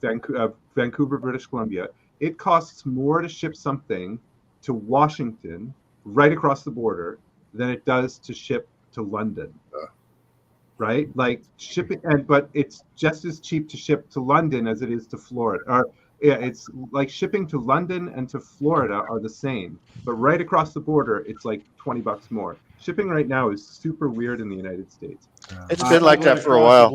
S9: Vancouver, British Columbia. It costs more to ship something to Washington, right across the border, than it does to ship to London. Right? Like shipping, but it's just as cheap to ship to London as it is to Florida. It's like shipping to London and to Florida are the same, but right across the border, it's like $20 more. Shipping right now is super weird in the United States.
S2: It's been like that for a while.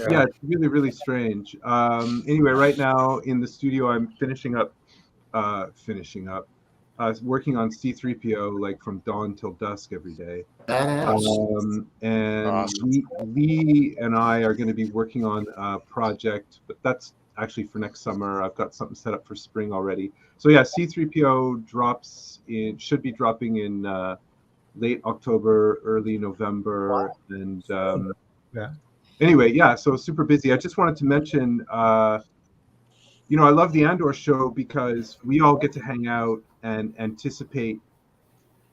S9: Yeah, it's really, really strange. Anyway, right now in the studio, I'm finishing up. Working on C-3PO like from dawn till dusk every day. And Lee and I are going to be working on a project, but that's actually for next summer. I've got something set up for spring already. So yeah, C-3PO should be dropping in late October, early November, and anyway, yeah. So super busy. I just wanted to mention, I love the Andor show because we all get to hang out and anticipate.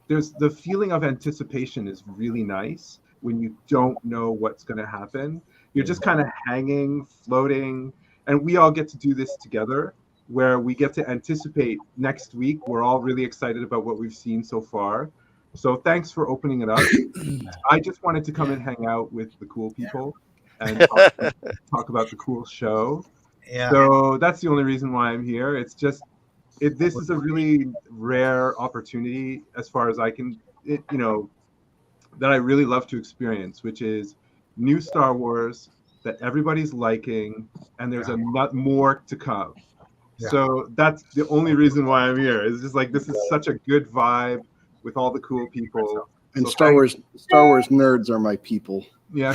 S9: There's the feeling of anticipation is really nice when you don't know what's going to happen. You're just kind of hanging, floating, and we all get to do this together where we get to anticipate next week. We're all really excited about what we've seen so far. So thanks for opening it up. I just wanted to come and hang out with the cool people and talk about the cool show. Yeah. So that's the only reason why I'm here. It's just, this is a really rare opportunity as far as I can, that I really love to experience, which is new Star Wars that everybody's liking, and there's a lot more to come. So that's the only reason why I'm here. It's just like this is such a good vibe with all the cool people.
S10: And
S9: So
S10: Star Wars nerds are my people.
S9: Yeah,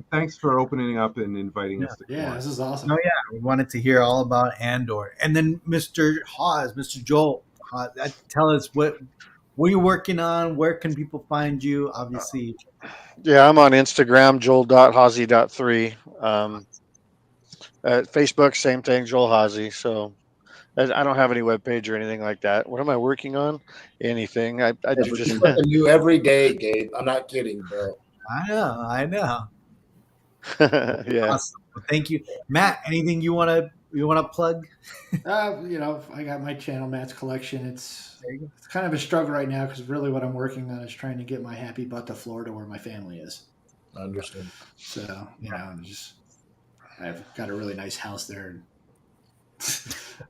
S9: thanks for opening up and inviting us to come on.
S5: This is awesome.
S1: Oh yeah, we wanted to hear all about Andor, and then Mr. Hawes, Mr. Joel, tell us what are you working on? Where can people find you? Obviously,
S2: Yeah, I'm on Instagram, joel.hazy.3. At Facebook, same thing, Joel Hazy. So I don't have any webpage or anything like that. What am I working on? Anything? I do just
S3: something new every day, Gabe. I'm not kidding, bro.
S1: I know.
S2: Yeah.
S1: Awesome. Well, thank you, Matt. Anything you want to plug?
S5: I got my channel, Matt's Collection. It's kind of a struggle right now because really what I'm working on is trying to get my happy butt to Florida where my family is.
S3: I understand.
S5: So I've got a really nice house there, and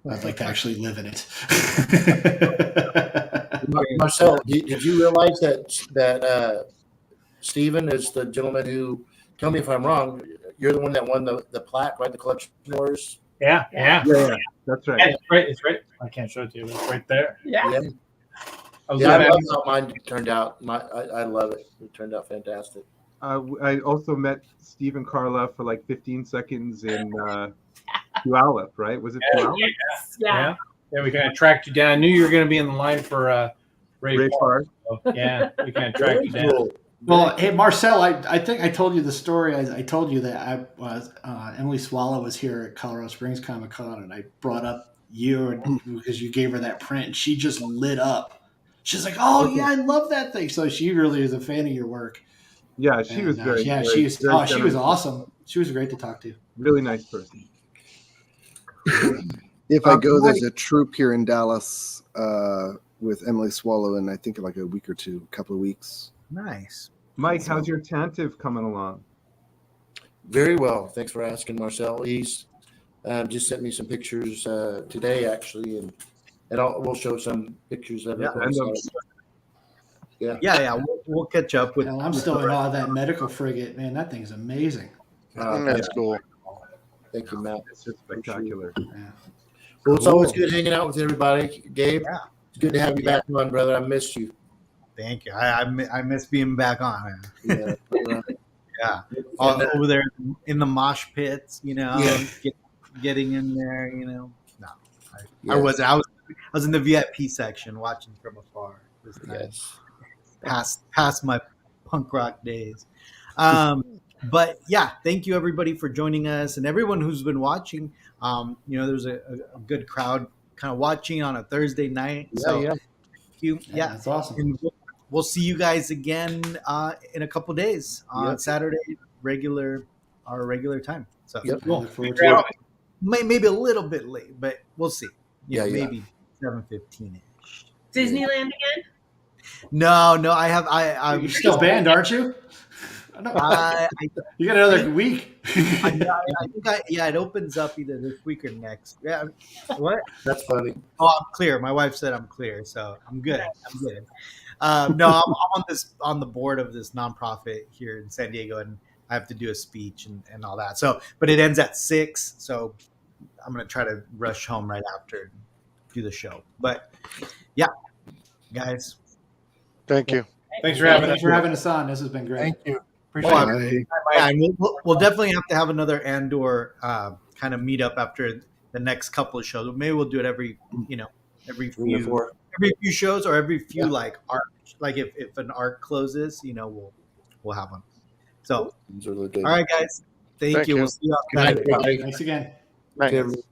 S5: I'd like to actually live in it.
S3: Marcel, did you realize that Steven is the gentleman who? Tell me if I'm wrong. You're the one that won the plaque, right? The collection wars.
S8: Yeah.
S9: That's right.
S8: Yeah, it's right. I can't show it to you. It's right there.
S7: Yeah.
S3: I love how mine turned out. I love it. It turned out fantastic.
S9: I also met Stephen Carla for like 15 seconds in Puyallup, right? Was it Puyallup?
S7: Yeah.
S8: Yeah, we kind of tracked you down. I knew you were going to be in the line for Ray Park. So, yeah, we kind of tracked you down.
S5: Well, hey, Marcel, I think I told you the story. I told you that Emily Swallow was here at Colorado Springs Comic Con, and I brought up you because you gave her that print, and she just lit up. She's like, "Oh yeah, I love that thing." So she really is a fan of your work.
S9: Yeah, she was very.
S5: Yeah,
S9: she
S5: was awesome. She was great to talk to.
S9: Really nice person.
S10: If I go, there's a troupe here in Dallas with Emily Swallow in I think like a week or two, a couple of weeks.
S1: Nice.
S9: Mike, how's your Tantive coming along?
S3: Very well. Thanks for asking, Marcel. He's just sent me some pictures today, actually, and we'll show some pictures of it.
S1: Yeah. We'll catch up with.
S5: I'm still in awe of that medical frigate, man. That thing's amazing.
S2: That's cool.
S3: Thank you, Matt.
S9: It's just spectacular.
S5: Yeah.
S3: Well, it's always good hanging out with everybody, Gabe.
S1: Yeah.
S3: It's good to have you back on, brother. I missed you.
S1: Thank you. I miss being back on. Man.
S3: Yeah.
S1: Yeah. Over there in the mosh pits, getting in there, No, I was in the VIP section watching from afar.
S3: Yes.
S1: Past my punk rock days. But yeah, thank you everybody for joining us and everyone who's been watching. There's a good crowd kind of watching on a Thursday night. Thank you. Yeah,
S5: that's awesome.
S1: And we'll see you guys again in a couple days on Saturday, our regular time. So
S5: Cool.
S1: maybe a little bit late, but we'll see. Maybe 7:15ish.
S7: Disneyland again?
S1: No, I'm
S5: You're still banned, aren't you? You got another week.
S1: I think it opens up either this week or next. Yeah, what?
S3: That's funny.
S1: Oh, I'm clear. My wife said I'm clear, so I'm good. No, I'm on the board of this nonprofit here in San Diego, and I have to do a speech and all that. So, but it ends at 6, so I'm gonna try to rush home right after and do the show. But yeah, guys,
S2: Thank you.
S8: Thanks for having us.
S5: Thanks for having us on. This has been great.
S6: Thank you. Appreciate it.
S1: Yeah, we'll definitely have to have another Andor kind of meet up after the next couple of shows. Maybe we'll do it every few shows or every few like arc. Like if an arc closes, we'll have one. So, all right, guys. Thank you. We'll see you.
S3: Good night, everybody.
S5: Thanks again.
S2: Right.
S3: Okay, everybody.